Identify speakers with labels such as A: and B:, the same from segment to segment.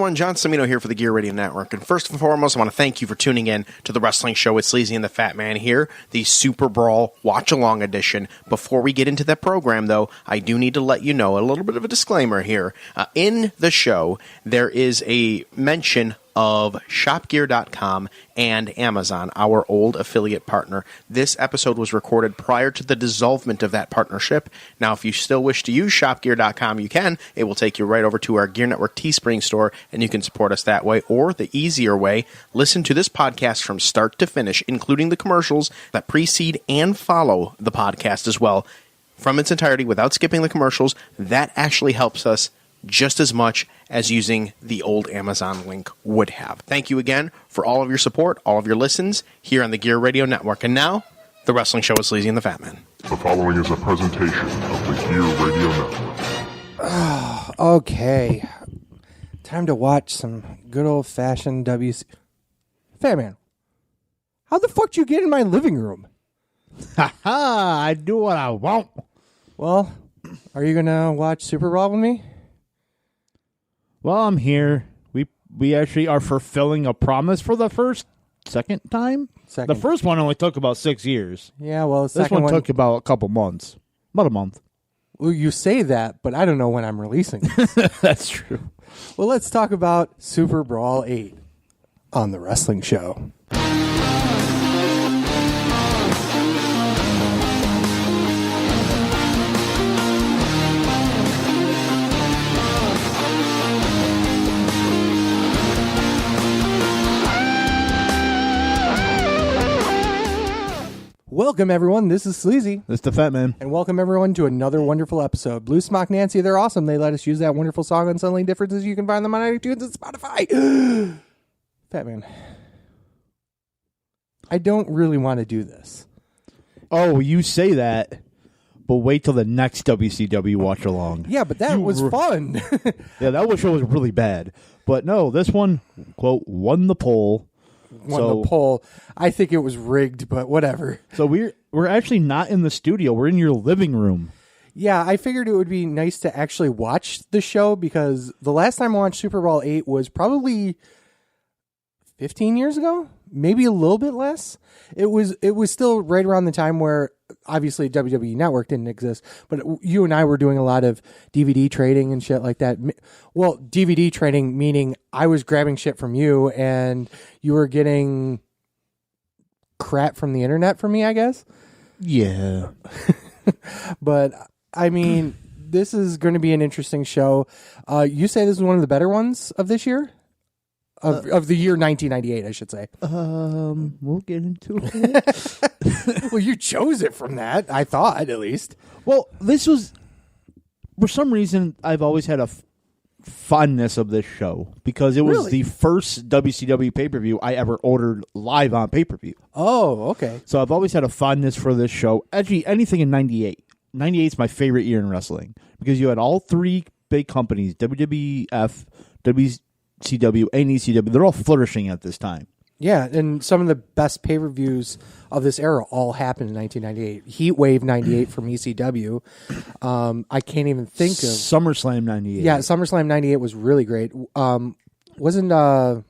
A: everyone, John Cimino here for the Gear Radio Network. And first and foremost, I want to thank you for tuning in to the wrestling show with Sleazy and the Fatman here, the SuperBrawl Watchalong edition. Before we get into that program, though, I do need to let you know a little bit of a disclaimer here. In the show, there is a mention of shopgear.com and Amazon, our old affiliate partner. This episode was recorded prior to the dissolvement of that partnership. Now, if you still wish to use shopgear.com, you can. It will take you right over to our Gear Network Teespring store, and you can support us that way. Or the easier way, listen to this podcast from start to finish, including the commercials that precede and follow the podcast as well, from its entirety without skipping the commercials. That actually helps us just as much as using the old Amazon link would have. Thank you again for all of your support, all of your listens here on the Gear Radio Network. And now, the wrestling show with Sleazy and the Fatman.
B: The following is a presentation of the Gear Radio Network.
C: Okay. Time to watch some good old-fashioned WC... Fatman, how the fuck did you get in my living room?
D: Ha-ha! I do what I want.
C: Well, are you going to watch SuperBrawl with me?
D: Well, I'm here. We actually are fulfilling a promise for the second time?
C: Second.
D: The first one only took about 6 years.
C: Yeah, well, the
D: This
C: second
D: one took about a couple months. About a month.
C: Well, you say that, but I don't know when I'm releasing it.
D: That's true.
C: Well, let's talk about SuperBrawl VIII on the wrestling show. Welcome, everyone. This is Sleazy.
D: This is the Fatman.
C: And welcome, everyone, to another wonderful episode. Blue Smock Nancy, they're awesome. They let us use that wonderful song on Suddenly Differences. You can find them on iTunes and Spotify. Fatman, I don't really want to do this.
D: Oh, you say that, but wait till the next WCW watch along.
C: Yeah, but that was fun.
D: Yeah, that show was really bad. But no, this one, quote, won the poll.
C: The poll. I think it was rigged, but whatever.
D: So we're actually not in the studio. We're in your living room.
C: Yeah, I figured it would be nice to actually watch the show because the last time I watched SuperBrawl VIII was probably 15 years ago, maybe a little bit less. It was still right around the time where obviously WWE Network didn't exist, but you and I were doing a lot of DVD trading and shit like that. Well, DVD trading meaning I was grabbing shit from you and you were getting crap from the internet for me, I guess.
D: Yeah.
C: But I mean, this is going to be an interesting show. You say this is one of the better ones of this year? Of the year 1998, I should say.
D: We'll get into it.
C: Well, you chose it from that, I thought, at least.
D: Well, this was, for some reason, I've always had a fondness of this show because it was the first WCW pay-per-view I ever ordered live on pay-per-view.
C: Oh, okay.
D: So I've always had a fondness for this show. Actually, anything in 98. 98 is my favorite year in wrestling because you had all three big companies, WWF, WCW, and ECW. They're all flourishing at this time.
C: Yeah, and some of the best pay-per-views of this era all happened in 1998. Heat Wave 98 from ECW. I can't even think of...
D: SummerSlam 98.
C: Yeah, SummerSlam 98 was really great. Wasn't... Hell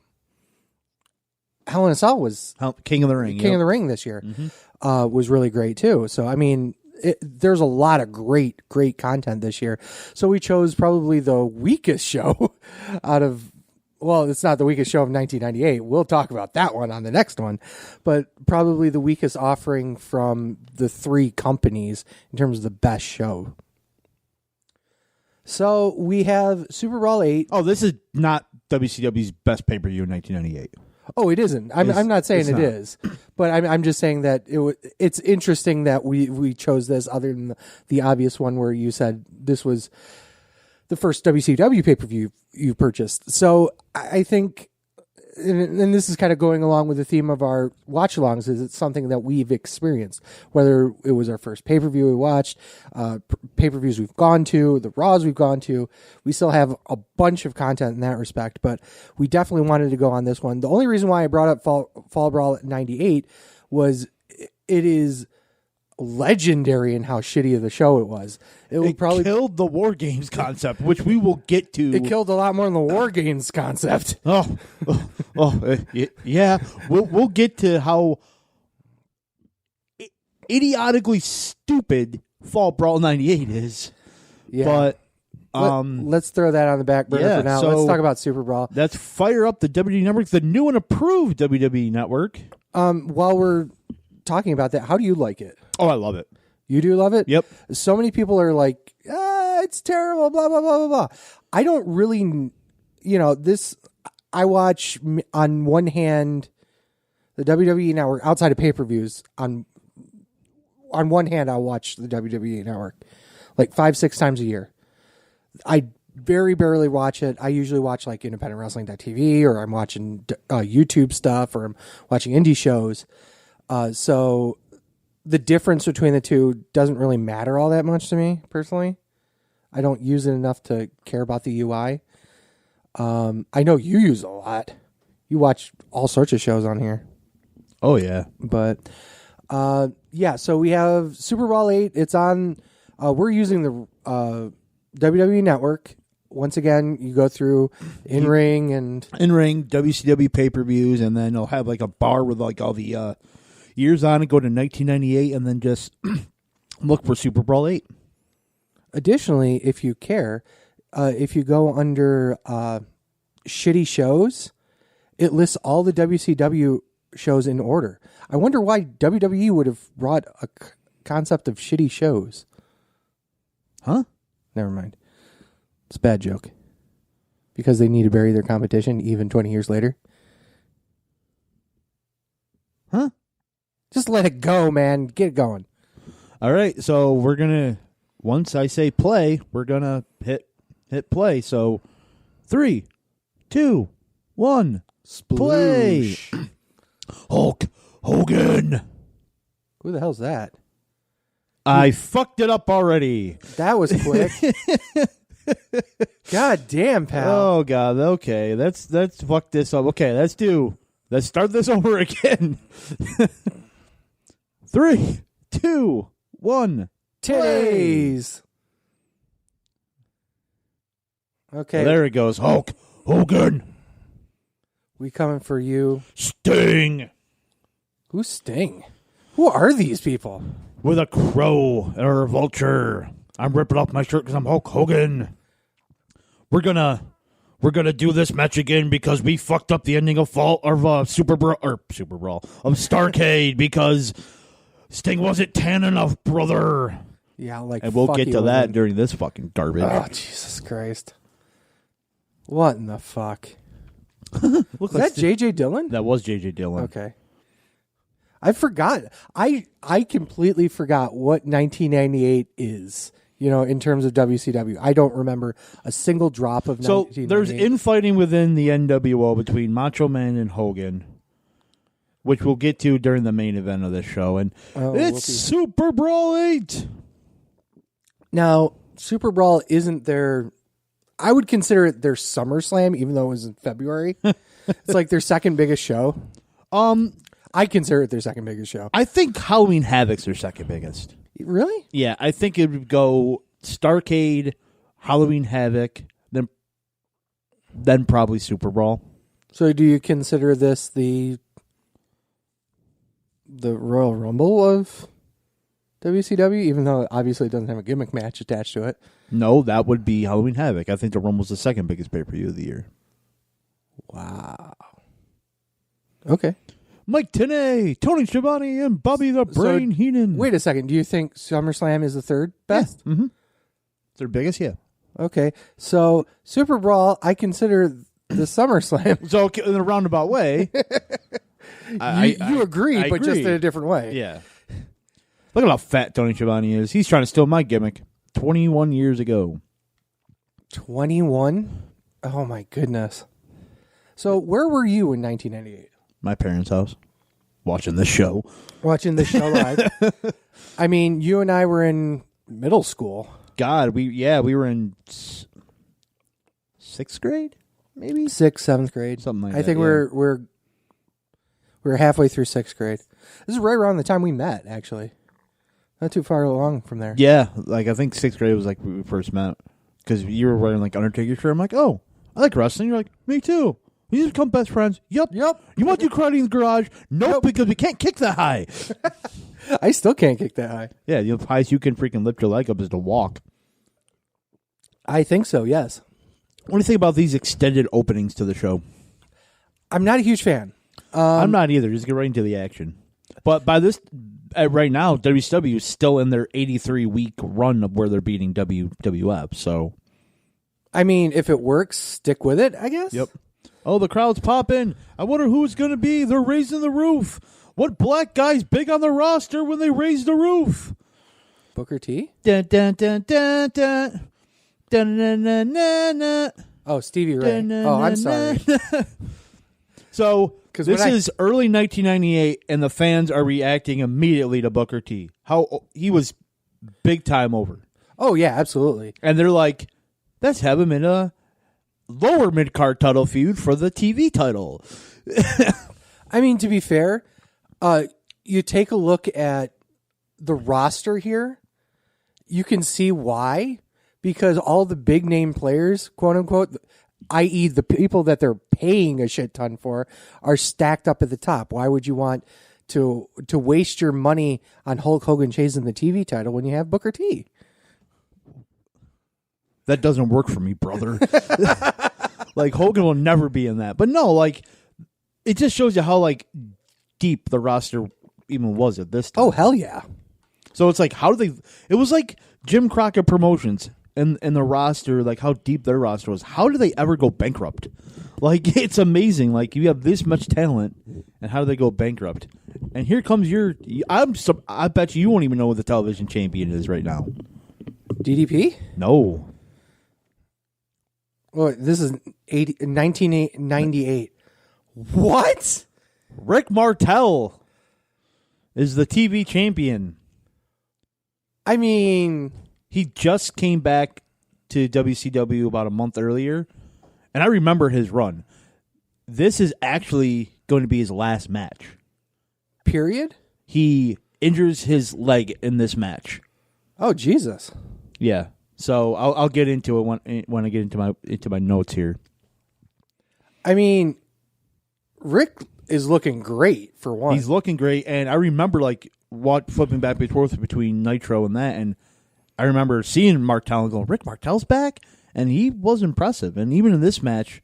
C: in a Cell was...
D: King of the Ring.
C: King of the Ring this year. Mm-hmm. Was really great, too. So, I mean... there's a lot of great content this year. So we chose probably the weakest show out of... Well, it's not the weakest show of 1998. We'll talk about that one on the next one. But probably the weakest offering from the three companies in terms of the best show. So we have SuperBrawl VIII.
D: Oh, this is not WCW's best pay-per-view in 1998.
C: Oh, it isn't. I'm not saying it is, but I'm just saying that it's interesting that we chose this other than the obvious one where you said this was the first WCW pay-per-view you purchased. So I think, and this is kind of going along with the theme of our watch-alongs, is it's something that we've experienced, whether it was our first pay-per-view we watched, pay-per-views we've gone to, the Raws we've gone to. We still have a bunch of content in that respect, but we definitely wanted to go on this one. The only reason why I brought up Fall Brawl 98 was it is legendary in how shitty of the show it was. It probably
D: killed the War Games concept, which we will get to.
C: It killed a lot more than the War Games concept.
D: Yeah. We'll get to how idiotically stupid Fall Brawl 98 is.
C: Yeah.
D: But
C: let's throw that on the back burner for now.
D: so
C: let's talk about Super Brawl.
D: Let's fire up the WWE Network, the new and approved WWE Network.
C: While we're talking about that, how do you like it?
D: Oh, I love it.
C: You do love it?
D: Yep.
C: So many people are like, it's terrible, blah, blah, blah, blah, blah. I don't really, this, I watch on one hand the WWE Network outside of pay-per-views. On one hand, I'll watch the WWE Network like 5-6 times a year. I very barely watch it. I usually watch like independentwrestling.tv, or I'm watching YouTube stuff, or I'm watching indie shows. So the difference between the two doesn't really matter all that much to me personally. I don't use it enough to care about the UI. I know you use it a lot. You watch all sorts of shows on here.
D: Oh, yeah.
C: But, so we have Super Brawl VIII. It's on, we're using the WWE Network. Once again, you go through in-ring,
D: WCW pay-per-views, and then they'll have like a bar with like all the years on it, go to 1998, and then just look for Super Brawl VIII.
C: Additionally, if you care, if you go under shitty shows, it lists all the WCW shows in order. I wonder why WWE would have brought a concept of shitty shows.
D: Huh?
C: Never mind. It's a bad joke. Because they need to bury their competition even 20 years later.
D: Huh?
C: Just let it go, man. Get it going.
D: All right, so we're going to, once I say play, we're going to hit play. So 3, 2, 1, play. Hulk Hogan.
C: Who the hell's that?
D: I fucked it up already.
C: That was quick. God damn, pal.
D: Oh, God. Okay, let's fuck this up. Okay, let's start this over again. 3, 2, 1.
C: Titties. Okay.
D: There it goes. Hulk Hogan.
C: We coming for you.
D: Sting.
C: Who's Sting? Who are these people?
D: With a crow or a vulture. I'm ripping off my shirt because I'm Hulk Hogan. We're gonna do this match again because we fucked up the ending of Super Brawl of Starrcade because Sting wasn't tan enough, brother.
C: Yeah, like,
D: and we'll get to that during this fucking garbage.
C: Oh, Jesus Christ! What in the fuck? Was that J.J. Dillon?
D: That was J.J. Dillon.
C: Okay. I forgot. I completely forgot what 1998 is. In terms of WCW, I don't remember a single drop of 1998.
D: So there's infighting within the NWO between Macho Man and Hogan, which we'll get to during the main event of this show. And it's Super Brawl VIII.
C: Now, Super Brawl isn't their... I would consider it their SummerSlam, even though it was in February. It's like their second biggest show. I consider it their second biggest show.
D: I think Halloween Havoc's their second biggest.
C: Really?
D: Yeah, I think it would go Starrcade, Halloween Havoc, then probably Super Brawl.
C: So do you consider this the Royal Rumble of WCW, even though obviously it doesn't have a gimmick match attached to it?
D: No, that would be Halloween Havoc. I think the Rumble's the second biggest pay-per-view of the year.
C: Wow. Okay.
D: Mike Tenay, Tony Schiavone, and Bobby the Brain Heenan.
C: Wait a second. Do you think SummerSlam is the third best?
D: Yeah. Mm-hmm. Their biggest, yeah.
C: Okay. So Super Brawl, I consider the SummerSlam.
D: So in a roundabout way.
C: you agree, but
D: agree.
C: just in a different way.
D: Yeah. Look at how fat Tony Schiavone is. He's trying to steal my gimmick 21 years ago.
C: 21? Oh, my goodness. So where were you in 1998?
D: My parents' house. Watching this show.
C: Watching this show live. I mean, you and I were in middle school.
D: God, we were in 6th grade, maybe
C: 6th, 7th grade,
D: something like that.
C: I think we're halfway through 6th grade. This is right around the time we met. Actually, Not too far along from there.
D: Yeah, like I think 6th grade was like when we first met because you were wearing like Undertaker shirt. I'm like, oh, I like wrestling. You're like, me too. We just become best friends. Yep. You want to do karate in the garage? Nope, because we can't kick that high.
C: I still can't kick that high.
D: Yeah, the highest you can freaking lift your leg up is to walk.
C: I think so, yes.
D: What do you think about these extended openings to the show?
C: I'm not a huge fan.
D: I'm not either. Just get right into the action. But by this, right now, WCW is still in their 83-week run of where they're beating WWF. So,
C: I mean, if it works, stick with it, I guess.
D: Yep. Oh, the crowd's popping. I wonder who it's going to be. They're raising the roof. What black guy's big on the roster when they raise the roof?
C: Booker T?
D: Dun, dun, dun, dun, dun. Dun, dun, dun, dun, dun.
C: Oh, Stevie Ray.
D: Dun, dun,
C: Oh, I'm
D: dun,
C: sorry.
D: So, this is early 1998, and the fans are reacting immediately to Booker T. How he was big time over.
C: Oh, yeah, absolutely.
D: And they're like, let's have him in a lower mid-card title feud for the TV title.
C: I mean, to be fair, you take a look at the roster here, you can see why. Because all the big name players, quote unquote, i.e. the people that they're paying a shit ton for, are stacked up at the top. Why would you want to waste your money on Hulk Hogan chasing the TV title when you have Booker T?
D: That doesn't work for me, brother. Like, Hogan will never be in that. But no, like, it just shows you how, like, deep the roster even was at this time.
C: Oh, hell yeah.
D: So it's like, how do they... It was like Jim Crockett Promotions and the roster, like, how deep their roster was. How do they ever go bankrupt? Like, it's amazing. Like, you have this much talent, and how do they go bankrupt? And here comes your... I bet you won't even know what the television champion is right now.
C: DDP?
D: No.
C: Well, this is 1998. What?
D: Rick Martel is the TV champion.
C: I mean...
D: He just came back to WCW about a month earlier, and I remember his run. This is actually going to be his last match.
C: Period?
D: He injures his leg in this match.
C: Oh, Jesus.
D: Yeah. So I'll get into it when I get into my notes here.
C: I mean, Rick is looking great for one.
D: He's looking great, and I remember like flipping back and forth between Nitro and that, and I remember seeing Martel and going, Rick Martel's back, and he was impressive. And even in this match,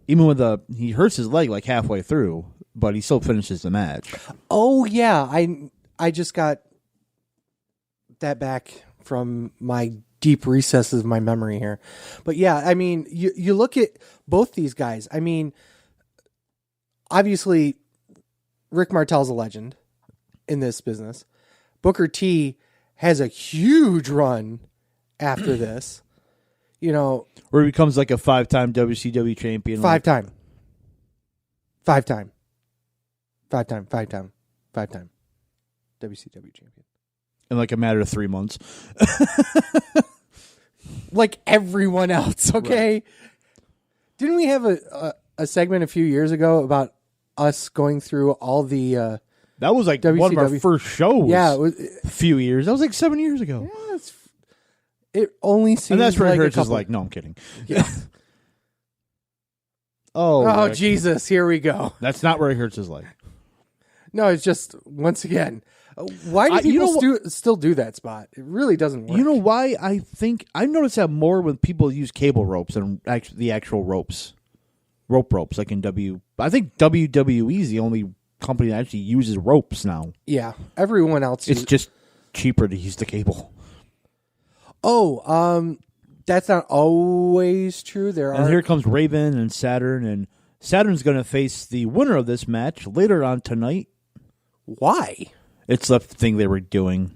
D: even with he hurts his leg like halfway through, but he still finishes the match.
C: Oh yeah, I just got that back from my deep recesses of my memory here. But yeah, I mean, you look at both these guys. I mean, obviously, Rick Martel's a legend in this business. Booker T has a huge run after this. You know,
D: where he becomes like a 5-time WCW champion.
C: Five-time WCW champion.
D: In like a matter of 3 months.
C: Like everyone else, okay?
D: Right.
C: Didn't we have a segment a few years ago about us going through all the...
D: that was like WCW. One of our first shows.
C: Yeah. It was,
D: a few years. That was like 7 years ago.
C: Yeah, it only seems
D: and that's where
C: like
D: it hurts is like, no, I'm kidding.
C: Yeah.
D: Oh, Rick.
C: Jesus, here we go.
D: That's not where he hurts his leg.
C: No, it's just, once again, why do people still do that spot? It really doesn't work.
D: You know why? I think I notice that more when people use cable ropes than the actual ropes. Ropes, like in I think WWE is the only company that actually uses ropes now.
C: Yeah, everyone else.
D: It's just cheaper to use the cable.
C: Oh, that's not always true.
D: And here comes Raven and Saturn's going to face the winner of this match later on tonight.
C: Why?
D: It's the thing they were doing.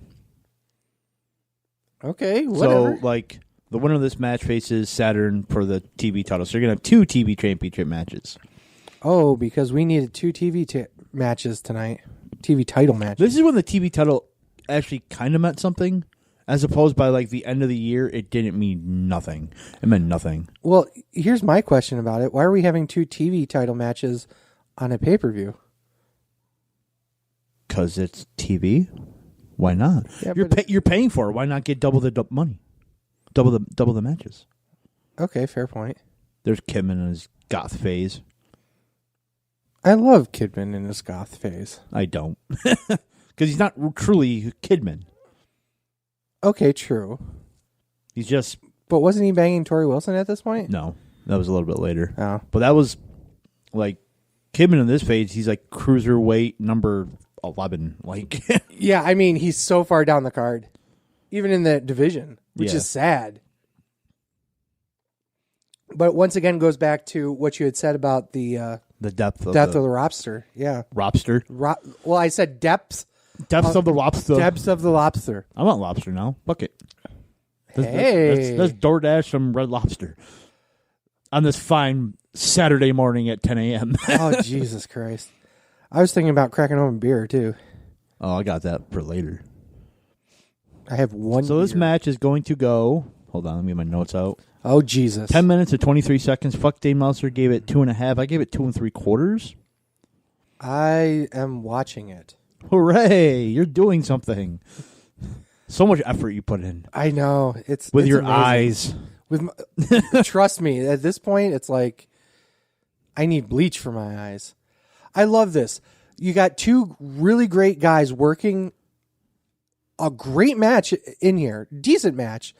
C: Okay, whatever.
D: So, like, the winner of this match faces Saturn for the TV title. So you're going to have 2 TV championship matches.
C: Oh, because we needed 2 TV matches tonight. TV title matches.
D: This is when the TV title actually kind of meant something. As opposed by, like, the end of the year, it didn't mean nothing. It meant nothing.
C: Well, here's my question about it. Why are we having 2 TV title matches on a pay-per-view?
D: Because it's TV. Why not?
C: Yeah,
D: you're paying for it. Why not get double the money? Double the matches.
C: Okay, fair point.
D: There's Kidman in his goth phase.
C: I love Kidman in his goth phase.
D: I don't. Because he's not truly Kidman.
C: Okay, true.
D: He's just...
C: But wasn't he banging Tori Wilson at this point?
D: No, that was a little bit later.
C: Oh.
D: But that was, like, Kidman in this phase, he's like cruiserweight number 11. Like,
C: yeah, I mean, he's so far down the card. Even in the division, which is sad. But once again, goes back to what you had said about the
D: depth of
C: the lobster. Yeah.
D: Lobster?
C: Well, I said depth.
D: Depths of the lobster.
C: Depths of the lobster.
D: I want lobster now. Fuck it.
C: Hey.
D: Let's DoorDash some Red Lobster on this fine Saturday morning at 10 a.m.
C: Oh, Jesus Christ. I was thinking about cracking open beer, too.
D: Oh, I got that for later.
C: I have one
D: So this
C: beer.
D: match is going to go... Hold on, let me get my notes out.
C: Oh, Jesus.
D: 10 minutes and 23 seconds. Fuck Dave Meltzer gave it 2.5. I gave it 2 3/4.
C: I am watching it.
D: Hooray! You're doing something. So much effort you put in.
C: I know. It's
D: Your
C: amazing.
D: eyes.
C: Trust me, at this point, it's like I need bleach for my eyes. I love this. You got two really great guys working a great match in here, decent match,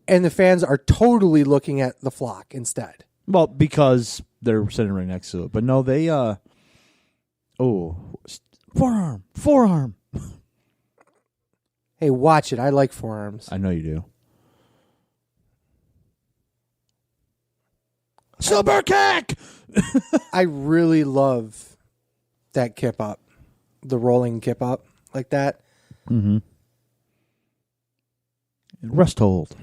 C: and the fans are totally looking at the flock instead.
D: Well, because they're sitting right next to it. But no, they, forearm.
C: Hey, watch it. I like forearms.
D: I know you do. Super kick!
C: I really love that kip up, the rolling kip up like that.
D: Mm-hmm. Rest hold.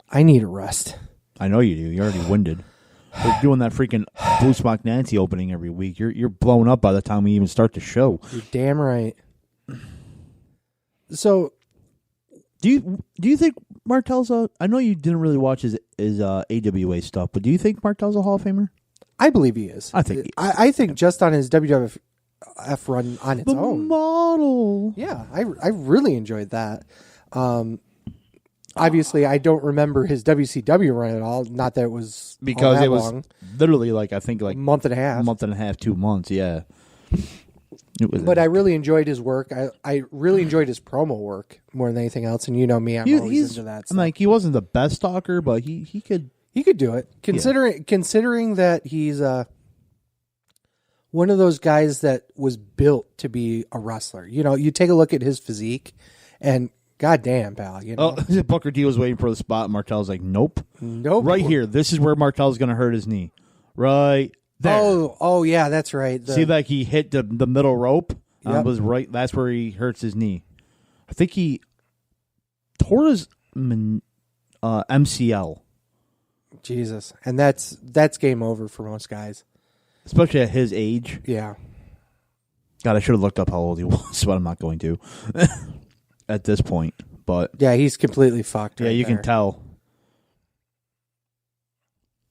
C: I need a rest.
D: I know you do. You're already winded. We're doing that freaking Blue Smock Nancy opening every week. You're blown up by the time we even start the show.
C: You're damn right. So,
D: do you think Martel's a... I know you didn't really watch his AWA stuff, but do you think Martel's a Hall of Famer?
C: I believe he is.
D: I think he is.
C: I think just on his WWF run on its own.
D: Model.
C: Yeah, I really enjoyed that. Obviously, I don't remember his WCW run at all. Not that it was
D: because
C: all that
D: it was
C: long.
D: Literally like I think like
C: a month and a half, 2 months. Yeah. But I really enjoyed his work. I really enjoyed his promo work more than anything else. And you know me, I'm always into that.
D: I'm like, he wasn't the best talker, but he could
C: do it. Considering that he's one of those guys that was built to be a wrestler. You know, you take a look at his physique, and goddamn, pal, you know.
D: Oh, Booker T was waiting for the spot. And Martel's like, nope. Right here. This is where Martel's going to hurt his knee. Right there.
C: Oh, yeah, that's right.
D: See, like he hit the middle rope.
C: Yep.
D: Was right. That's where he hurts his knee. I think he tore his MCL.
C: Jesus, and that's game over for most guys,
D: especially at his age.
C: Yeah.
D: God, I should have looked up how old he was, but I'm not going to at this point. But
C: yeah, he's completely fucked.
D: Yeah, you can tell.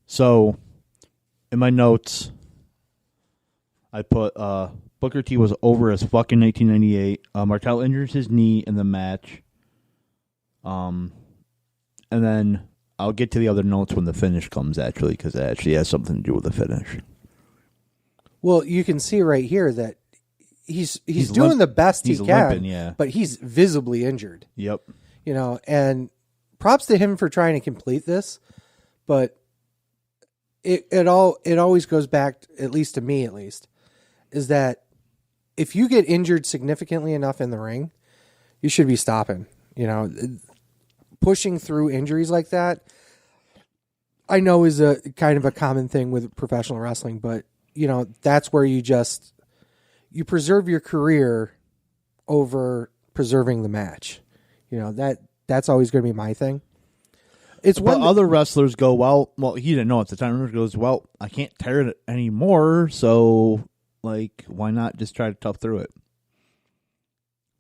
D: So, in my notes, I put Booker T was over as fucking 1998. Martel injures his knee in the match. And then I'll get to the other notes when the finish comes, actually, because it actually has something to do with the finish.
C: Well, you can see right here that he's doing the best he can,
D: limping, yeah.
C: But he's visibly injured.
D: Yep.
C: You know, and props to him for trying to complete this, but it always goes back, at least to me, is that if you get injured significantly enough in the ring, you should be stopping. You know, pushing through injuries like that, I know is a kind of a common thing with professional wrestling, but you know, that's where you preserve your career over preserving the match. You know, that's always going to be my thing. It's
D: when other wrestlers go, well, he didn't know at the time. He goes, well, I can't tear it anymore, so like, why not just try to tough through it?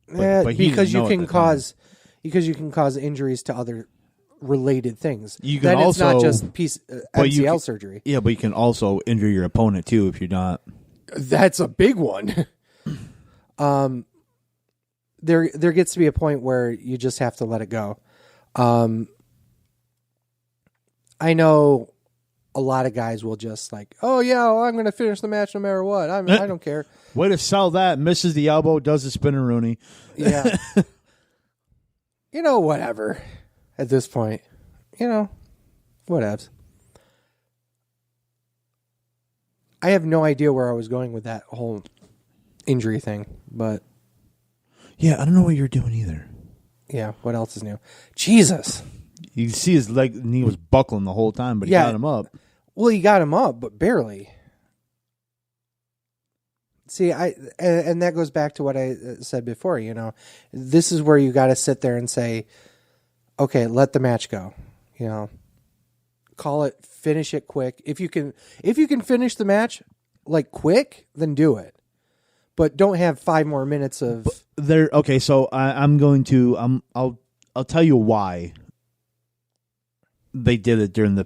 D: But
C: because you can cause injuries to other related things.
D: You can
C: it's not just MCL surgery.
D: Yeah, but you can also injure your opponent too if you're not.
C: That's a big one. there gets to be a point where you just have to let it go. I know a lot of guys will just like, oh yeah, well, I'm going to finish the match no matter what. I don't care.
D: Way to sell that. Misses the elbow, does the spin-a-rooney.
C: Yeah. Whatever. At this point, whatevs. I have no idea where I was going with that whole injury thing, but
D: yeah, I don't know what you're doing either.
C: Yeah, what else is new? Jesus.
D: You see his knee was buckling the whole time, but he got him up.
C: Well, he got him up, but barely. See, and that goes back to what I said before, This is where you got to sit there and say, okay, let the match go. Call it, finish it quick. If you can finish the match like quick, then do it. But don't have 5 more minutes of
D: there. Okay, so I'll tell you why they did it during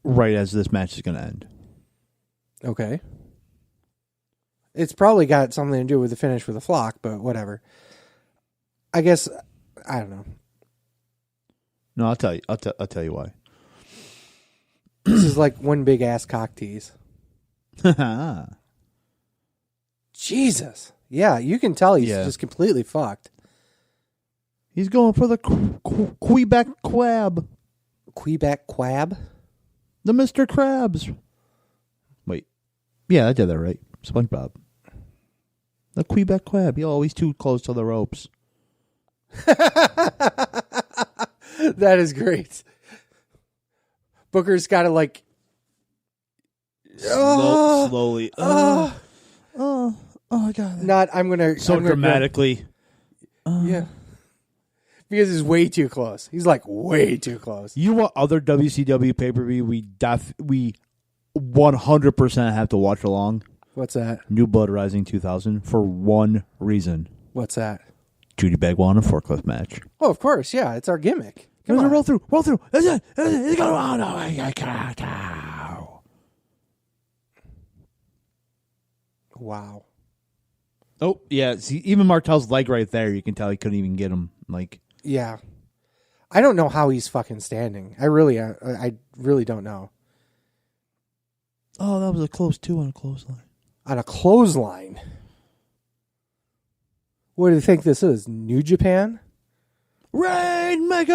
D: right as this match is going to end.
C: Okay. It's probably got something to do with the finish with the flock, but whatever. I guess I don't know.
D: No, I'll tell you. I'll tell you why.
C: This is like one big ass cock tease. Jesus. Yeah, you can tell he's just completely fucked.
D: He's going for the Quebec Quab.
C: Quebec Quab?
D: The Mr. Krabs. Wait. Yeah, I did that right. SpongeBob. The Quebec Quab. You're always too close to the ropes.
C: That is great. Booker's got to like...
D: slowly. Oh, I got it.
C: Not, I'm going to...
D: So dramatically.
C: Yeah. Because he's way too close. He's like way too close.
D: You want other WCW pay-per-view we 100% have to watch along?
C: What's that?
D: New Blood Rising 2000 for one reason.
C: What's that?
D: Judy Bagwell in a forklift match.
C: Oh, of course. Yeah, it's our gimmick.
D: Come on. Roll through. That's it. It's going on. I can't.
C: Wow.
D: Oh, yeah. See, even Martel's leg right there, you can tell he couldn't even get him.
C: Yeah. I don't know how he's fucking standing. I really don't know.
D: Oh, that was a close 2 on a clothesline.
C: On a clothesline? What do you think this is? New Japan?
D: Rainmaker!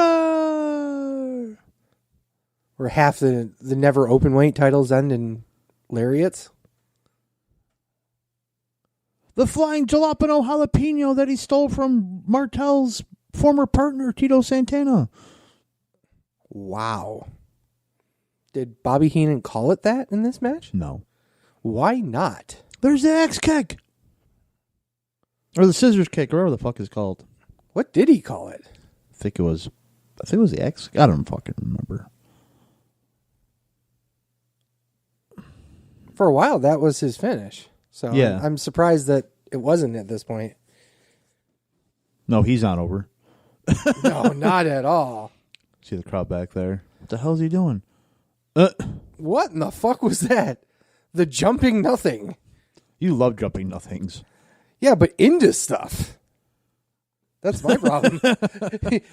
C: Where half the never open weight titles end in lariats?
D: The flying jalapeno jalapeno that he stole from Martel's former partner, Tito Santana.
C: Wow. Did Bobby Heenan call it that in this match?
D: No.
C: Why not?
D: There's the axe kick. Or the scissors kick, or whatever the fuck it's called.
C: What did he call it?
D: I think it was the axe. I don't fucking remember.
C: For a while, that was his finish. So
D: yeah.
C: I'm surprised that it wasn't at this point.
D: No, he's not over.
C: No, not at all.
D: See the crowd back there. What the hell is he doing?
C: What in the fuck was that? The jumping nothing.
D: You love jumping nothings.
C: Yeah, but into stuff. That's my problem.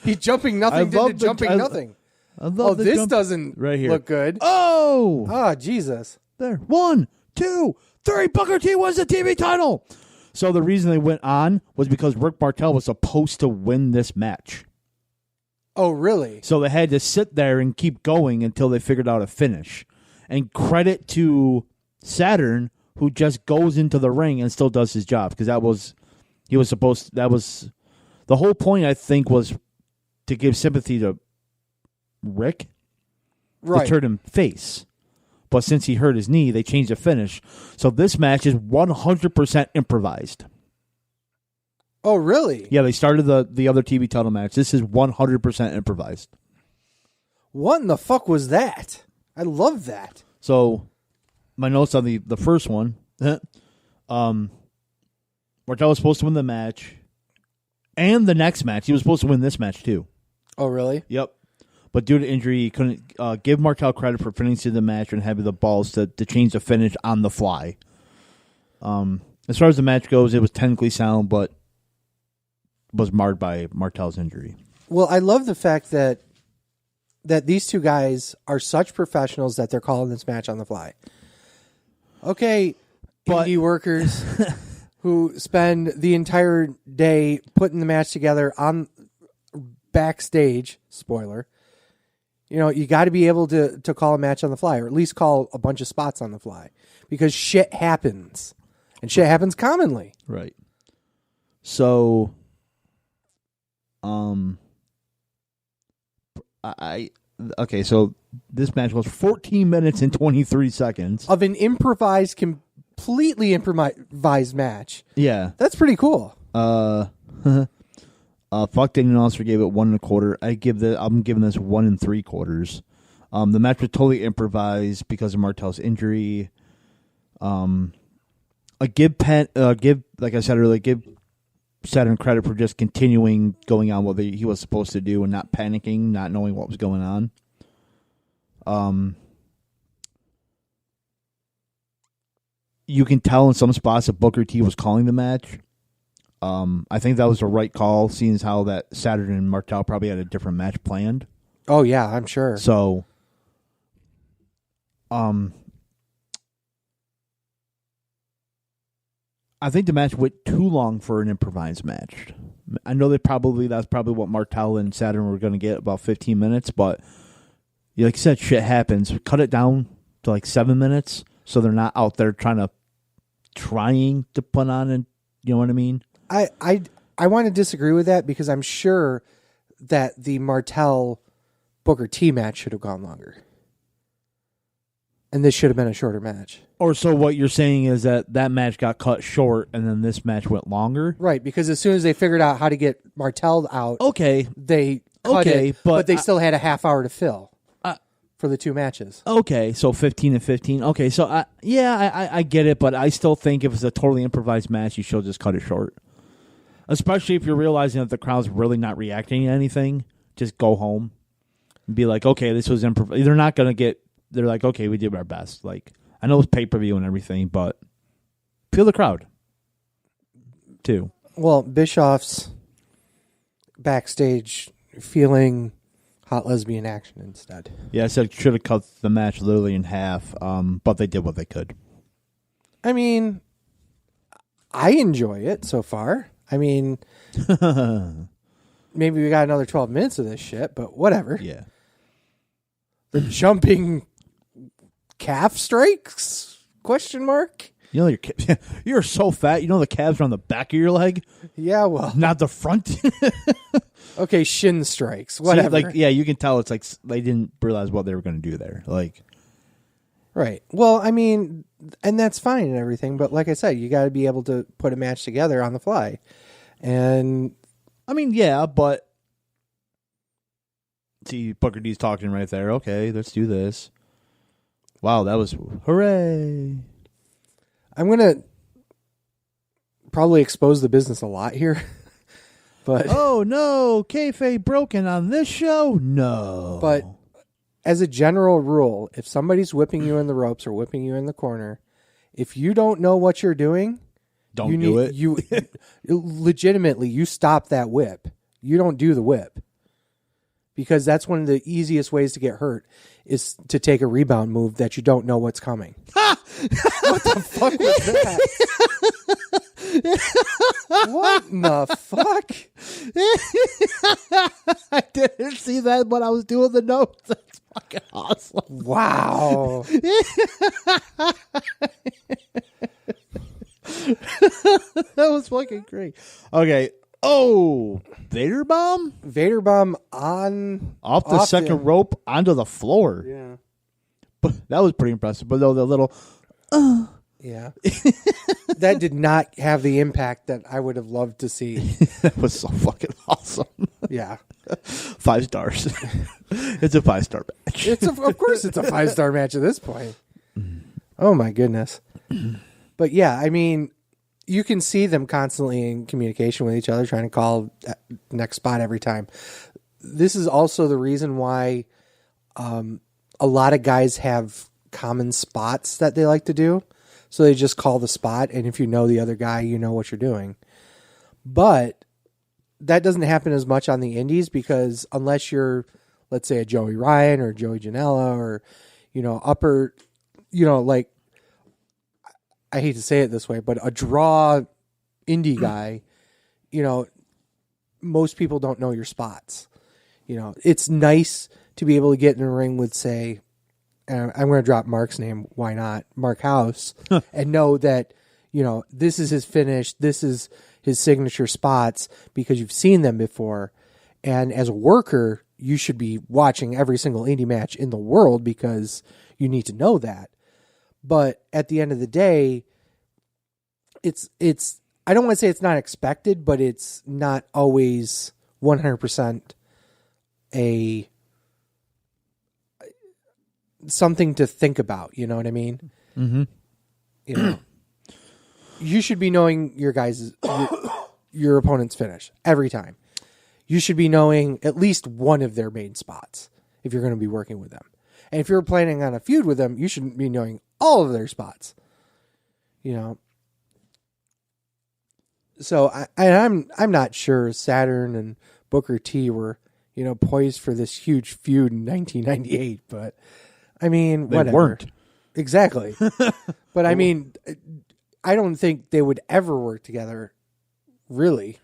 C: he jumping nothing into jumping nothing. This doesn't
D: right here.
C: Look good.
D: Oh!
C: Ah, Jesus.
D: There. 1, 2, 3. Booker T wins the TV title. So the reason they went on was because Rick Martel was supposed to win this match.
C: Oh, really?
D: So they had to sit there and keep going until they figured out a finish. And credit to Saturn, who just goes into the ring and still does his job. Because that was the whole point, I think, was to give sympathy to Rick.
C: Right.
D: To turn him face. But since he hurt his knee, they changed the finish. So this match is 100% improvised.
C: Oh, really?
D: Yeah, they started the other TV title match. This is 100% improvised.
C: What in the fuck was that? I love that.
D: So, my notes on the first one. Martel was supposed to win the match. And the next match. He was supposed to win this match, too.
C: Oh, really?
D: Yep. But due to injury, he couldn't give Martel credit for finishing the match and having the balls to change the finish on the fly. As far as the match goes, it was technically sound, but was marred by Martel's injury.
C: Well, I love the fact that these two guys are such professionals that they're calling this match on the fly. Okay,
D: But-
C: indie workers who spend the entire day putting the match together on backstage, spoiler, you got to be able to call a match on the fly, or at least call a bunch of spots on the fly, because shit happens, and shit happens commonly.
D: Right. So, okay, so this match was 14 minutes and 23 seconds.
C: Of an completely improvised match.
D: Yeah.
C: That's pretty cool.
D: Fuck Daniel Oscar gave it 1 1/4. I'm giving this 1 3/4. The match was totally improvised because of Martel's injury. Like I said earlier, give Saturn credit for just continuing going on what he was supposed to do and not panicking, not knowing what was going on. You can tell in some spots that Booker T was calling the match. I think that was the right call, seeing as how that Saturn and Martel probably had a different match planned.
C: Oh yeah, I'm sure.
D: So, I think the match went too long for an improvised match. I know that's probably what Martel and Saturn were going to get, about 15 minutes, but like you said, shit happens. Cut it down to like 7 minutes so they're not out there trying to put on, and you know what I mean?
C: I want to disagree with that, because I'm sure that the Martel Booker T match should have gone longer. And this should have been a shorter match.
D: Or so what you're saying is that match got cut short and then this match went longer?
C: Right, because as soon as they figured out how to get Martel out,
D: okay,
C: they cut it,
D: but
C: they still had a half hour to fill for the two matches.
D: Okay, so 15 and 15. Okay, so I get it, but I still think if it's a totally improvised match, you should just cut it short. Especially if you're realizing that the crowd's really not reacting to anything. Just go home and be like, okay, this was improvised. They're like, okay, we did our best. Like, I know it's pay-per-view and everything, but feel the crowd, too.
C: Well, Bischoff's backstage feeling hot lesbian action instead.
D: Yeah, I said should have cut the match literally in half, but they did what they could.
C: I mean, I enjoy it so far. I mean, maybe we got another 12 minutes of this shit, but whatever.
D: Yeah.
C: The jumping calf strikes? Question mark?
D: You know, you're so fat. You know the calves are on the back of your leg?
C: Yeah, well.
D: Not the front.
C: Okay, shin strikes. Whatever.
D: So, you can tell it's like they didn't realize what they were going to do there. Like,
C: right. Well, I mean, and that's fine and everything, but like I said, you got to be able to put a match together on the fly. And
D: I mean, yeah, but see, Booker D's talking right there. Okay, let's do this. Wow, that was hooray.
C: I'm going to probably expose the business a lot here. But
D: oh, no, kayfabe broken on this show? No.
C: But as a general rule, if somebody's whipping you in the ropes or whipping you in the corner, if you don't know what you're doing,
D: don't do it.
C: You legitimately, you stop that whip. You don't do the whip. Because that's one of the easiest ways to get hurt is to take a rebound move that you don't know what's coming. What the fuck was that? What in the fuck?
D: I didn't see that when I was doing the notes. That's fucking awesome.
C: Wow.
D: That was fucking great. Okay. Oh, Vader bomb?
C: Vader bomb on
D: off the second rope onto the floor.
C: Yeah.
D: But that was pretty impressive. But though the little
C: yeah. That did not have the impact that I would have loved to see.
D: That was so fucking awesome.
C: Yeah.
D: 5 stars. It's a 5-star match.
C: Of course it's a 5-star match at this point. Oh my goodness. But yeah, I mean, you can see them constantly in communication with each other, trying to call that next spot every time. This is also the reason why a lot of guys have common spots that they like to do. So they just call the spot, and if you know the other guy, you know what you're doing. But that doesn't happen as much on the indies because unless you're, let's say, a Joey Ryan or Joey Janela or, upper, like, I hate to say it this way, but a draw indie guy, most people don't know your spots. It's nice to be able to get in a ring with, say, I'm going to drop Mark's name. Why not? Mark House, and know that, this is his finish. This is his signature spots because you've seen them before. And as a worker, you should be watching every single indie match in the world because you need to know that. But at the end of the day, it's I don't want to say it's not expected, but it's not always 100% something to think about. You know what I mean? Mm-hmm. You should be knowing your opponent's finish every time. You should be knowing at least one of their main spots if you're going to be working with them. And if you're planning on a feud with them, you shouldn't be knowing all of their spots. So I'm not sure Saturn and Booker T were, poised for this huge feud in 1998, but I mean,
D: they
C: whatever.
D: weren't.
C: Exactly. But I mean, I don't think they would ever work together. Really.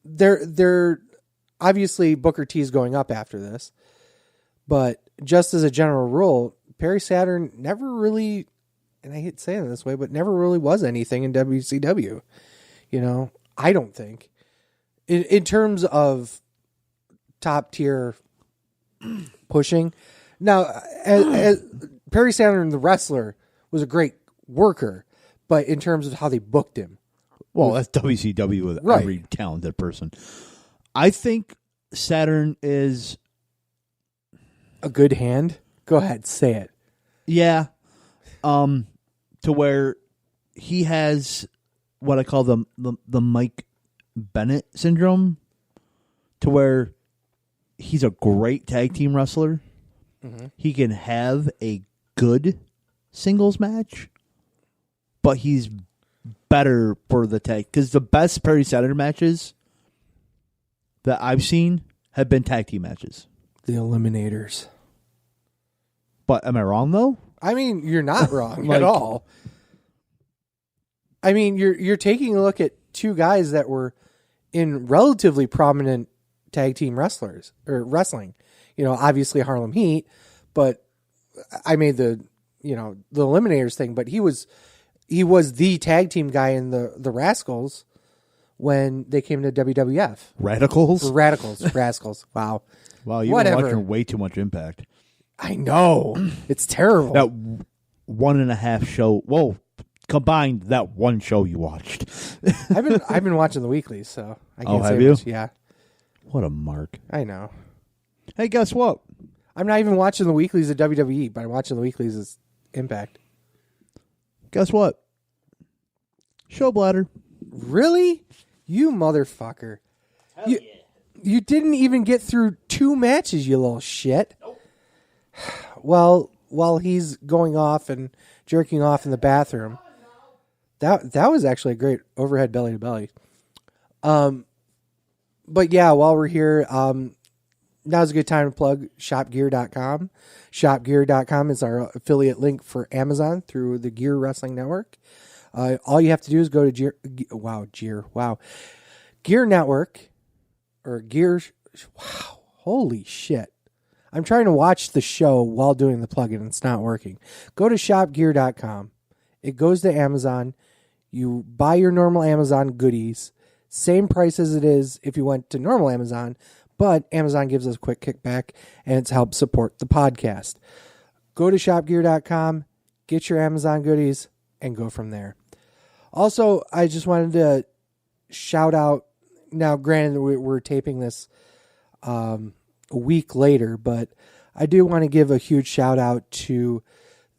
C: They're obviously Booker T is going up after this, but just as a general rule, Perry Saturn never really, and I hate saying it this way, but never really was anything in WCW. I don't think in terms of top tier pushing. Now, as Perry Saturn, the wrestler, was a great worker, but in terms of how they booked him.
D: Well, that's WCW with
C: Right.
D: every talented person. I think Saturn is
C: A good hand? Go ahead, say it.
D: Yeah. To where he has what I call the Mike Bennett syndrome, to where he's a great tag team wrestler. Mm-hmm. He can have a good singles match, but he's better for the tag. Because the best Perry Saturn matches that I've seen have been tag team matches.
C: The Eliminators.
D: But am I wrong, though?
C: I mean, you're not wrong at all. I mean, you're taking a look at two guys that were in relatively prominent tag team wrestlers or wrestling. Obviously Harlem Heat, but I made the Eliminators thing, but he was the tag team guy in the Rascals when they came to WWF.
D: Radicals?
C: Rascals. Wow.
D: Wow, you've been watching way too much Impact.
C: I know. It's terrible.
D: That 1.5 show. Whoa, combined that one show you watched.
C: I've been watching the weeklies, so I can't say
D: have you?
C: much. Yeah.
D: What a mark.
C: I know.
D: Hey, guess what?
C: I'm not even watching the weeklies at WWE, but I'm watching the weeklies as Impact.
D: Guess what? Show bladder.
C: Really? You motherfucker. You didn't even get through 2 matches, you little shit. Nope. Well, while he's going off and jerking off in the bathroom, that was actually a great overhead belly to belly. But yeah, while we're here, now's a good time to plug shopgear.com. Shopgear.com is our affiliate link for Amazon through the Gear Wrestling Network. All you have to do is go to Gear Network or Gear. Wow, holy shit. I'm trying to watch the show while doing the plugin and it's not working. Go to shopgear.com. It goes to Amazon. You buy your normal Amazon goodies. Same price as it is if you went to normal Amazon, but Amazon gives us a quick kickback and it's helped support the podcast. Go to shopgear.com, get your Amazon goodies, and go from there. Also, I just wanted to shout out, now granted we're taping this a week later, but I do want to give a huge shout out to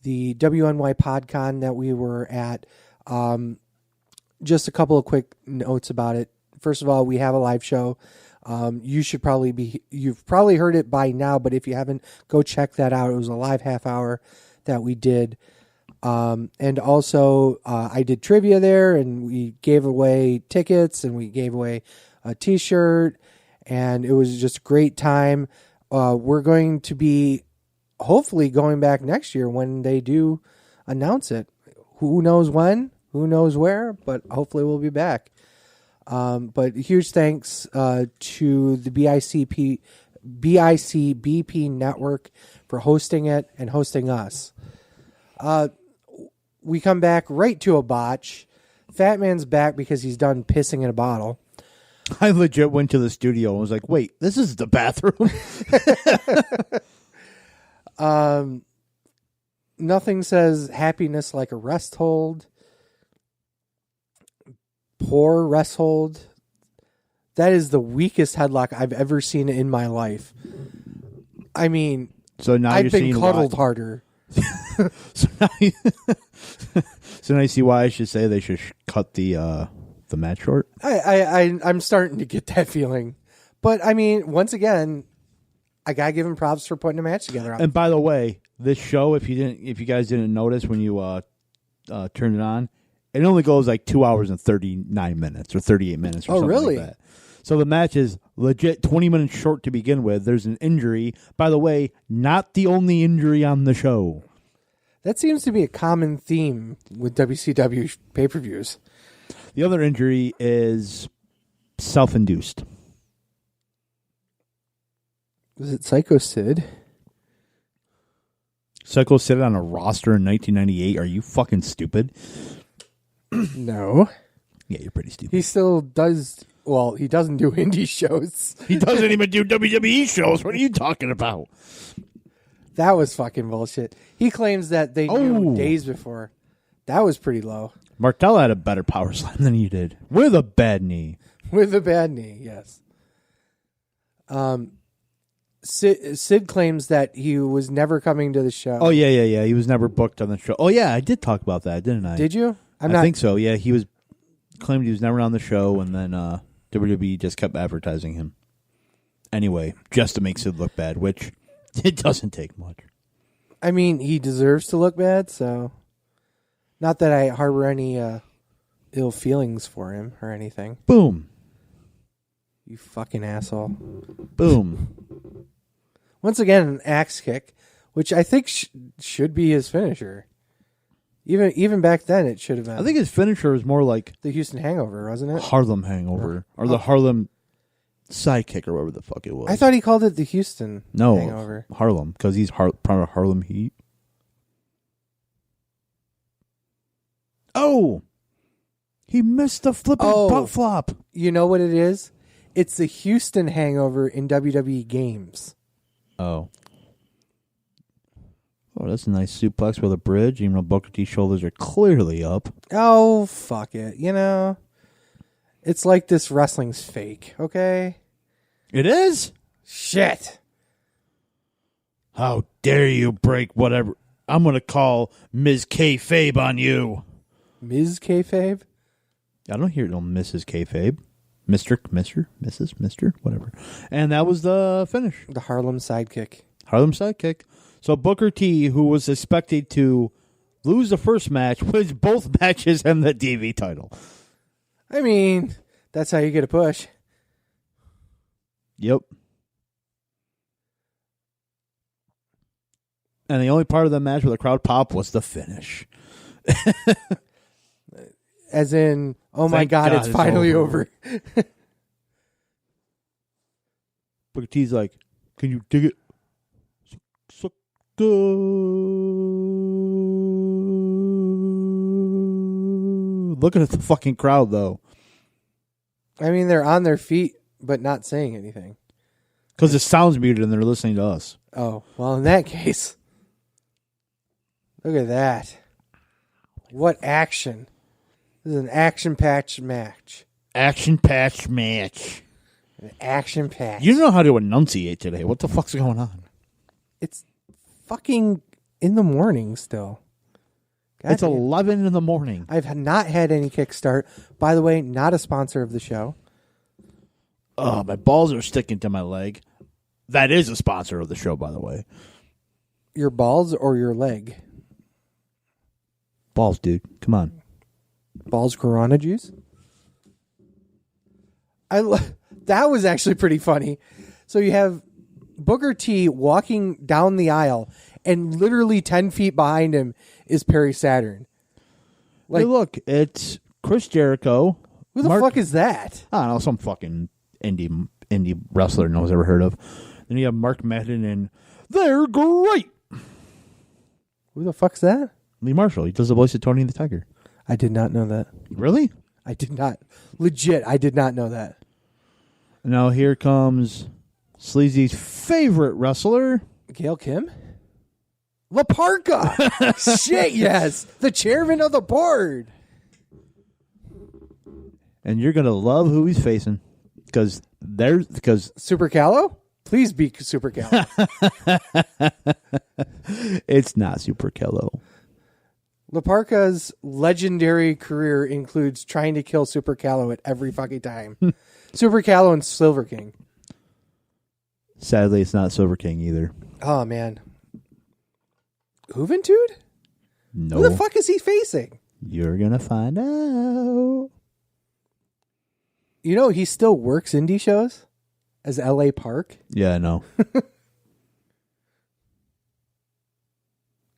C: the WNY PodCon that we were at. Just a couple of quick notes about it. First of all, we have a live show. You've probably heard it by now, but if you haven't, go check that out. It was a live half hour that we did. And also, I did trivia there, and we gave away tickets, and we gave away a T-shirt, and it was just a great time. We're going to be hopefully going back next year when they do announce it. Who knows when? Who knows where? But hopefully we'll be back. But huge thanks to the BICBP Network for hosting it and hosting us. We come back right to a botch. Fatman's back because he's done pissing in a bottle.
D: I legit went to the studio and was like, wait, this is the bathroom?
C: Nothing says happiness like a rest hold. Poor rest hold. That is the weakest headlock I've ever seen in my life. I mean,
D: so now
C: I've been cuddled harder.
D: So now you see why I should say they should cut the match short.
C: I'm starting to get that feeling, but I mean, once again, I gotta give him props for putting a match together.
D: And by the way, this show, if you guys didn't notice when you turned it on, it only goes like 2 hours and 39 minutes or 38 minutes. Or something
C: really?
D: Like that. So the match is legit 20 minutes short to begin with. There's an injury. By the way, not the only injury on the show.
C: That seems to be a common theme with WCW pay-per-views.
D: The other injury is self-induced.
C: Was it Psycho Sid?
D: Psycho Sid on a roster in 1998? Are you fucking stupid?
C: No.
D: Yeah, you're pretty stupid.
C: He still does... Well, he doesn't do indie shows.
D: He doesn't even do WWE shows. What are you talking about?
C: That was fucking bullshit. He claims that they knew days before. That was pretty low.
D: Martella had a better power slam than you did. With a bad knee.
C: With a bad knee, yes. Sid claims that he was never coming to the show.
D: Oh, yeah. He was never booked on the show. Oh, yeah, I did talk about that, didn't I?
C: Did you?
D: I think so, yeah. He was claimed he was never on the show, and then WWE just kept advertising him. Anyway, just to make Sid look bad, which it doesn't take much.
C: I mean, he deserves to look bad, so... Not that I harbor any ill feelings for him or anything.
D: Boom.
C: You fucking asshole.
D: Boom.
C: Once again, an axe kick, which I think should be his finisher. Even back then, it should have been.
D: I think his finisher is more like...
C: the Houston Hangover, wasn't it?
D: Harlem Hangover. Or the Harlem Sidekick or whatever the fuck it was.
C: I thought he called it the Houston Hangover.
D: Harlem, because he's part of Harlem Heat. Oh! He missed the flipping butt flop.
C: You know what it is? It's the Houston Hangover in WWE games.
D: Oh, that's a nice suplex with a bridge, even though Booker T's shoulders are clearly up.
C: Oh, fuck it. You know, it's like this wrestling's fake, okay?
D: It is?
C: Shit.
D: How dare you break whatever. I'm going to call Ms. Kayfabe on you.
C: Ms. Kayfabe?
D: I don't hear no Mrs. Kayfabe. Mr., Mrs., whatever. And that was the finish.
C: The Harlem Sidekick.
D: Harlem Sidekick. So Booker T, who was expected to lose the first match, wins both matches and the TV title.
C: I mean, that's how you get a push.
D: Yep. And the only part of the match where the crowd popped was the finish.
C: As in, oh my God, it's finally over.
D: Booker T's like, can you dig it? So good. Looking at the fucking crowd, though.
C: I mean, they're on their feet, but not saying anything.
D: Because it sounds muted and they're listening to us.
C: Oh, well, in that case, look at that. What action. This is an action-packed match.
D: Action-packed match.
C: An action-packed.
D: You know how to enunciate today. What the fuck's going on?
C: It's fucking in the morning still. God
D: It's
C: damn.
D: 11 in the morning.
C: I've not had any Kickstart. By the way, not a sponsor of the show.
D: Oh, my balls are sticking to my leg. That is a sponsor of the show, by the way.
C: Your balls or your leg?
D: Balls, dude. Come on.
C: Balls Corona juice. That was actually pretty funny. So you have Booker T walking down the aisle, and literally 10 feet behind him is Perry Saturn.
D: Like, hey, look, it's Chris Jericho.
C: Who the fuck is that?
D: I don't know, some fucking indie wrestler no one's ever heard of. Then you have Mark Madden, and they're great.
C: Who the fuck's that?
D: Lee Marshall. He does the voice of Tony the Tiger.
C: I did not know that.
D: Really?
C: I did not. Legit, I did not know that.
D: Now here comes Sleazy's favorite wrestler.
C: Gail Kim? La Parka! Shit, yes! The chairman of the board!
D: And you're going to love who he's facing. Because
C: Super Callow? Please be Super Callow.
D: It's not Super Callow.
C: La Parka's legendary career includes trying to kill Super Callow at every fucking time. Super Callow and Silver King.
D: Sadly, it's not Silver King either.
C: Oh, man. Juventud?
D: No.
C: Who the fuck is he facing?
D: You're going to find out.
C: You know, he still works indie shows as L.A. Park.
D: Yeah, I know.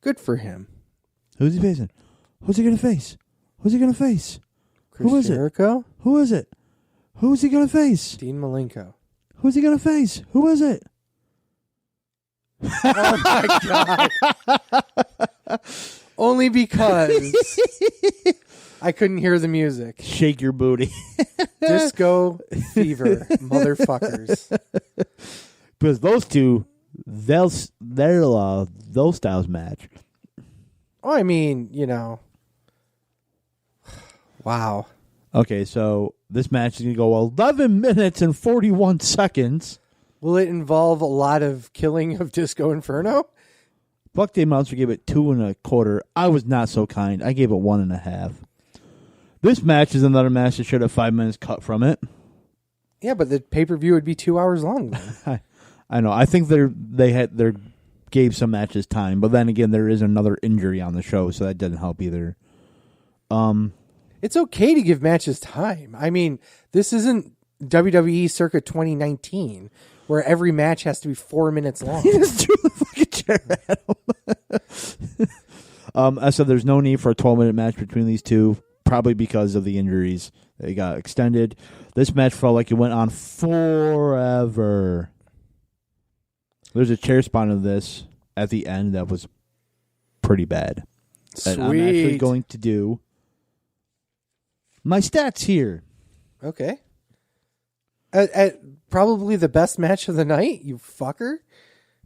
C: Good for him.
D: Who's he facing? Who's he going to face? Who's he going to face?
C: Chris
D: Who is
C: Jericho?
D: it? Who is it? Who's he going to face?
C: Dean Malenko.
D: Who's he going to face? Who is it?
C: Oh, my God. Only because I couldn't hear the music.
D: Shake your booty.
C: Disco fever, motherfuckers.
D: Because those two, they'll those styles match.
C: Oh, I mean, you know. Wow.
D: Okay, so this match is going to go 11 minutes and 41 seconds.
C: Will it involve a lot of killing of Disco Inferno?
D: Buck Day Monster gave it 2.25. I was not so kind. I gave it 1.5. This match is another match that should have 5 minutes cut from it.
C: Yeah, but the pay-per-view would be 2 hours long then.
D: I know. I think they gave some matches time, but then again, there is another injury on the show, so that didn't help either.
C: It's okay to give matches time. I mean, this isn't WWE Circuit 2019, where every match has to be 4 minutes long.
D: He just threw the fucking chair at him. I said there's no need for a 12-minute match between these two, probably because of the injuries. They got extended. This match felt like it went on forever. There's a chair spot of this at the end that was pretty bad.
C: Sweet.
D: And I'm actually going to do my stats here.
C: Okay. At probably the best match of the night, you fucker.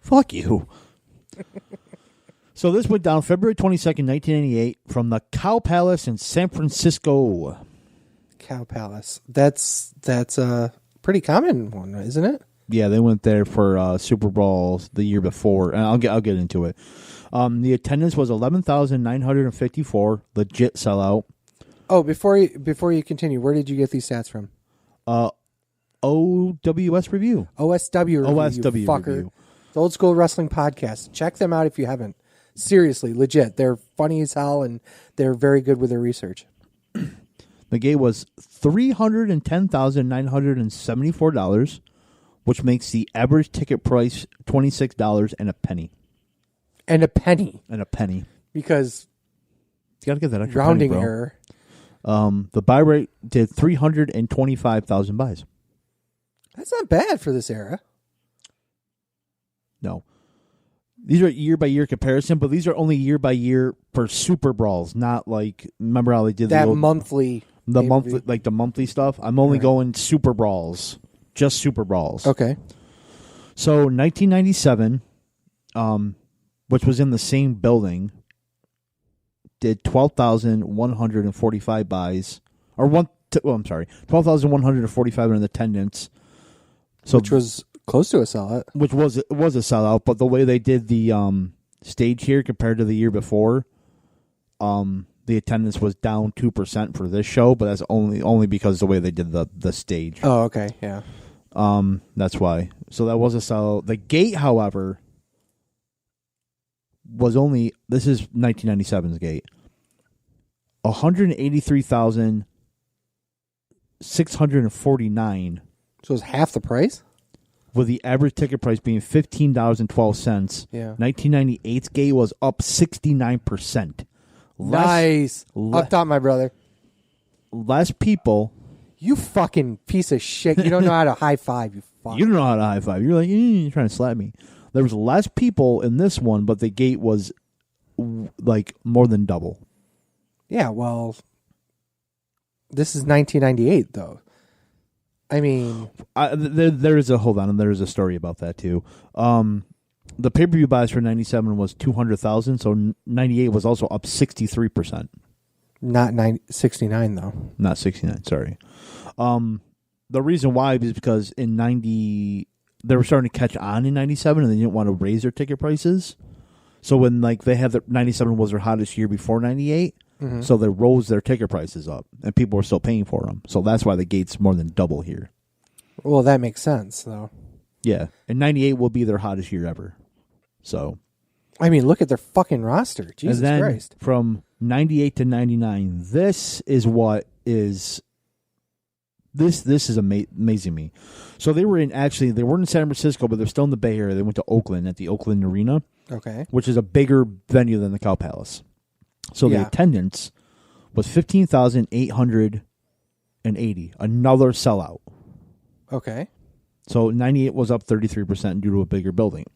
D: Fuck you. So this went down February 22nd, 1998 from the Cow Palace in San Francisco.
C: Cow Palace. That's a pretty common one, isn't it?
D: Yeah, they went there for Super Brawl the year before, and I'll get into it. The attendance was 11,954, legit sellout.
C: Oh, before you continue, where did you get these stats from?
D: OWS Review.
C: OSW Review,
D: OSW
C: fucker.
D: Review.
C: The Old School Wrestling Podcast. Check them out if you haven't. Seriously, legit. They're funny as hell, and they're very good with their research.
D: The gate was $310,974, which makes the average ticket price $26 and a penny.
C: And a penny. Because
D: you got to get that extra
C: rounding
D: penny, bro.
C: error.
D: The buy rate did 325,000 buys.
C: That's not bad for this era.
D: No. These are year-by-year comparison, but these are only year-by-year for Super Brawls, not like, remember how they did
C: that
D: the
C: monthly
D: stuff? I'm only going Super Brawls, just Super Brawls.
C: Okay.
D: So 1997, which was in the same building, did 12,145 buys, or 12,145 in attendance. So
C: which was close to a sellout.
D: Which was a sellout, but the way they did the stage here compared to the year before, the attendance was down 2% for this show, but that's only because of the way they did the stage.
C: Oh, okay, yeah.
D: That's why. So that was a sellout. The gate, however, was only, this is 1997's gate. $183,649.
C: So it's half the price?
D: With the average ticket price being $15.12.
C: Yeah.
D: 1998's gate was up 69%.
C: Nice. Up top, my brother.
D: Less people.
C: You fucking piece of shit. You don't know how to high five, you fuck.
D: You don't know how to high five. You're like, you're trying to slap me. There was less people in this one, but the gate was like more than double.
C: Yeah, well, this is 1998, though. I mean,
D: there is a hold on, and there is a story about that too. The pay-per-view buys for 97 was 200,000, so 98 was also up 63%.
C: Not 69 though.
D: Not 69, sorry. The reason why is because in 90 they were starting to catch on in 97 and they didn't want to raise their ticket prices. So when like they had 97 was their hottest year before 98, so they rose their ticket prices up and people were still paying for them. So that's why the gate's more than double here.
C: Well, that makes sense though.
D: Yeah, and 98 will be their hottest year ever. So,
C: I mean, look at their fucking roster. Jesus
D: and then
C: Christ.
D: From 98 to 99, this is what is this is amazing me. So they were in San Francisco, but they're still in the Bay Area. They went to Oakland at the Oakland Arena.
C: Okay.
D: Which is a bigger venue than the Cow Palace. So the attendance was 15,880. Another sellout.
C: Okay.
D: So 98 was up 33% due to a bigger building.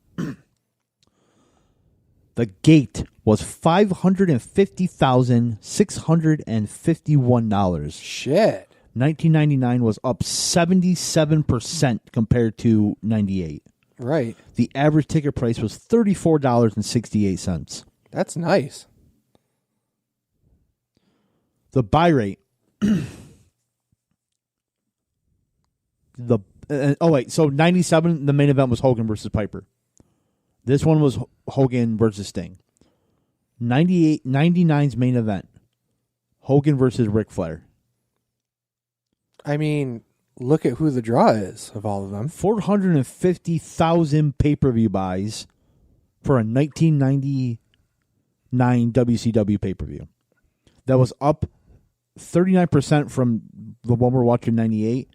D: The gate was $550,651.
C: Shit.
D: 1999 was up 77% compared to 98.
C: Right.
D: The average ticket price was $34.68.
C: That's nice.
D: The buy rate. So 97, the main event was Hogan versus Piper. This one was Hogan versus Sting. 99's main event, Hogan versus Ric Flair.
C: I mean, look at who the draw is of all of them.
D: 450,000 pay-per-view buys for a 1999 WCW pay-per-view. That was up 39% from the one we're watching 98.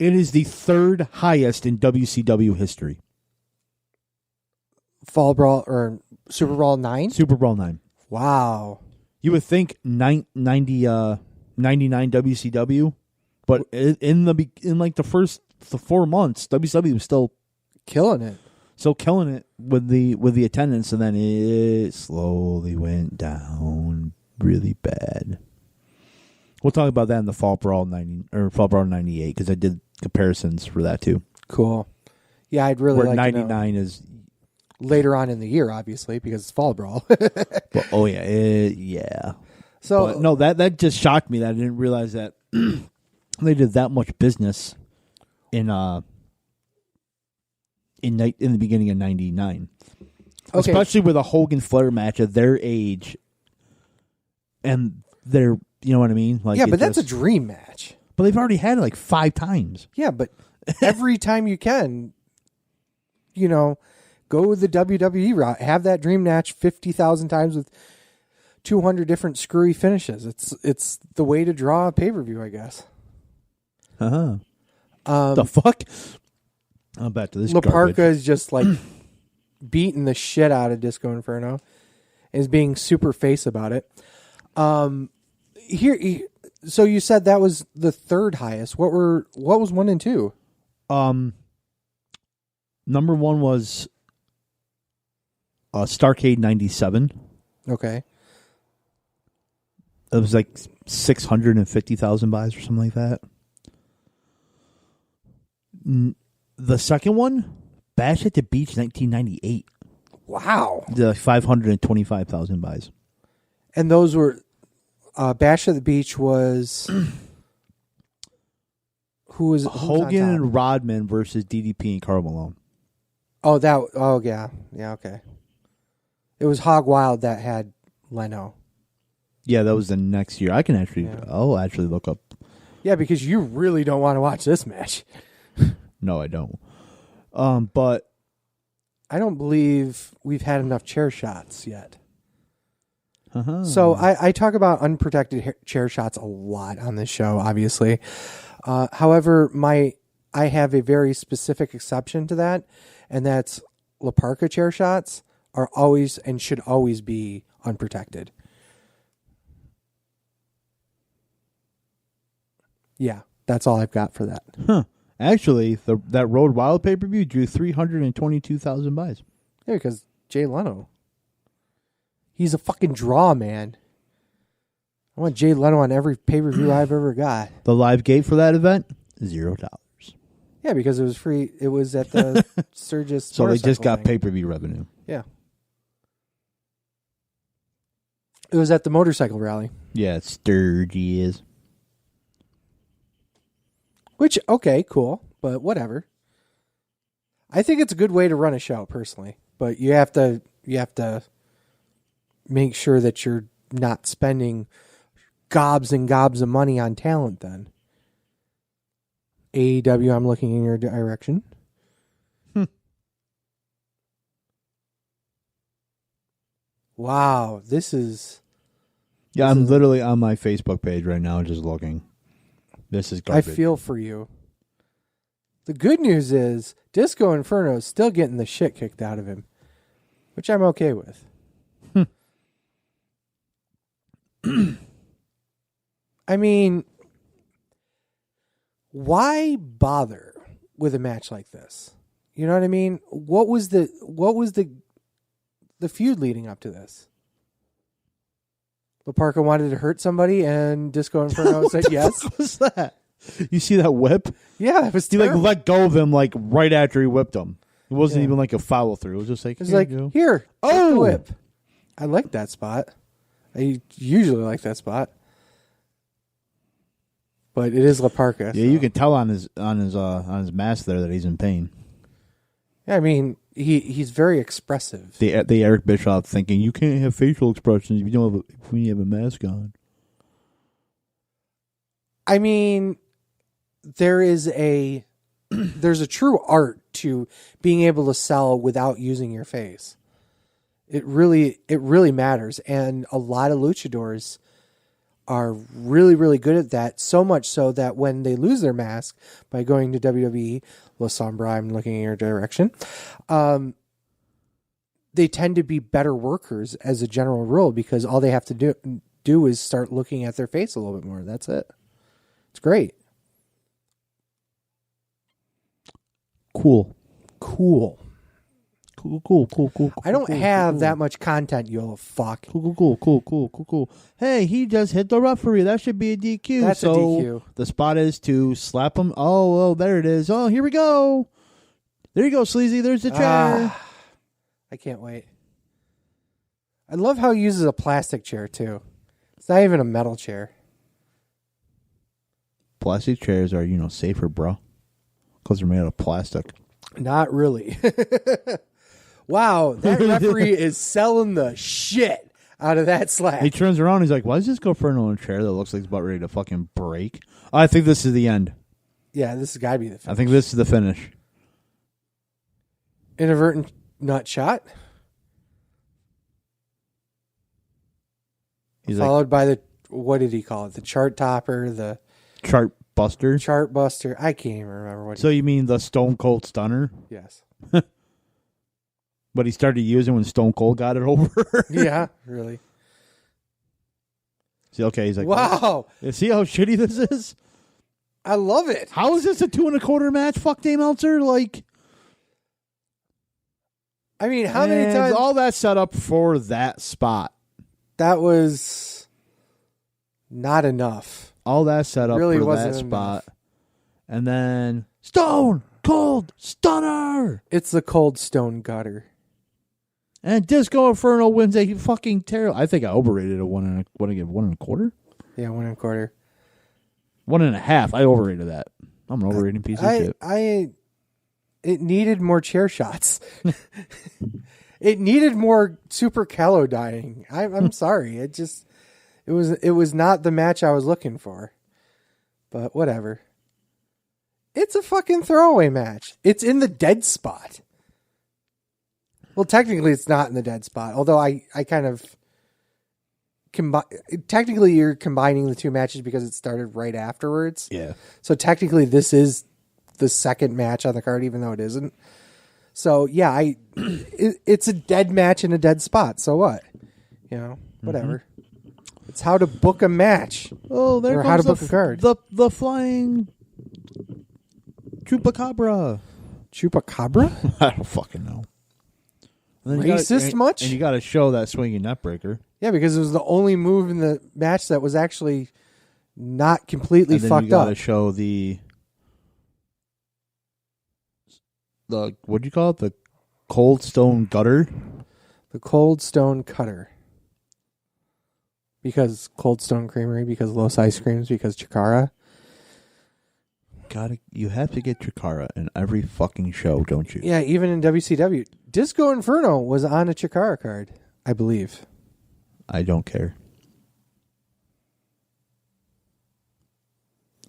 D: It is the third highest in WCW history.
C: Fall Brawl or SuperBrawl 9?
D: SuperBrawl 9.
C: Wow.
D: You would think 99 WCW, but in like the first 4 months, WCW was still
C: killing it.
D: Still killing it with the attendance, and then it slowly went down really bad. We'll talk about that in the Fall Brawl 98 because I did comparisons for that too.
C: Cool. Yeah, I'd really like
D: 99
C: to know.
D: Is
C: later on in the year, obviously, because it's Fall Brawl.
D: But, yeah. So but no, that just shocked me that I didn't realize that they did that much business in the beginning of 99. Okay. Especially with a Hogan Flair match at their age, and they're, you know what I mean? Like,
C: yeah, but that's a dream match.
D: But they've already had it like 5 times.
C: Yeah, but every time you can, go with the WWE route. Have that dream match 50,000 times with 200 different screwy finishes. It's the way to draw a pay-per-view, I guess.
D: The fuck? I'm back to this
C: La
D: garbage.
C: Parka is just like beating the shit out of Disco Inferno. Is being super face about it. So you said that was the third highest. What was 1 and 2?
D: Number 1 was Starrcade 97.
C: Okay.
D: It was like 650,000 buys or something like that. The second one, Bash at the Beach 1998.
C: Wow.
D: The 525,000 buys.
C: And those were Bash at the Beach was who was
D: Hogan and Rodman versus DDP and Karl Malone.
C: Oh yeah, okay. It was Hog Wild that had Leno.
D: Yeah, that was the next year. I'll actually look up.
C: Yeah, because you really don't want to watch this match.
D: No, I don't. But
C: I don't believe we've had enough chair shots yet. So I talk about unprotected chair shots a lot on this show, obviously. However, I have a very specific exception to that, and that's La Parka chair shots are always and should always be unprotected. Yeah, that's all I've got for that.
D: Huh. Actually, that Road Wild pay-per-view drew 322,000 buys.
C: Yeah, because Jay Leno. He's a fucking draw, man. I want Jay Leno on every pay-per-view I've ever got.
D: The live gate for that event, $0.
C: Yeah, because it was free. It was at the Sturgis.
D: So they just got
C: thing.
D: pay-per-view revenue.
C: Yeah. It was at the motorcycle rally.
D: Yeah, Sturgis.
C: Which, okay, cool, but whatever. I think it's a good way to run a show, personally. But you have to make sure that you're not spending gobs and gobs of money on talent then. AEW, I'm looking in your direction. Wow, this is...
D: Yeah, I'm literally on my Facebook page right now just looking. This is garbage.
C: I feel for you. The good news is Disco Inferno is still getting the shit kicked out of him, which I'm okay with. I mean, why bother with a match like this? You know what I mean? What was the feud leading up to this? La Parka wanted to hurt somebody, and Disco Inferno said yes.
D: What was that? You see that whip?
C: Yeah, it was
D: He
C: terrible.
D: let go of him right after he whipped him. It wasn't even like a follow through. It was just like,
C: It was like, here, take the whip. I like that spot. I usually like that spot, but it is La Parka.
D: Yeah, you can tell on his mask there that he's in pain.
C: Yeah, I mean, he's very expressive.
D: The Eric Bischoff thinking you can't have facial expressions if when you have a mask on.
C: I mean, there's a true art to being able to sell without using your face. It really matters, and a lot of luchadors are really, really good at that. So much so that when they lose their mask by going to WWE, La Sombra, I'm looking in your direction, they tend to be better workers as a general rule because all they have to do is start looking at their face a little bit more. That's it. It's great.
D: Cool.
C: I don't have that much content, you little fuck.
D: Cool. Hey, he just hit the referee. That should be a DQ.
C: That's a DQ.
D: The spot is to slap him. Oh, there it is. Oh, here we go. There you go, Sleazy. There's the chair.
C: I can't wait. I love how he uses a plastic chair, too. It's not even a metal chair.
D: Plastic chairs are, safer, bro. Because they're made out of plastic.
C: Not really. Wow, that referee is selling the shit out of that slap.
D: He turns around. He's like, why does this go for a chair that looks like it's about ready to fucking break? I think this is the end.
C: Yeah, this has got to be the finish.
D: I think this is the finish.
C: Inadvertent nut shot.
D: He's
C: followed by the, what did he call it? The chart topper, the
D: chart buster.
C: Chart buster. I can't even remember what.
D: So you mean the Stone Cold Stunner?
C: Yes.
D: But he started using when Stone Cold got it over.
C: Yeah, really.
D: See, okay, he's like,
C: wow.
D: See how shitty this is?
C: I love it.
D: How is this a 2 1/4 match? Fuck Dave Meltzer.
C: I mean, how many times?
D: All that set up for that spot.
C: That was not enough.
D: All that set up
C: really
D: for
C: wasn't
D: that
C: enough.
D: spot. And then Stone Cold Stunner.
C: It's the Cold Stone Gutter.
D: And Disco Inferno wins a fucking terrible. I think I overrated a 1 1/4.
C: Yeah, 1 1/4.
D: 1.5. I overrated that. I'm an overrating piece of shit.
C: It needed more chair shots. It needed more Super Callow dying. I'm sorry. It was not the match I was looking for. But whatever. It's a fucking throwaway match. It's in the dead spot. Well, technically it's not in the dead spot. Although I kind of technically you're combining the two matches because it started right afterwards.
D: Yeah.
C: So technically this is the second match on the card, even though it isn't. So yeah, it's a dead match in a dead spot. So what? Whatever. It's how to book a match.
D: Oh, there
C: or
D: comes
C: how to book a card.
D: The flying chupacabra.
C: Chupacabra?
D: I don't fucking know.
C: Racist much?
D: And you got to show that swinging net breaker.
C: Yeah, because it was the only move in the match that was actually not completely fucked up.
D: You got to show the what do you call it? The cold stone gutter.
C: The Cold Stone Cutter. Because Cold Stone Creamery, because Los Ice Creams, because Chikara.
D: You have to get Chikara in every fucking show, don't you?
C: Yeah, even in WCW. Disco Inferno was on a Chikara card, I believe.
D: I don't care.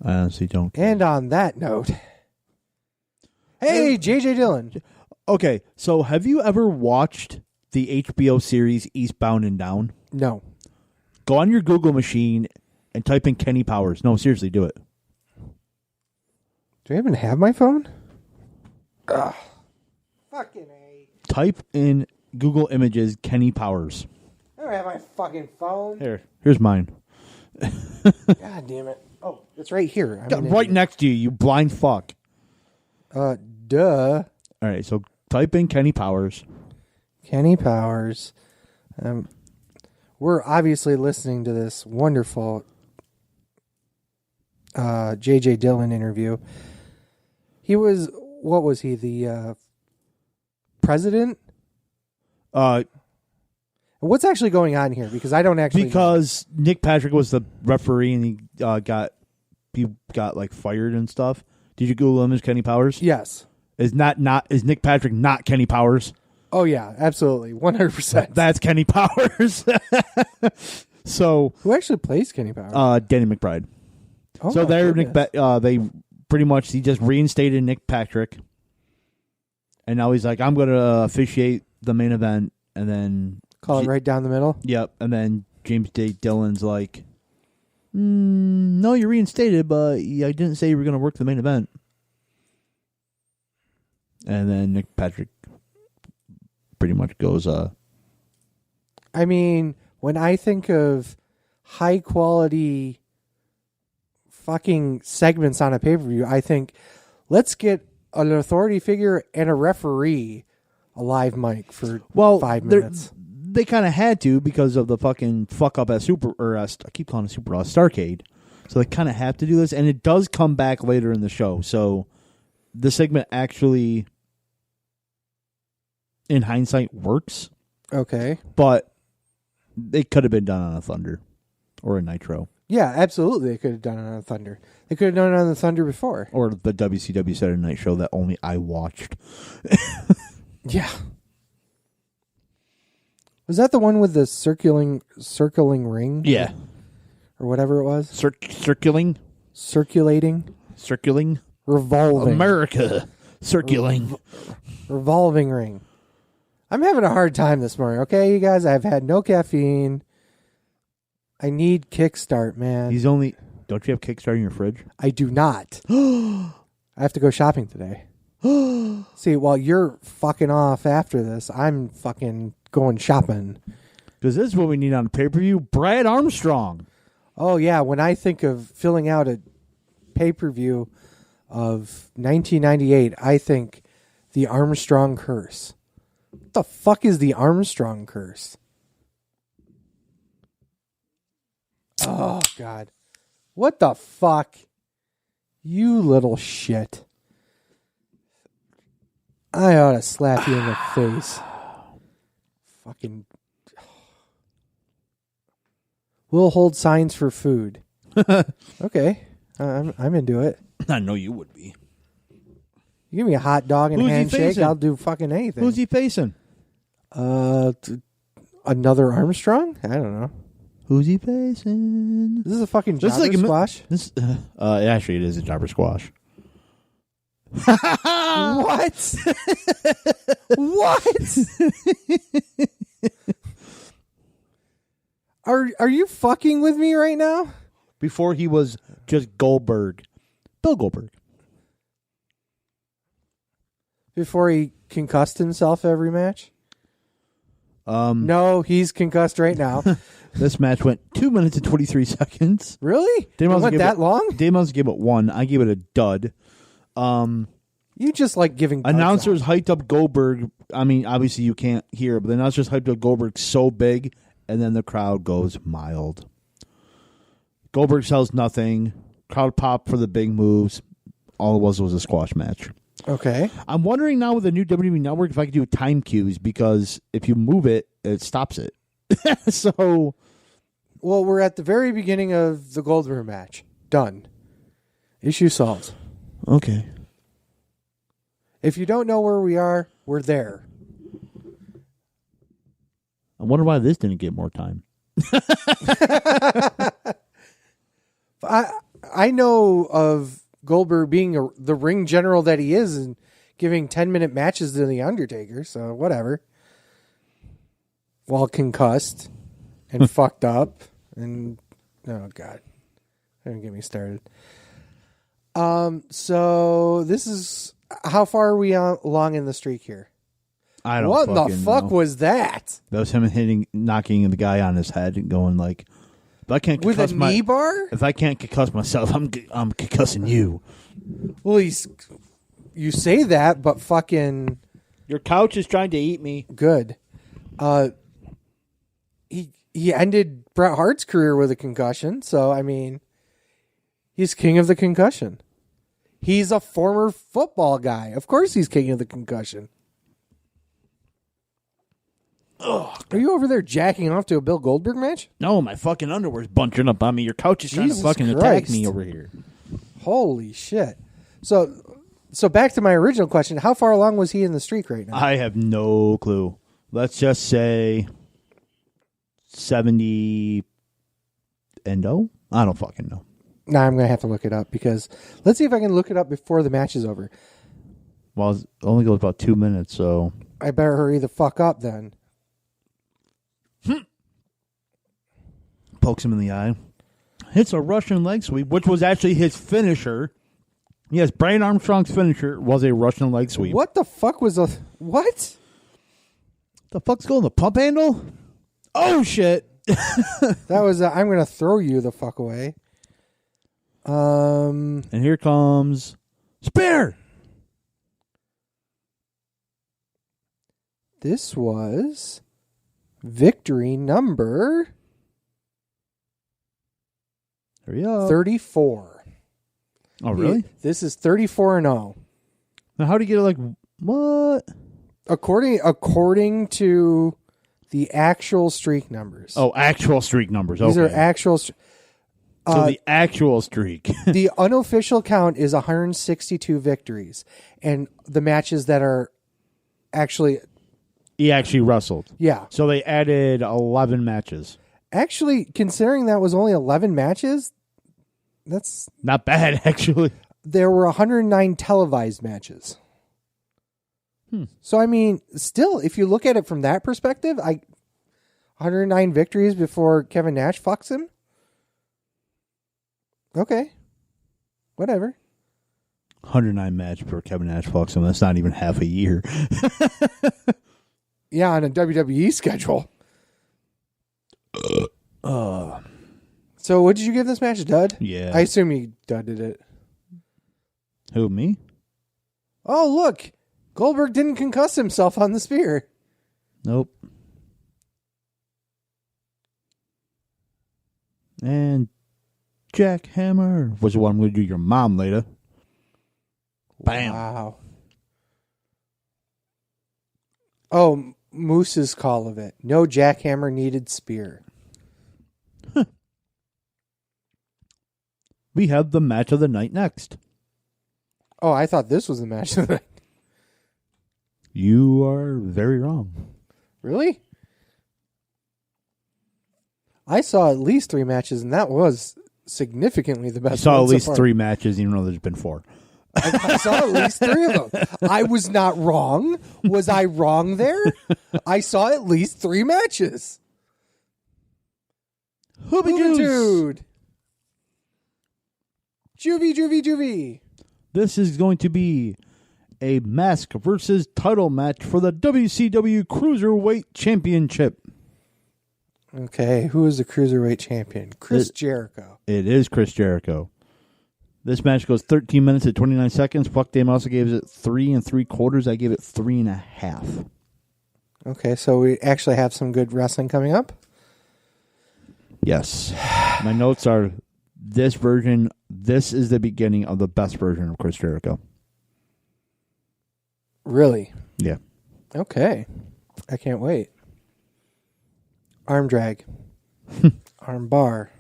D: I honestly don't care.
C: And on that note, hey, JJ Dillon.
D: Okay, so have you ever watched the HBO series Eastbound and Down?
C: No.
D: Go on your Google machine and type in Kenny Powers. No, seriously, do it.
C: Do I even have my phone? Ugh. Fucking A.
D: Type in Google Images Kenny Powers.
C: I don't have my fucking phone.
D: Here's mine.
C: God damn it. Oh, it's right here.
D: Right next to you, you blind fuck.
C: Duh.
D: All right, so type in Kenny Powers.
C: Kenny Powers. We're obviously listening to this wonderful J.J. Dillon interview. He was, what was he, the president? What's actually going on here? Because I don't actually
D: Because know. Nick Patrick was the referee and he got like fired and stuff. Did you Google him as Kenny Powers?
C: Yes.
D: Is Nick Patrick not Kenny Powers?
C: Oh yeah, absolutely, 100%.
D: That's Kenny Powers. So
C: who actually plays Kenny Powers?
D: Danny McBride.
C: Oh,
D: so there, they pretty much he just reinstated Nick Patrick, and now he's like, I'm going to officiate the main event, and then
C: call it right down the middle.
D: Yep, and then James J. Dillon's like, no, you're reinstated, but I didn't say you were going to work the main event. And then Nick Patrick pretty much goes,
C: I mean, when I think of high quality fucking segments on a pay-per-view, I think let's get an authority figure and a referee a live mic for 5 minutes.
D: They kind of had to because of the fucking fuck up at I keep calling it SuperBrawl Starcade. So they kind of have to do this, and it does come back later in the show. So the segment actually, in hindsight, works.
C: Okay.
D: But it could have been done on a Thunder or a Nitro.
C: Yeah, absolutely. They could have done it on a Thunder. They could have done it on the Thunder before.
D: Or the WCW Saturday Night Show that only I watched.
C: Yeah. Was that the one with the circling ring?
D: Yeah.
C: Or whatever it was?
D: Circulating?
C: Revolving.
D: America. Circulating.
C: Revolving ring. I'm having a hard time this morning, okay, you guys? I've had no caffeine. I need Kickstart, man.
D: Don't you have Kickstart in your fridge?
C: I do not. I have to go shopping today. See, while you're fucking off after this, I'm fucking going shopping.
D: Because this is what we need on pay-per-view. Brad Armstrong.
C: Oh, yeah. When I think of filling out a pay-per-view of 1998, I think the Armstrong Curse. What the fuck is the Armstrong Curse? Oh, God. What the fuck? You little shit. I ought to slap you in the face. Fucking. We'll hold signs for food. Okay. I'm into it.
D: I know you would be.
C: You give me a hot dog and a handshake, I'll do fucking anything.
D: Who's he facing?
C: Another Armstrong? I don't know.
D: Who's he facing?
C: This is a fucking jobber squash?
D: Actually, it is a jobber squash.
C: What? What? Are you fucking with me right now?
D: Before he was just Goldberg. Bill Goldberg.
C: Before he concussed himself every match? No, he's concussed right now.
D: This match went 2 minutes and 23 seconds.
C: Really? It went that long?
D: Dave Meltzer gave it 1. I gave it a dud.
C: You just like giving duds
D: announcers
C: out.
D: hyped up Goldberg. I mean, obviously you can't hear, but the announcers hyped up Goldberg so big, and then the crowd goes mild. Goldberg sells nothing. Crowd pop for the big moves. All it was a squash match.
C: Okay.
D: I'm wondering now with the new WWE Network if I could do time cues, because if you move it, it stops it. So,
C: well, we're at the very beginning of the Goldberg match. Done. Issue solved.
D: okay.
C: If you don't know where we are, we're there.
D: I wonder why this didn't get more time.
C: I know of Goldberg being the ring general that he is and giving 10-minute matches to The Undertaker, so whatever. While concussed and fucked up. And, oh, God. Don't get me started. So this is... How far are we along in the streak here?
D: I don't
C: What in the
D: fucking
C: fuck
D: know.
C: was that?
D: That was him knocking the guy on his head and going like, if I can't
C: With a
D: concuss
C: knee bar?
D: if I can't concuss myself, I'm concussing you.
C: Well, you say that, but fucking
D: Your couch is trying to eat me.
C: good. He ended Bret Hart's career with a concussion, so I mean, he's king of the concussion. He's a former football guy. Of course he's king of the concussion. Ugh. Are you over there jacking off to a Bill Goldberg match?
D: No, my fucking underwear's bunching up on me. Your couch is trying to
C: Jesus
D: fucking attack
C: Christ.
D: me over here.
C: Holy shit. So back to my original question. How far along was he in the streak right now?
D: I have no clue. Let's just say 70 and 0? I don't fucking know.
C: Nah, I'm going to have to look it up because let's see if I can look it up before the match is over.
D: Well, it only goes about 2 minutes, so...
C: I better hurry the fuck up then.
D: Pokes him in the eye. Hits a Russian leg sweep, which was actually his finisher. Yes, Brian Armstrong's finisher was a Russian leg sweep.
C: What the fuck was a... What?
D: The fuck's going the pump handle? Oh, shit.
C: That was I'm going to throw you the fuck away.
D: And here comes Spear.
C: This was victory number
D: Hurry up.
C: 34.
D: Oh, really?
C: This is 34-0.
D: Now, how do you get it like, what?
C: According to the actual streak numbers.
D: Oh, actual streak numbers.
C: These
D: Okay.
C: are actual...
D: So the actual streak.
C: The unofficial count is 162 victories. And the matches that are actually...
D: He actually wrestled.
C: Yeah.
D: So they added 11 matches.
C: Actually, considering that was only 11 matches, that's...
D: Not bad, actually.
C: There were 109 televised matches. So, I mean, still, if you look at it from that perspective, 109 victories before Kevin Nash fucks him? Okay. Whatever.
D: 109 match for Kevin Nash fucks him. That's not even half a year.
C: Yeah, on a WWE schedule. So, what did you give this match, dud?
D: Yeah.
C: I assume you dudded it.
D: Who, me?
C: Oh, look. Goldberg didn't concuss himself on the spear.
D: Nope. And Jackhammer was the one I'm going to do your mom later. Bam.
C: Wow. Oh, Moose's call of it. No jackhammer needed spear.
D: We have the match of the night next.
C: Oh, I thought this was the match of the night.
D: You are very wrong.
C: Really? I saw at least 3 matches, and that was significantly the best.
D: I saw
C: one
D: at
C: so
D: least
C: far.
D: 3 matches, even though there's been 4.
C: I saw at least 3 of them. I was not wrong. Was I wrong there? I saw at least 3 matches. Juventude. Juvie.
D: This is going to be a mask versus title match for the WCW Cruiserweight Championship.
C: Okay, who is the Cruiserweight champion? Chris Jericho.
D: It is Chris Jericho. This match goes 13 minutes and 29 seconds. Fuck Dame also gave it 3 3/4. I gave it 3.5.
C: Okay, so we actually have some good wrestling coming up?
D: Yes. My notes are this version, this is the beginning of the best version of Chris Jericho.
C: Really?
D: Yeah.
C: Okay. I can't wait. Arm drag. Arm bar.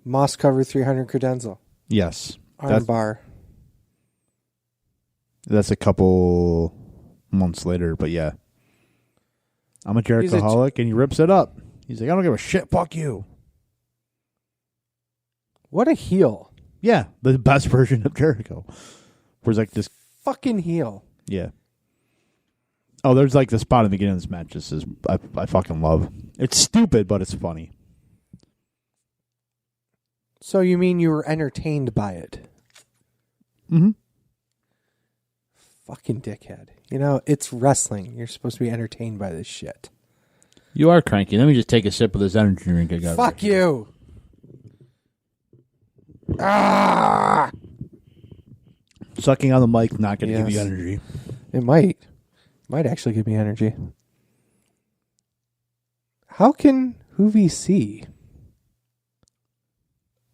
C: Moss cover 300 credenza.
D: Yes.
C: Arm bar.
D: That's a couple months later, but yeah. I'm a Jericho-holic, and he rips it up. He's like, I don't give a shit, fuck you.
C: What a heel.
D: Yeah, the best version of Jericho. Where's like this
C: fucking heel.
D: Yeah. Oh, there's like the spot in the beginning of this match. This is I fucking love. It's stupid, but it's funny.
C: So you mean you were entertained by it?
D: Mm-hmm.
C: Fucking dickhead. You know, it's wrestling. You're supposed to be entertained by this shit.
D: You are cranky. Let me just take a sip of this energy drink I got.
C: Fuck you. Ah!
D: Sucking on the mic, not going to give you energy.
C: It might. Might actually give me energy. How can Hoovy see?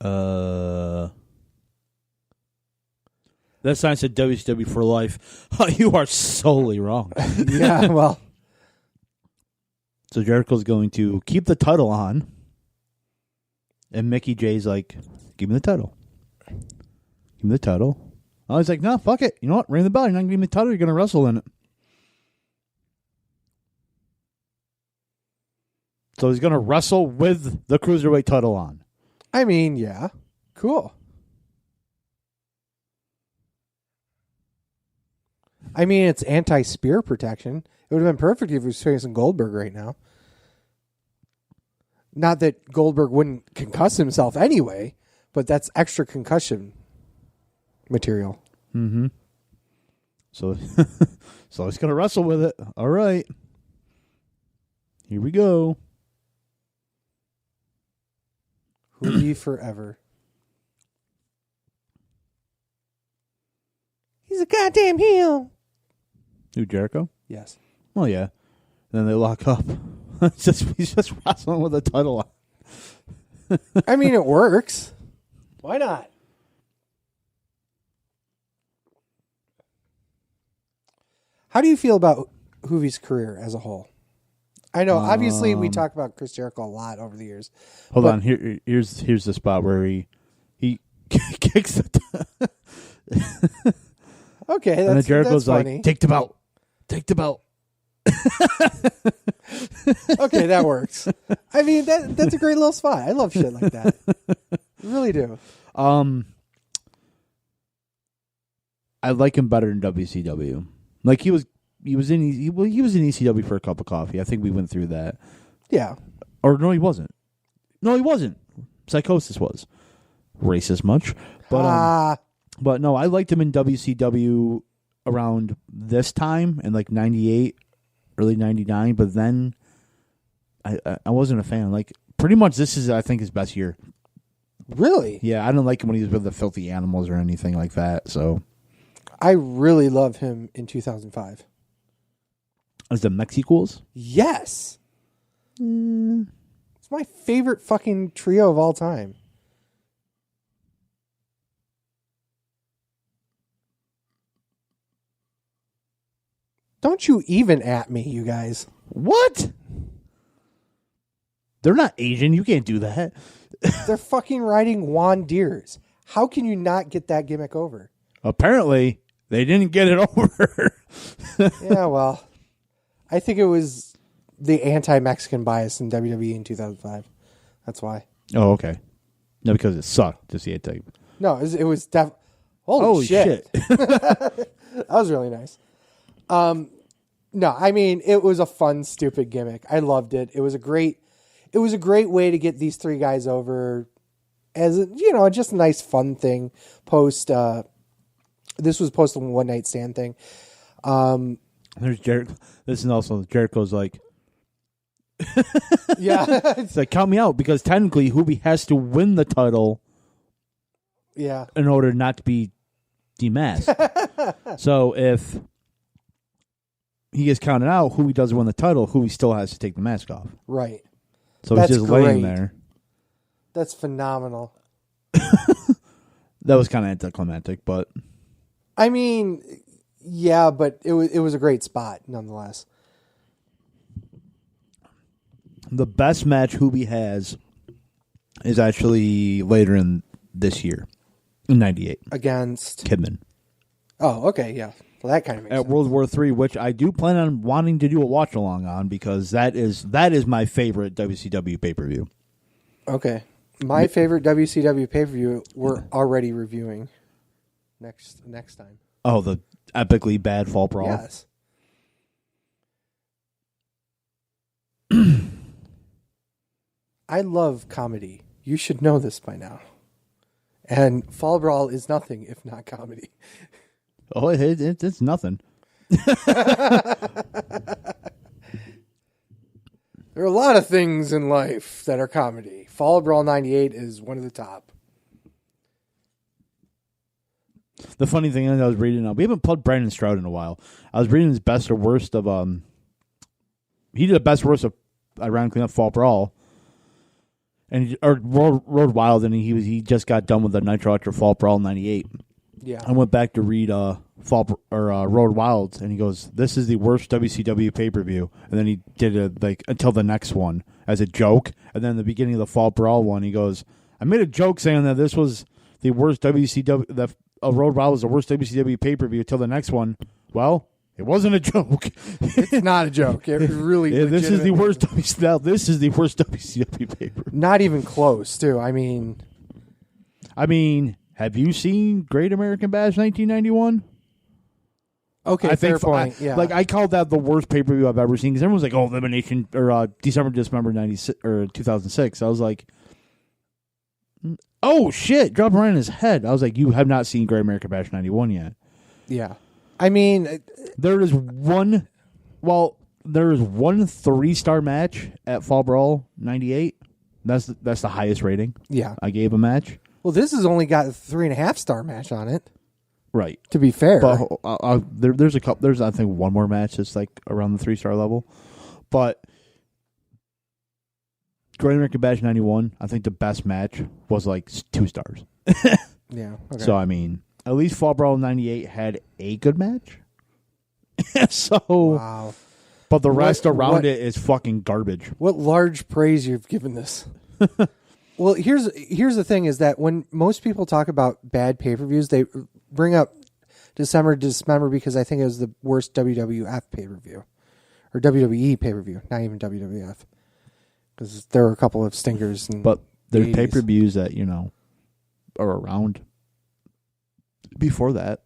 D: That sign said WCW for life. You are solely wrong.
C: Yeah, well.
D: So Jericho's going to keep the title on. And Mickey J's like, give me the title. Give me the title. Oh, he's like, no, fuck it. You know what? Ring the bell. You're not going to give me the title. You're going to wrestle in it. So he's going to wrestle with the Cruiserweight title on.
C: I mean, yeah. Cool. I mean, it's anti-spear protection. It would have been perfect if he was facing Goldberg right now. Not that Goldberg wouldn't concuss himself anyway, but that's extra concussion material.
D: Mm-hmm. So he's going to wrestle with it. All right. Here we go.
C: Hoovy forever. He's a goddamn heel.
D: Who, Jericho?
C: Yes.
D: Oh, yeah. Then they lock up. He's just wrestling with the title on.
C: I mean, it works. Why not? How do you feel about Hoovy's career as a whole? I know, obviously, we talk about Chris Jericho a lot over the years.
D: Hold on. Here's the spot where he kicks the...
C: Okay, that's,
D: and then Jericho's
C: that's funny.
D: like, take the belt. Take the belt.
C: Okay, that works. I mean, that's a great little spot. I love shit like that. I really do.
D: I like him better in WCW. Like he was in ECW for a cup of coffee. I think we went through that.
C: Yeah.
D: Or no, he wasn't. No, he wasn't. Psychosis was racist much, but no, I liked him in WCW around this time in like 98, early 99. But then I wasn't a fan. Like pretty much this is I think his best year.
C: Really?
D: Yeah, I didn't like him when he was with the Filthy Animals or anything like that. So
C: I really love him in 2005.
D: as the Mexicools?
C: Yes. It's my favorite fucking trio of all time. Don't you even at me, you guys.
D: What? They're not Asian. You can't do that.
C: They're fucking riding Juan Deeres. How can you not get that gimmick over?
D: Apparently, they didn't get it over.
C: Yeah, well, I think it was the anti-Mexican bias in WWE in 2005. That's why.
D: Oh, okay. No, because it sucked to see it take.
C: No, it was Holy shit. That was really nice. No, I mean, it was a fun, stupid gimmick. I loved it. It was a great it was a great way to get these three guys over as, just a nice fun thing post. This was post one night stand thing.
D: There's Jericho. This is also Jericho's like,
C: yeah,
D: it's like, count me out, because technically Hoovy has to win the title
C: yeah,
D: in order not to be demasked. So if he gets counted out, Hoovy doesn't win the title, Hoovy still has to take the mask off.
C: right.
D: So
C: That's
D: he's just laying
C: great.
D: there.
C: That's phenomenal.
D: That was kind of anticlimactic, but
C: I mean, yeah, but it was a great spot nonetheless.
D: the best match Hoovy has is actually later in this year, in '98,
C: Against
D: Kidman.
C: Oh, okay, yeah. Well, that kind of makes
D: At
C: sense.
D: World War III, which I do plan on wanting to do a watch along on, because that is my favorite WCW pay per view.
C: Okay. My favorite WCW pay-per-view we're already reviewing next time.
D: Oh, the epically bad Fall Brawl.
C: Yes. I love comedy. You should know this by now. And Fall Brawl is nothing if not comedy.
D: Oh, it's nothing.
C: There are a lot of things in life that are comedy. Fall Brawl 98 is one of the top.
D: The funny thing is, I was reading, we haven't plugged Brandon Stroud in a while. I was reading his best or worst of, he did a best worst of, ironically enough, Fall Brawl. And Road Wild, and he just got done with the Nitro after Fall Brawl 98.
C: Yeah.
D: I went back to read Road Wild, and he goes, "This is the worst WCW pay per view." And then he did it like until the next one as a joke, and then the beginning of the Fall Brawl one, he goes, "I made a joke saying that this was the worst WCW. That Road Wild was the worst WCW pay per view until the next one." Well, it wasn't a joke.
C: It's not a joke. It really.
D: Yeah, this is the worst.
C: legitimately-
D: This is the worst WCW pay per view.
C: Not even close, too. I mean,
D: have you seen Great American Bash 1991?
C: okay, fair point. Yeah.
D: I called that the worst pay per view I've ever seen, because everyone's like, "Oh, Elimination," or Dismember 96 or 2006. I was like, "Oh shit!" Drop right in his head. I was like, "You have not seen Great American Bash 91 yet."
C: yeah. I mean,
D: There is one 3-star match at Fall Brawl 98. That's the highest rating
C: yeah.
D: I gave a match.
C: Well, this has only got a 3.5-star match on it,
D: Right.
C: to be fair.
D: But there's a couple. There's, I think, one more match that's like around the 3-star level. But Great American Bash 91, I think the best match was like 2 stars.
C: Yeah. Okay.
D: So I mean, at least Fall Brawl 98 had a good match. So,
C: wow.
D: but the rest around
C: what-
D: it is fucking garbage.
C: What large praise you've given this. Well, here's the thing is that when most people talk about bad pay-per-views, they bring up Dismember because I think it was the worst WWF pay-per-view. Or WWE pay-per-view, not even WWF. Because there were a couple of stinkers.
D: But there's
C: the 80s.
D: pay-per-views that are around before that.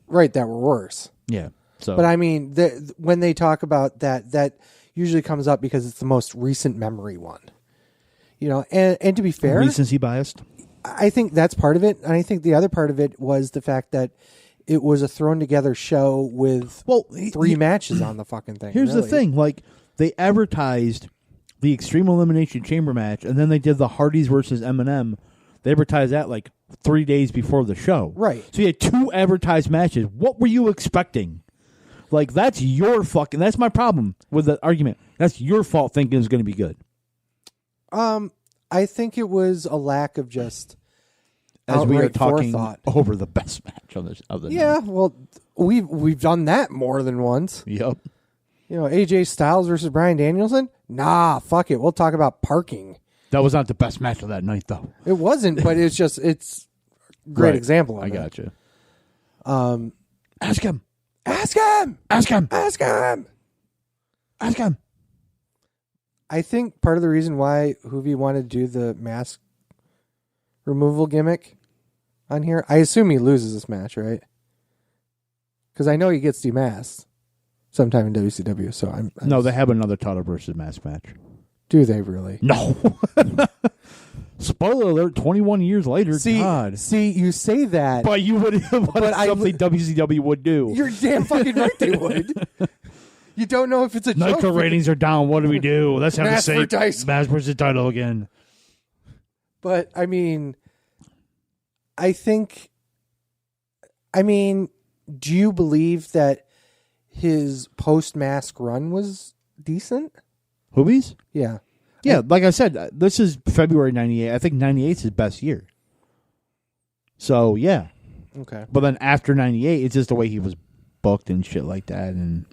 C: Right, that were worse.
D: Yeah. So,
C: But I mean, when they talk about that usually comes up because it's the most recent memory one. And to be fair,
D: recency biased.
C: I think that's part of it. And I think the other part of it was the fact that it was a thrown together show with 3 matches on the fucking thing.
D: Here's the
C: really.
D: thing, they advertised the Extreme Elimination Chamber match, and then they did the Hardys versus Eminem. They advertised that 3 days before the show.
C: Right.
D: So you had 2 advertised matches. What were you expecting? That's that's my problem with the argument. That's your fault thinking it's going to be good.
C: I think it was a lack of just
D: As we are
C: outright
D: talking
C: forethought.
D: over the best match on this other
C: Yeah, well, we've done that more than once.
D: Yep.
C: AJ Styles versus Bryan Danielson? Nah, fuck it. We'll talk about parking.
D: That was not the best match of that night, though.
C: It wasn't, but it's a great
D: Right.
C: example of
D: I
C: it.
D: got you.
C: Ask him.
D: Ask him.
C: Ask him.
D: Ask him.
C: I think part of the reason why Hoovy wanted to do the mask removal gimmick on here, I assume he loses this match, right? Because I know he gets demasked sometime in WCW. So I'm
D: No, they have another title versus mask match.
C: Do they really?
D: No. Spoiler alert, 21 years later, God.
C: See, you say that.
D: But you would something WCW would do.
C: You're damn fucking right they would. You don't know if it's a joke.
D: Nitro ratings are down. What do we do? Let's have the same match versus title again.
C: But, I mean, do you believe that his post-mask run was decent?
D: Hoobies?
C: Yeah.
D: Yeah, like I said, this is February 98. I think 98 is his best year. So, yeah.
C: Okay.
D: But then after 98, it's just the way he was booked and shit like that. And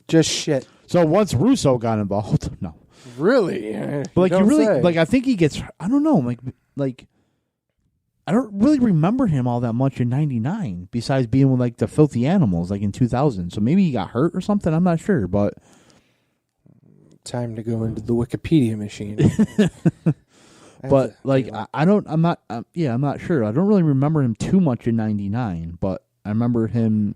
C: just shit.
D: So once Russo got involved, no.
C: Really?
D: But I think he gets, I don't know, like I don't really remember him all that much in 99 besides being with like the Filthy Animals like in 2000. So maybe he got hurt or something, I'm not sure, but
C: time to go into the Wikipedia machine.
D: But like I'm not sure. I don't really remember him too much in 99, but I remember him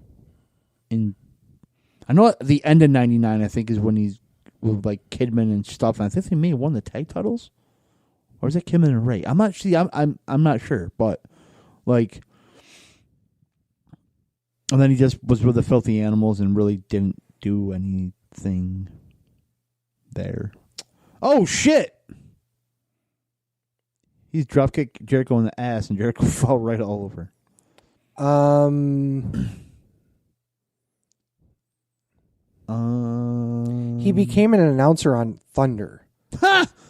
D: I know at the end of 99 I think is when he's with like Kidman and stuff, and I think they may have won the tag titles. Or is it Kidman and Ray? I'm not sure, but like, and then he just was with the Filthy Animals and really didn't do anything there. Oh shit! He's dropkicked Jericho in the ass, and Jericho fell right all over.
C: He became an announcer on Thunder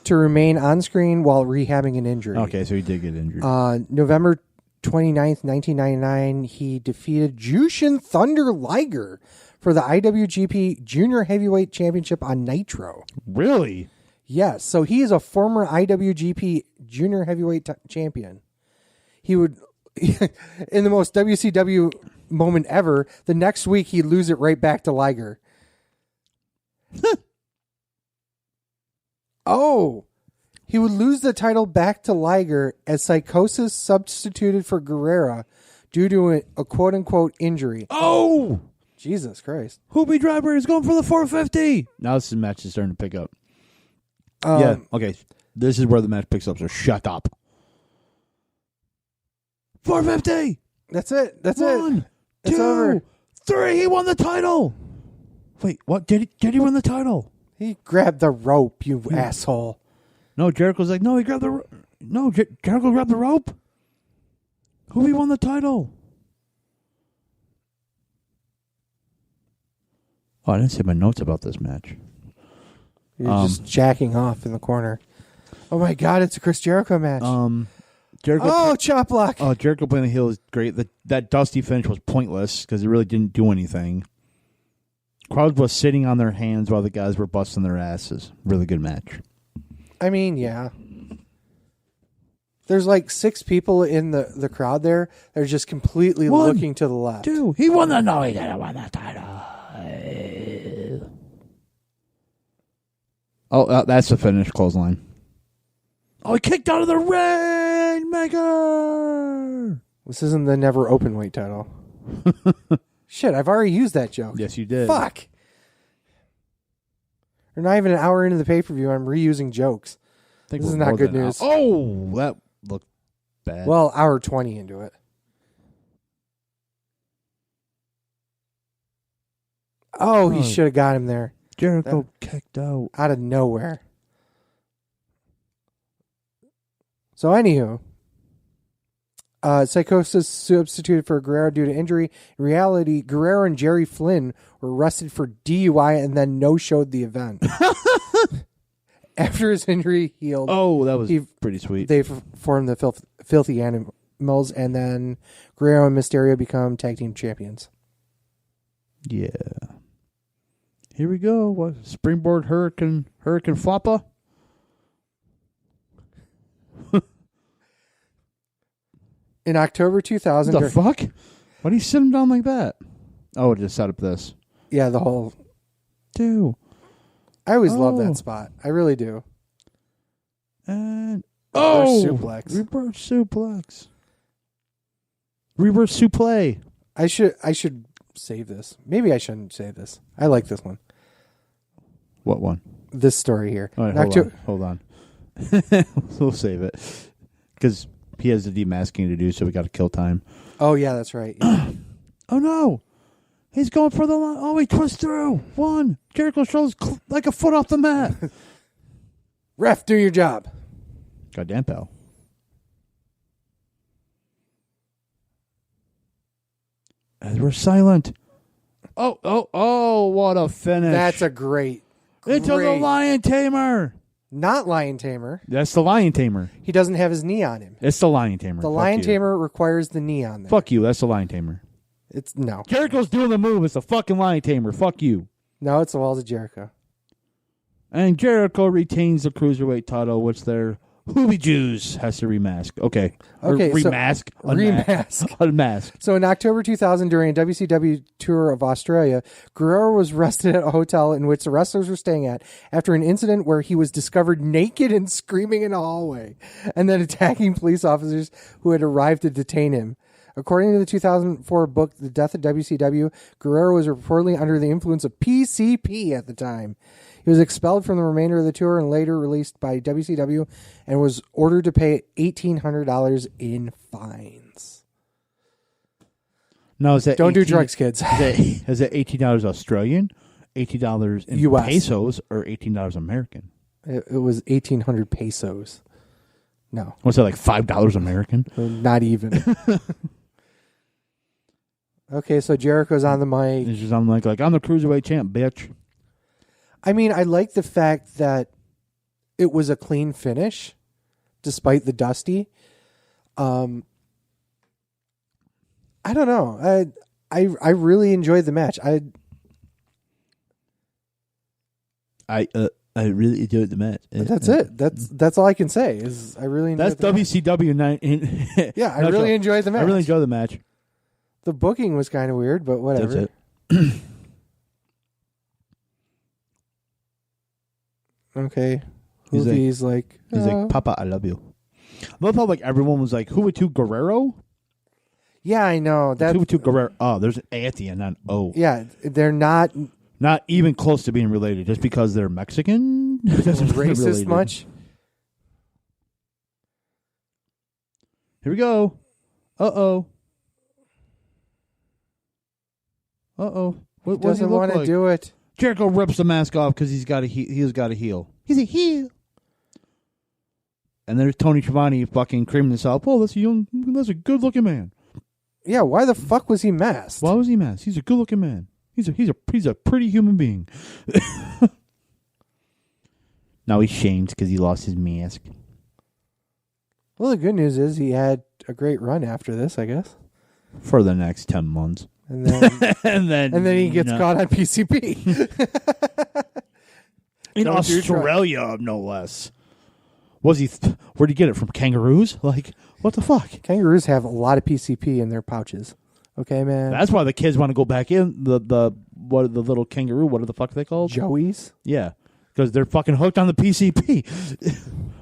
C: to remain on screen while rehabbing an injury.
D: Okay, so he did get injured.
C: November 29th, 1999, he defeated Jushin Thunder Liger for the IWGP Junior Heavyweight Championship on Nitro.
D: Really?
C: Yes, so he is a former IWGP Junior Heavyweight champion. He would, in the most WCW moment ever, the next week he'd lose it right back to Liger. Oh, he would lose the title back to Liger as Psychosis substituted for Guerrera due to a quote-unquote injury.
D: Oh!
C: Jesus Christ.
D: Hoopy Driver is going for the 450. Now this match is starting to pick up. Yeah, okay. This is where the match picks up, so shut up. 450!
C: That's it. That's
D: One,
C: it. It's
D: two,
C: over.
D: 3. He won the title. Wait, what? Did he win the title?
C: He grabbed the rope, you asshole.
D: No, Jericho's like, no, he grabbed the Jericho grabbed the rope. Who won the title? Oh, I didn't see my notes about this match.
C: You're just jacking off in the corner. Oh my God, it's a Chris Jericho match.
D: Jericho.
C: Chop block.
D: Oh, Jericho playing the heel is great. That Dusty finish was pointless because it really didn't do anything. Crowd was sitting on their hands while the guys were busting their asses. Really good match.
C: I mean, yeah. There's like 6 people in the crowd there. They're just completely looking to the left.
D: 2. He won the no, he didn't win the title. Oh, that's the finish clothesline. Oh, he kicked out of the Rainmaker.
C: This isn't the never open weight title. Shit, I've already used that joke.
D: Yes, you did.
C: Fuck. We're not even an hour into the pay-per-view. I'm reusing jokes. This is not good news.
D: Oh, that looked bad.
C: Well, hour 20 into it. Oh, he should have got him there.
D: Jericho kicked out.
C: Out of nowhere. So, anywho, Psychosis substituted for Guerrero due to injury. In reality, Guerrero and Jerry Flynn were arrested for DUI and then no-showed the event. After his injury healed.
D: Oh, that was pretty sweet.
C: They formed the Filthy Animals, and then Guerrero and Mysterio become tag team champions.
D: Yeah. Here we go. What? Springboard Hurricane Floppa?
C: In October 2000...
D: What the fuck? Why do you sit him down like that? Oh, just set up this.
C: Yeah, the whole...
D: Dude.
C: I always love that spot. I really do.
D: And...
C: Reverse suplex.
D: Reverse suplex. Reverse suplex.
C: I should save this. Maybe I shouldn't save this. I like this one.
D: What one?
C: this story here.
D: All right, hold on. We'll save it because he has the demasking to do, so we got to kill time.
C: Oh yeah, that's right. Yeah.
D: Oh no, he's going for the line. Oh, he twists through. One. Jericho shows like a foot off the mat.
C: Ref, do your job.
D: Goddamn, pal. As we're silent. Oh, what a finish.
C: That's a great.
D: It's the Lion Tamer.
C: Not Lion Tamer.
D: That's the Lion Tamer.
C: He doesn't have his knee on him.
D: It's the Lion Tamer.
C: The Lion Tamer requires the knee on there.
D: Fuck you. That's the Lion Tamer.
C: It's no.
D: Jericho's doing the move. It's the fucking Lion Tamer. Fuck you.
C: No, it's the Walls of Jericho.
D: And Jericho retains the Cruiserweight title, which their Hoobie Jews has to remask. Okay. Remask.
C: Remask.
D: Unmask.
C: So in October 2000, during a WCW tour of Australia, Guerrero was arrested at a hotel in which the wrestlers were staying at after an incident where he was discovered naked and screaming in a hallway and then attacking police officers who had arrived to detain him. According to the 2004 book, The Death of WCW, Guerrero was reportedly under the influence of PCP at the time. He was expelled from the remainder of the tour and later released by WCW and was ordered to pay $1,800 in fines.
D: No, is that
C: Don't do drugs, kids.
D: Is that $18 Australian, $18 in
C: US.
D: pesos, or $18 American?
C: It was 1,800 pesos. No.
D: What's that, like $5 American?
C: Not even. Okay, so Jericho's on the mic.
D: It's just, I'm like I'm the Cruiserweight champ, bitch.
C: I mean, I like the fact that it was a clean finish, despite the dusty. I don't know. I really enjoyed the match. I
D: really enjoyed the match.
C: That's it. That's all I can say. Is I really enjoyed
D: that's WCW night.
C: Yeah, I really enjoyed the match.
D: I really enjoyed the match.
C: The booking was kind of weird, but whatever.
D: That's it.
C: Okay. He's like,
D: Papa, I love you. I love how like everyone was like, who would to Guerrero?
C: Yeah, I know.
D: Who would to Guerrero? Oh, there's an A at the end, not an O.
C: Yeah, they're not
D: even close to being related. Just because they're Mexican,
C: racist much.
D: Here we go. Uh-oh.
C: He doesn't want to do it.
D: Jericho rips the mask off because he's got a heel. He's a heel. And there's Tony Schiavone fucking creaming himself. Oh, that's a good looking man.
C: Yeah, why the fuck was he masked?
D: Why was he masked? He's a good looking man. He's a pretty human being. Now he's shamed because he lost his mask.
C: Well, the good news is he had a great run after this, I guess.
D: For the next 10 months.
C: And then
D: and then
C: he gets caught on PCP.
D: In Australia, no less. Where'd he get it from? Kangaroos? Like, what the fuck?
C: Kangaroos have a lot of PCP in their pouches. Okay, man.
D: That's why the kids want to go back in the little kangaroo. What the fuck are they called?
C: Joeys.
D: Yeah, because they're fucking hooked on the PCP.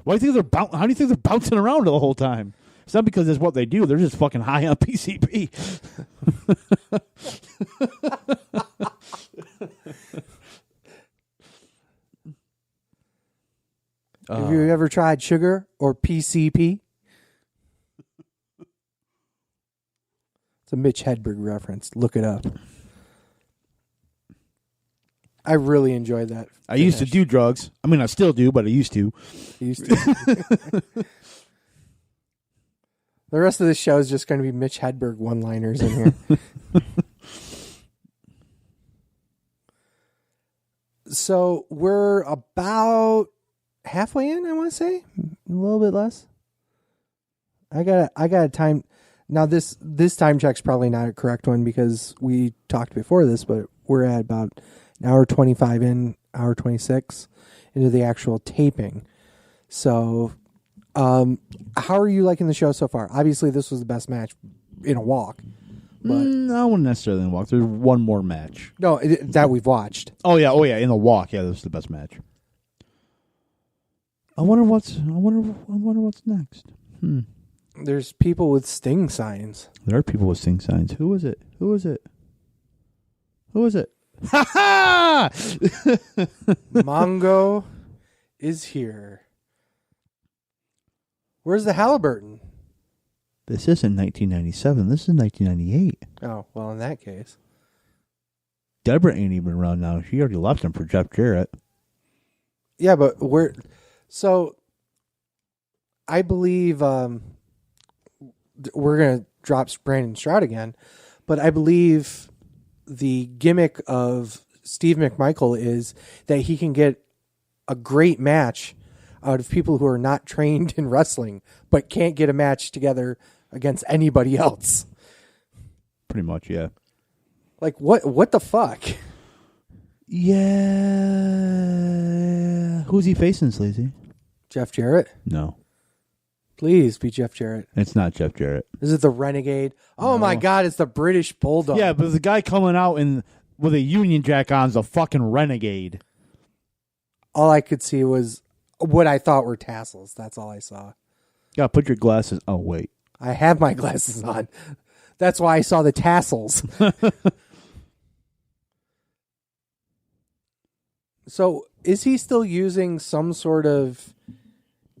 D: Why do you think how do you think they're bouncing around the whole time? It's not because it's what they do. They're just fucking high on PCP.
C: Have you ever tried sugar or PCP? It's a Mitch Hedberg reference. Look it up. I really enjoyed that.
D: I used to do drugs. I mean, I still do, but I used to.
C: The rest of the show is just going to be Mitch Hedberg one-liners in here. So we're about halfway in, I want to say. A little bit less. I got a time. Now, this time check's probably not a correct one because we talked before this, but we're at about an hour 25 in, hour 26 into the actual taping. So, how are you liking the show so far? Obviously, this was the best match in a walk. But
D: I wouldn't necessarily walk. There's one more match.
C: No, that we've watched.
D: Oh yeah, in the walk. Yeah, this is the best match. I wonder what's next.
C: There's people with Sting signs.
D: There are people with Sting signs. Who is it? Ha ha!
C: Mongo is here. Where's the Halliburton?
D: This isn't 1997. This is 1998.
C: Oh, well, in that case.
D: Deborah ain't even around now. She already left him for Jeff Jarrett.
C: Yeah, but so I believe we're going to drop Brandon Stroud again, but I believe the gimmick of Steve McMichael is that he can get a great match out of people who are not trained in wrestling, but can't get a match together against anybody else.
D: Pretty much, yeah.
C: Like, what the fuck?
D: Yeah. Who's he facing, Sleazy?
C: Jeff Jarrett?
D: No.
C: Please be Jeff Jarrett.
D: It's not Jeff Jarrett.
C: Is it the Renegade? Oh, my God, it's the British Bulldog.
D: Yeah, but the guy coming out with a Union Jack on is a fucking renegade.
C: All I could see was what I thought were tassels. That's all I saw.
D: Gotta put your glasses... Oh, wait.
C: I have my glasses on. That's why I saw the tassels. So, is he still using some sort of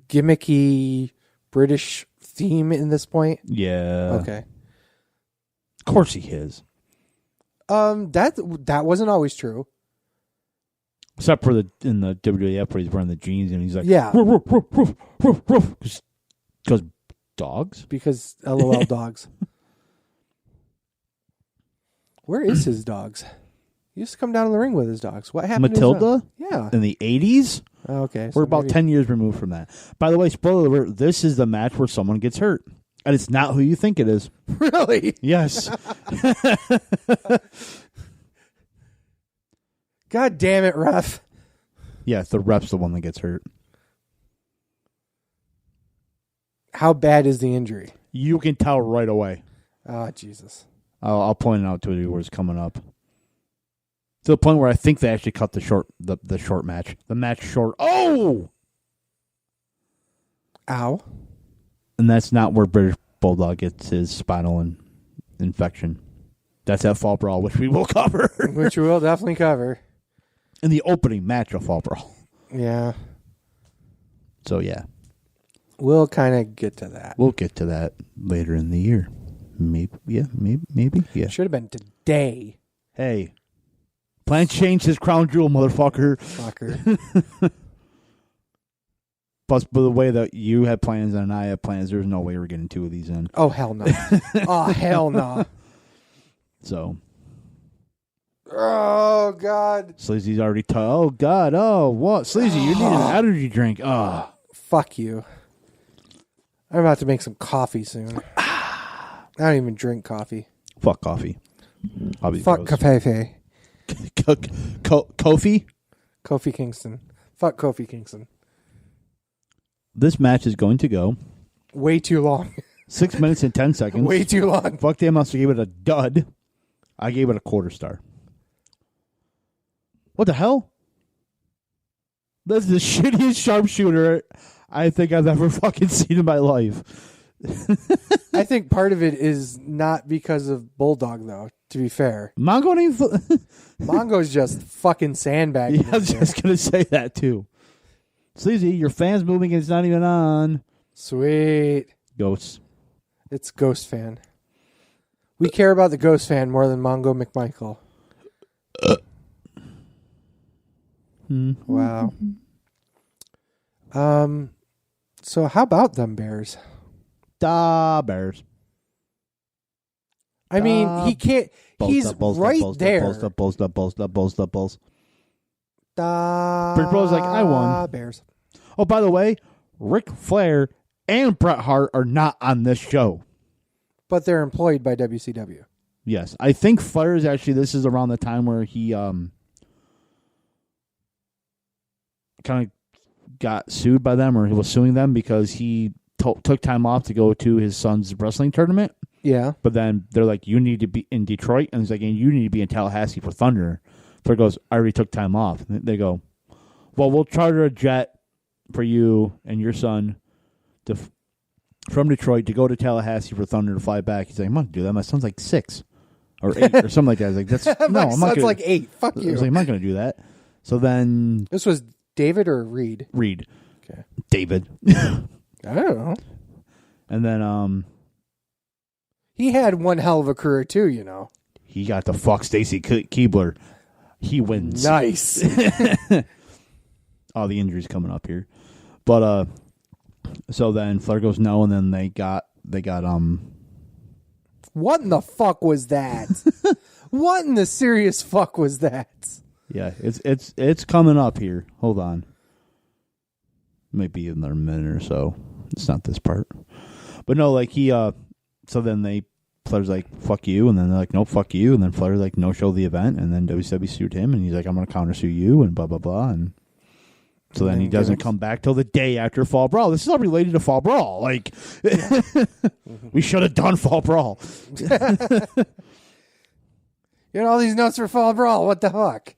C: gimmicky British theme in this point?
D: Yeah.
C: Okay.
D: Of course he is.
C: That wasn't always true.
D: Except for in the WWF where he's wearing the jeans and he's like,
C: Yeah.
D: Roof, roof, roof, roof, roof. Because dogs?
C: Because LOL dogs. Where is his dogs? He used to come down to the ring with his dogs. What happened to his
D: Matilda?
C: dog? Yeah.
D: In the 80s?
C: Okay.
D: We're about 10 years removed from that. By the way, spoiler alert, this is the match where someone gets hurt. And it's not who you think it is.
C: Really?
D: Yes.
C: God damn it, ref.
D: Yeah, the ref's the one that gets hurt.
C: How bad is the injury?
D: You can tell right away.
C: Oh, Jesus.
D: I'll point it out to you where it's coming up. To the point where I think they actually cut the short match. The match short. Oh!
C: Ow.
D: And that's not where British Bulldog gets his spinal infection. That's at Fall Brawl, which we will cover.
C: Which we will definitely cover.
D: In the opening match of Fall Brawl.
C: Yeah.
D: So, yeah.
C: We'll kind of get to that.
D: We'll get to that later in the year. Maybe. Yeah.
C: Should have been today.
D: Hey. Plan changed his crown jewel, motherfucker.
C: Fucker.
D: Plus, by the way that you had plans and I had plans, there's no way we're getting two of these in.
C: Oh, hell no. Oh, hell no.
D: So.
C: Oh, God.
D: Sleazy's already oh, God. Oh, what? Sleazy, you need an energy drink. Oh.
C: Fuck you. I'm about to make some coffee soon. I don't even drink coffee.
D: Fuck coffee.
C: Fuck Kofi.
D: Kofi?
C: Kofi Kingston. Fuck Kofi Kingston.
D: This match is going to go
C: way too long.
D: 6 minutes and 10 seconds.
C: Way too long.
D: Fuck damn, I gave it a dud. I gave it a quarter star. What the hell? That's the shittiest sharpshooter I think I've ever fucking seen in my life.
C: I think part of it is not because of Bulldog, though, to be fair.
D: Mongo ain't...
C: Mongo's just fucking sandbagging.
D: Yeah, I was just going to say that, too. Sleazy, your fan's moving and it's not even on.
C: Sweet.
D: Ghosts.
C: It's Ghost Fan. We care about the Ghost Fan more than Mongo McMichael. Wow. So how about them Bears?
D: Da Bears.
C: I mean, he can't. He's right there.
D: Bulls.
C: Da
D: Big Bro's like, I won.
C: Bears.
D: Oh, by the way, Ric Flair and Bret Hart are not on this show.
C: But they're employed by WCW.
D: Yes. I think Flair is actually, this is around the time where he kind of got sued by them, or he was suing them because he took time off to go to his son's wrestling tournament.
C: Yeah.
D: But then they're like, you need to be in Detroit. And he's like, and you need to be in Tallahassee for Thunder. Flair goes, I already took time off. And they go, well, we'll charter a jet for you and your son from Detroit to go to Tallahassee for Thunder to fly back. He's like, I'm not going to do that. My son's like 6. or 8 or something like that. I was like, that's no, I'm not gonna,
C: like 8. Fuck
D: I
C: you.
D: was like, I'm not going to do that. So then
C: This was David or Reed?
D: Reed,
C: Okay.
D: David,
C: I don't know.
D: and then
C: He had one hell of a career too, you know.
D: he got to fuck Stacy Keibler. He wins.
C: Nice.
D: Oh, the injury's coming up here, but so then Flair goes no, and then they got
C: What in the fuck was that? What in the serious fuck was that?
D: yeah, it's coming up here. Hold on, might be another minute or so. It's not this part, but no, like he so then Flair's like fuck you, and then they're like no fuck you, and then Flair's like no show the event, and then WCW sued him, and he's like I'm gonna countersue you, and blah blah blah, and so then he doesn't come back till the day after Fall Brawl. This is all related to Fall Brawl. Like, we should have done Fall Brawl.
C: You had all these notes for Fall Brawl. What the fuck?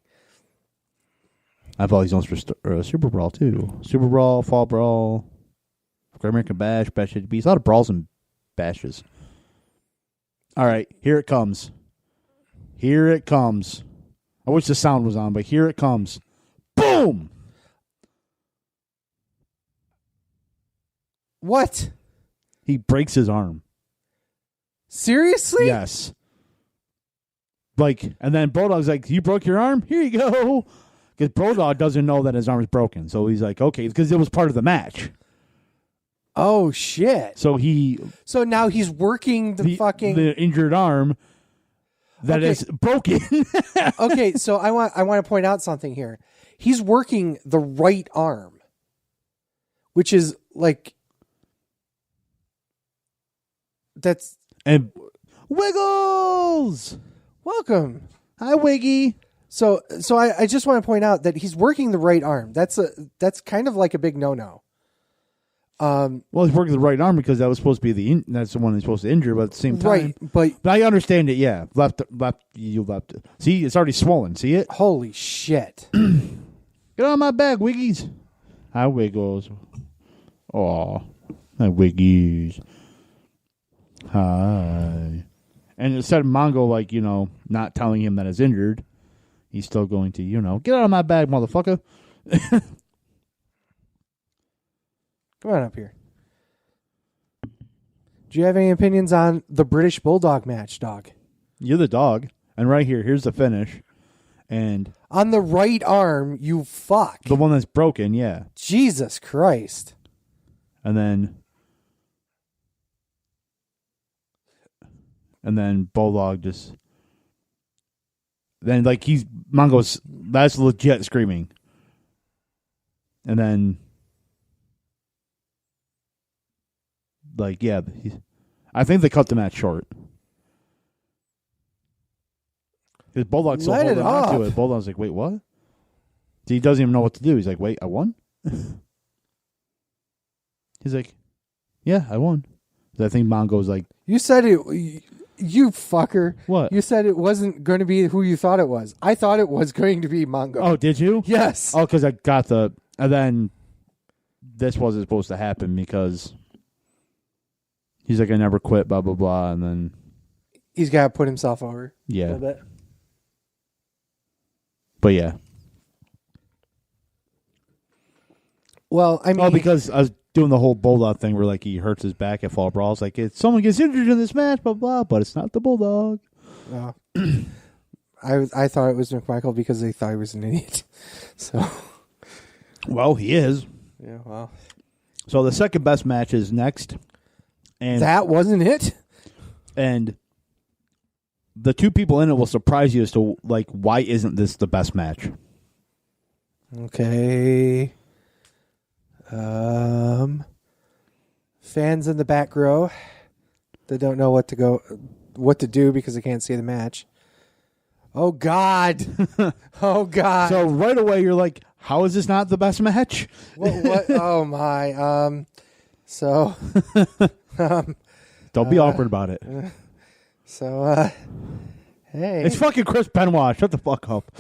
D: I have all these notes for Super Brawl, too. Super Brawl, Fall Brawl, Great American Bash, Bash at the Beast. A lot of brawls and bashes. All right, here it comes. Here it comes. I wish the sound was on, but here it comes. Boom!
C: What?
D: He breaks his arm.
C: Seriously?
D: Yes. Like, and then Bulldog's like, you broke your arm? Here you go. Because Bulldog doesn't know that his arm is broken. So he's like, okay, because it was part of the match.
C: Oh, shit.
D: So
C: now he's working
D: the injured arm that is broken.
C: Okay, so I want to point out something here. He's working the right arm, which is like that's
D: and Wiggles.
C: Welcome.
D: Hi, Wiggy.
C: So I just want to point out that he's working the right arm. That's kind of like a big no-no.
D: Well, he's working the right arm because that was supposed to be that's the one he's supposed to injure, but at the same time,
C: right? But
D: I understand it. Yeah, left. You left. See, it's already swollen. See it?
C: Holy shit!
D: Get on my back, Wiggies. Hi, Wiggles. Aw, hi, Wiggies. Hi. And instead of Mongo, like, not telling him that he's injured, he's still going to, get out of my bag, motherfucker.
C: Come on up here. Do you have any opinions on the British Bulldog match, dog?
D: You're the dog. And right here, here's the finish. And
C: on the right arm, you fuck.
D: The one that's broken, yeah.
C: Jesus Christ.
D: And then Bulldog just... Then, like, Mongo's... That's legit screaming. And then... Like, yeah, I think they cut the match short. Because Bulldog's still holding on to it. Bulldog's like, wait, what? He doesn't even know what to do. He's like, wait, I won? He's like, yeah, I won. So I think Mongo's like...
C: You said it... You fucker.
D: What?
C: You said it wasn't going to be who you thought it was. I thought it was going to be Mongo.
D: Oh, did you?
C: Yes.
D: Oh, because I got the... And then this wasn't supposed to happen because... He's like, I never quit, blah, blah, blah, and then...
C: He's got to put himself over.
D: Yeah.
C: A little bit.
D: But yeah.
C: Well, I mean...
D: Oh, because I was doing the whole Bulldog thing where, like, he hurts his back at Fall Brawl. It's like, if someone gets injured in this match, blah, blah, but it's not the Bulldog.
C: Oh. I thought it was McMichael because they thought he was an idiot. So...
D: Well, he is.
C: Yeah, well...
D: So the second best match is next. And
C: that wasn't it?
D: And the two people in it will surprise you as to, like, why isn't this the best match?
C: Okay. Fans in the back row that don't know what to do because they can't see the match. Oh, God. Oh, God.
D: So right away you're like, how is this not the best match?
C: What? Oh, my. So...
D: Don't be awkward about it.
C: Hey.
D: It's fucking Chris Benoit. Shut the fuck up.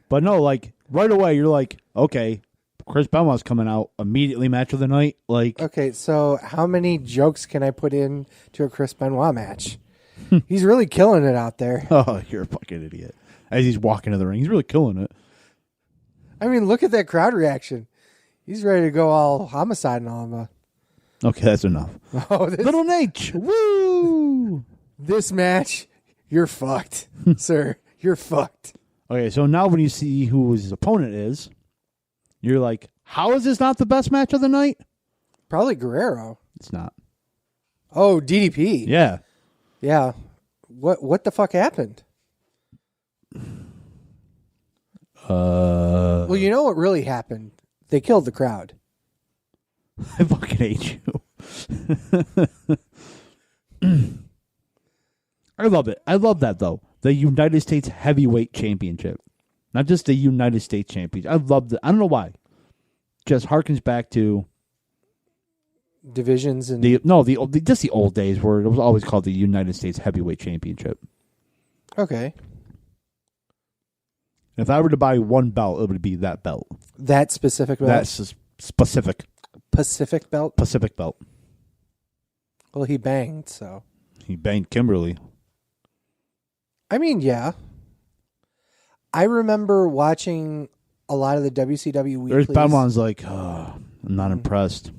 D: But no, like, right away, you're like, okay, Chris Benoit's coming out immediately match of the night. Like,
C: okay, so how many jokes can I put in to a Chris Benoit match? He's really killing it out there.
D: Oh, you're a fucking idiot. As he's walking to the ring, he's really killing it.
C: I mean, look at that crowd reaction. He's ready to go all homicide and all.
D: Okay, that's enough.
C: Oh,
D: Little Nate. Woo!
C: This match, you're fucked, sir. You're fucked.
D: Okay, so now when you see who his opponent is, you're like, how is this not the best match of the night?
C: Probably Guerrero.
D: It's not.
C: Oh, DDP.
D: Yeah.
C: Yeah. What the fuck happened? Well, you know what really happened? They killed the crowd.
D: I fucking hate you. I love it. I love that, though. The United States Heavyweight Championship. Not just the United States Championship. I love that. I don't know why. Just harkens back to
C: divisions and
D: just the old days where it was always called the United States Heavyweight Championship.
C: Okay.
D: If I were to buy one belt, it would be that belt.
C: That specific belt?
D: That's specific.
C: Pacific belt?
D: Pacific belt.
C: Well, he banged, so.
D: He banged Kimberly.
C: I mean, yeah. I remember watching a lot of the WCW weeklies.
D: There's Fatman's like, oh, I'm not impressed.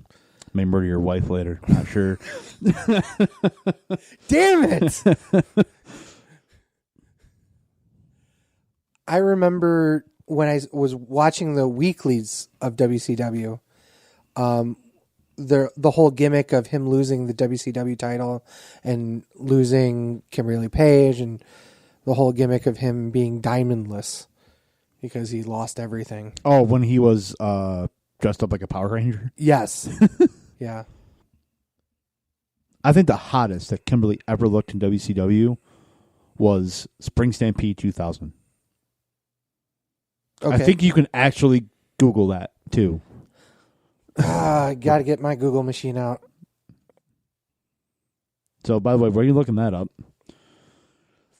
D: May murder your wife later. Not sure.
C: Damn it! I remember when I was watching the weeklies of WCW, the whole gimmick of him losing the WCW title and losing Kimberly Page, and the whole gimmick of him being diamondless because he lost everything.
D: Oh, when he was dressed up like a Power Ranger?
C: Yes. Yeah.
D: I think the hottest that Kimberly ever looked in WCW was Spring Stampede 2000.
C: Okay.
D: I think you can actually Google that, too.
C: I got to get my Google machine out.
D: So, by the way, where are you looking that up?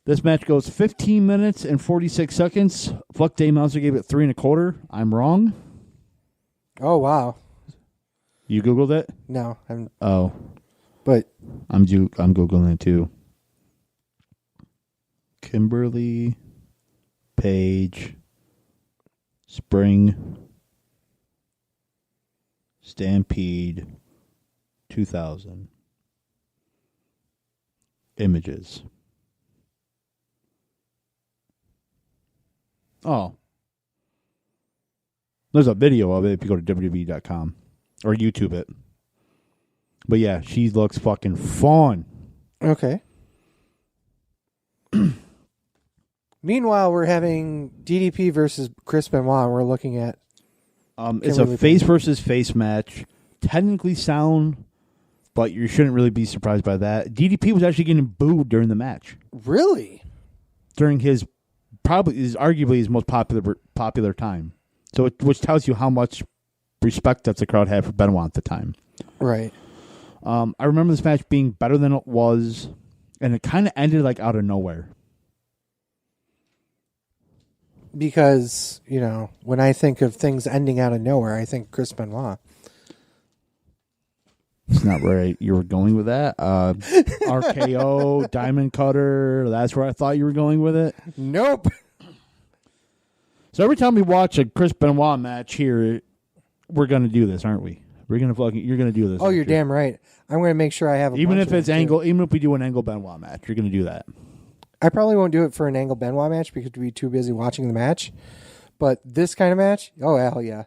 D: This match goes 15 minutes and 46 seconds. Fuck, Dave Meltzer gave it 3 1/4. I'm wrong.
C: Oh, wow.
D: You Googled it?
C: No.
D: But I'm Googling it, too. Kimberly Page Spring Stampede 2000 images. Oh. There's a video of it if you go to WWE.com or YouTube it. But yeah, she looks fucking fun.
C: Okay. Meanwhile, we're having DDP versus Chris Benoit, and we're looking at
D: it's a face versus face match. Technically sound, but you shouldn't really be surprised by that. DDP was actually getting booed during the match.
C: Really?
D: During his arguably his most popular time. So which tells you how much respect that the crowd had for Benoit at the time.
C: Right.
D: I remember this match being better than it was, and it kind of ended like out of nowhere.
C: Because, when I think of things ending out of nowhere, I think Chris Benoit.
D: It's not where you were going with that. RKO, Diamond Cutter, that's where I thought you were going with it.
C: Nope.
D: So every time we watch a Chris Benoit match here, we're going to do this, aren't we? You're going to do this.
C: Oh, you're damn right. I'm going to make sure I have a
D: even
C: bunch
D: if it's
C: of them,
D: angle,
C: too.
D: even if we do an Angle Benoit match, you're going to do that.
C: I probably won't do it for an Angle Benoit match because we'd be too busy watching the match. But this kind of match, oh hell yeah.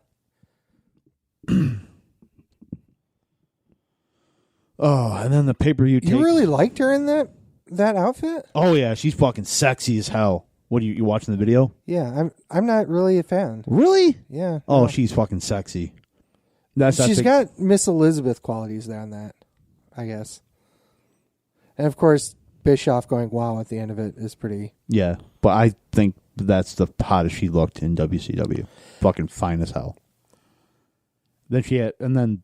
D: Oh, and then the pay-per-view.
C: You really liked her in that outfit?
D: Oh yeah, she's fucking sexy as hell. What are you watching the video?
C: Yeah, I'm not really a fan.
D: Really?
C: Yeah.
D: Oh,
C: no.
D: she's fucking sexy.
C: She's got Miss Elizabeth qualities there on that, I guess. And of course, Bischoff going wow at the end of it is pretty.
D: Yeah, but I think that's the hottest she looked in WCW. Fucking fine as hell. Then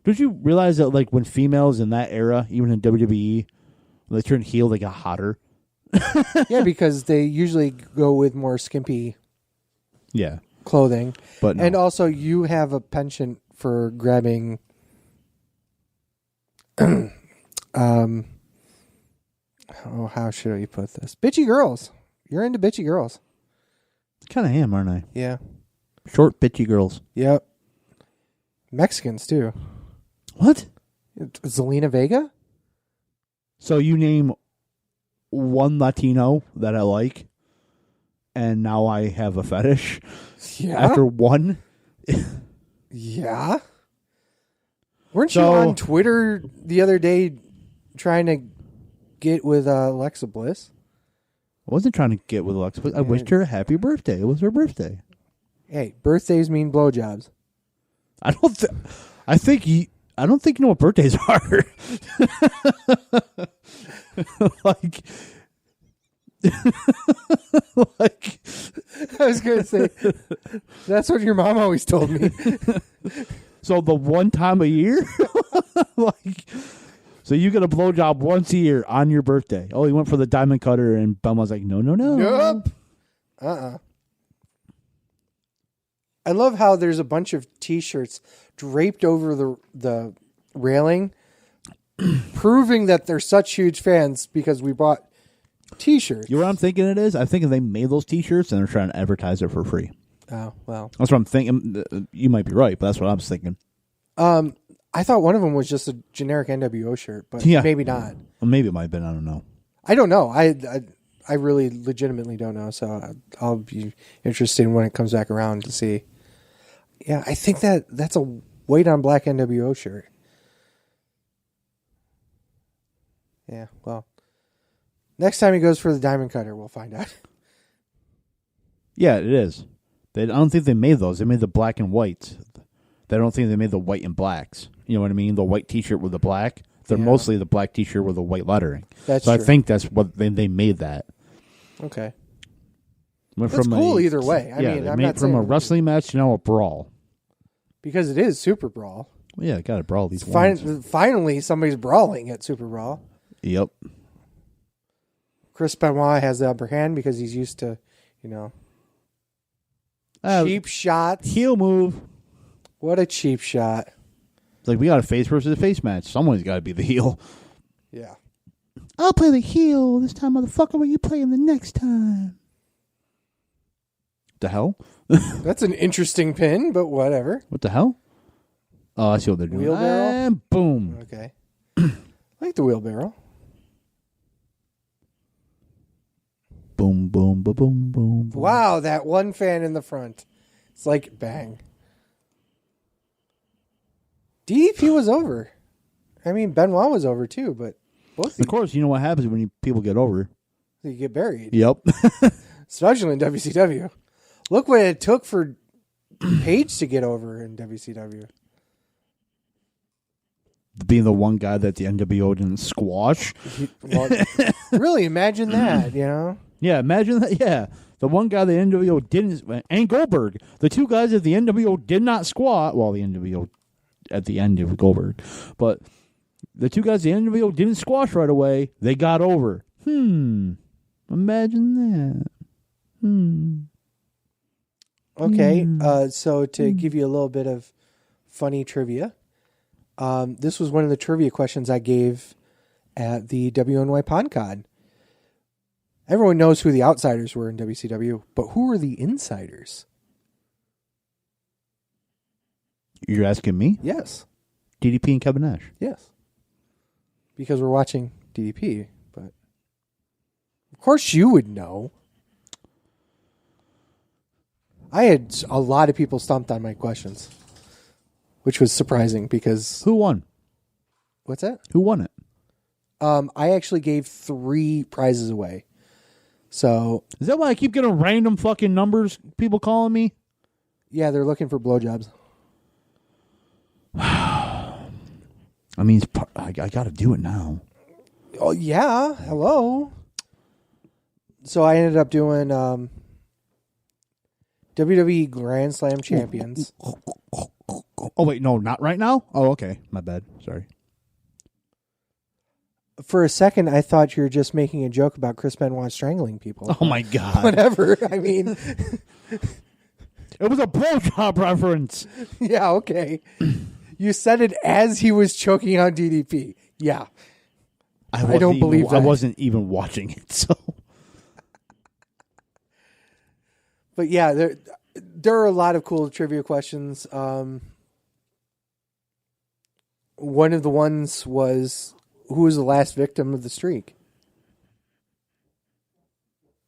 D: did you realize that like when females in that era, even in WWE, when they turned heel, they got hotter?
C: Yeah, because they usually go with more skimpy clothing.
D: But no.
C: And also you have a penchant for grabbing Oh, how should I put this? Bitchy girls. You're into bitchy girls.
D: Kind of am, aren't I?
C: Yeah.
D: Short, bitchy girls.
C: Yep. Mexicans, too.
D: What?
C: Zelina Vega?
D: So you name one Latino that I like, and now I have a fetish?
C: Yeah.
D: After one?
C: Yeah. Weren't you on Twitter the other day trying to get with Alexa Bliss?
D: I wasn't trying to get with Alexa, but I wished her a happy birthday. It was her birthday.
C: Hey, birthdays mean blowjobs.
D: I don't think you know what birthdays are. like
C: I was going to say, that's what your mom always told me.
D: So the one time a year? So you get a blowjob once a year on your birthday. Oh, he went for the diamond cutter, and Bum was like, no.
C: Nope. I love how there's a bunch of T-shirts draped over the railing, proving that they're such huge fans because we bought T-shirts.
D: You know what I'm thinking it is? I think they made those T-shirts and they're trying to advertise it for free.
C: Oh, well.
D: That's what I'm thinking. You might be right, but that's what I was thinking.
C: I thought one of them was just a generic NWO shirt, but maybe not.
D: Well, maybe it might have been. I don't know.
C: I don't know. I really legitimately don't know, so I'll be interested when it comes back around to see. Yeah, I think that's a white on black NWO shirt. Yeah, well, next time he goes for the diamond cutter, we'll find out.
D: Yeah, it is. I don't think they made those. They made the black and whites. I don't think they made the white and blacks. You know what I mean? The white T-shirt with the black. They're mostly the black T-shirt with the white lettering.
C: That's
D: so
C: true.
D: I think that's what they made that.
C: Okay.
D: Went
C: That's cool either way. I mean, I'm not
D: from
C: saying
D: a wrestling match to now a brawl.
C: Because it is Super Brawl.
D: Well, yeah, got to brawl these
C: Finally, somebody's brawling at Super Brawl.
D: Yep.
C: Chris Benoit has the upper hand because he's used to, cheap shots.
D: Heel move.
C: What a cheap shot.
D: It's like we got a face versus a face match. Someone's got to be the heel.
C: Yeah.
D: I'll play the heel this time, motherfucker. Will you play him the next time? The hell?
C: That's an interesting pin, but whatever.
D: What the hell? Oh, I see what they're doing.
C: Wheelbarrow?
D: And boom.
C: Okay. I like the wheelbarrow.
D: Boom, boom, ba boom, boom, boom.
C: Wow, that one fan in the front. It's like bang. DDP was over. I mean, Benoit was over too, but both
D: of course, you know what happens when people get over.
C: You get buried.
D: Yep.
C: Especially in WCW. Look what it took for Paige to get over in WCW.
D: Being the one guy that the NWO didn't squash.
C: Well, really, imagine that,
D: Yeah, imagine that. Yeah. The one guy the NWO didn't, and Goldberg, the two guys that the NWO did not squat, well, the NWO at the end of Goldberg, but the two guys the NWO didn't squash right away, they got over. Imagine that.
C: Okay, so to give you a little bit of funny trivia, this was one of the trivia questions I gave at the WNY PodCon. Everyone knows who the outsiders were in WCW, but who were the insiders?
D: You're asking me?
C: Yes.
D: DDP and Kevin Nash.
C: Yes. Because we're watching DDP, but of course you would know. I had a lot of people stumped on my questions, which was surprising because...
D: Who won?
C: What's that?
D: Who won it?
C: I actually gave 3 prizes away. So...
D: Is that why I keep getting random fucking numbers, people calling me?
C: Yeah, they're looking for blowjobs.
D: I mean, I got to do it now.
C: Oh, yeah. Hello. So I ended up doing WWE Grand Slam Champions.
D: Oh, wait. No, not right now? Oh, okay. My bad. Sorry.
C: For a second, I thought you were just making a joke about Chris Benoit strangling people.
D: Oh, my God.
C: Whatever. I mean...
D: It was a blowjob reference.
C: Yeah, okay. You said it as he was choking on DDP. Yeah. I don't believe that.
D: I wasn't even watching it, so.
C: But yeah, there are a lot of cool trivia questions. One of the ones was, who was the last victim of the streak?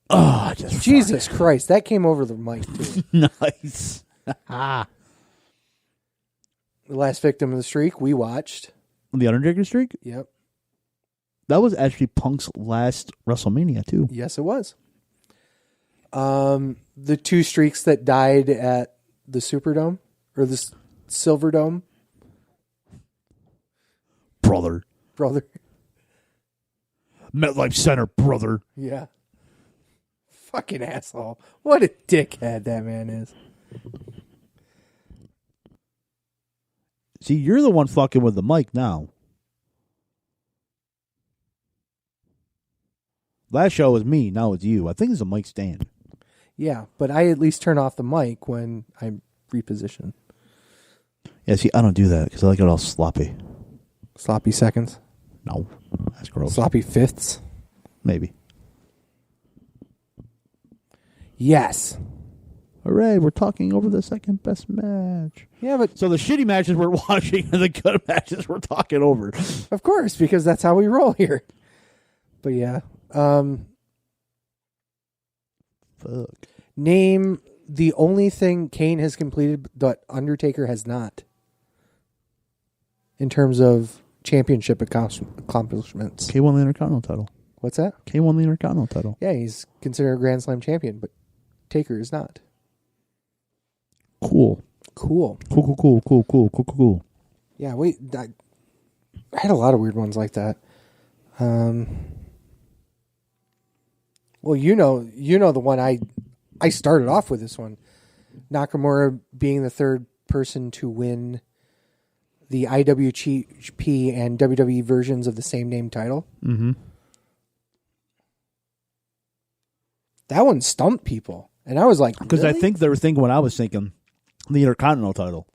D: Oh,
C: Jesus Christ, that came over the mic too.
D: Nice.
C: The last victim of the streak we watched.
D: The Undertaker streak?
C: Yep.
D: That was actually Punk's last WrestleMania, too.
C: Yes, it was. The 2 streaks that died at the Superdome, or the Silverdome.
D: Brother.
C: MetLife
D: Center, brother.
C: Yeah. Fucking asshole. What a dickhead that man is.
D: See, you're the one fucking with the mic now. Last show was me, now it's you. I think it's a mic stand.
C: Yeah, but I at least turn off the mic when I reposition.
D: Yeah, see, I don't do that because I like it all sloppy.
C: Sloppy seconds?
D: No, that's gross.
C: Sloppy fifths?
D: Maybe.
C: Yes.
D: Hooray, we're talking over the second best match.
C: Yeah, but...
D: So the shitty matches we're watching and the good matches we're talking over.
C: Of course, because that's how we roll here. But yeah.
D: Fuck.
C: Name the only thing Kane has completed that Undertaker has not. In terms of championship accomplishments.
D: Kane won the Intercontinental title.
C: What's that?
D: Kane won the Intercontinental title.
C: Yeah, he's considered a Grand Slam champion, but Taker is not.
D: Cool.
C: Yeah, I had a lot of weird ones like that. Well, you know the one I started off with this one. Nakamura being the third person to win the IWGP and WWE versions of the same name title.
D: Mm-hmm.
C: That one stumped people. And I was like,
D: because
C: really?
D: I think they were thinking what I was thinking. The Intercontinental title.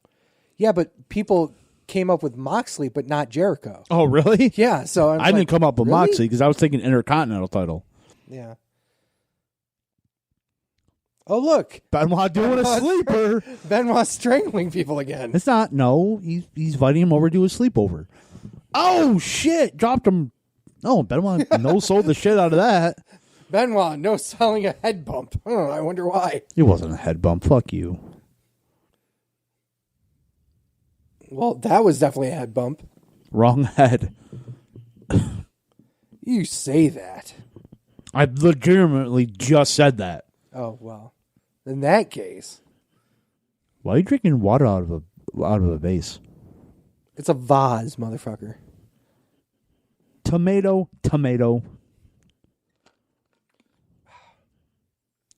C: Yeah, but people came up with Moxley, but not Jericho.
D: Oh, really?
C: Yeah, so
D: I didn't come up with
C: really?
D: Moxley because I was thinking Intercontinental title.
C: Yeah. Oh, look.
D: Benoit doing a sleeper.
C: Benoit strangling people again.
D: It's not. No, he's inviting him over to do a sleepover. Oh, shit. Dropped him. Oh, Benoit no-sold the shit out of that.
C: Benoit, no selling a head bump. Oh, I wonder why.
D: It wasn't a head bump. Fuck you.
C: Well, that was definitely a head bump.
D: Wrong head.
C: You say that.
D: I legitimately just said that.
C: Oh, well. In that case.
D: Why are you drinking water out of a vase?
C: It's a vase, motherfucker.
D: Tomato.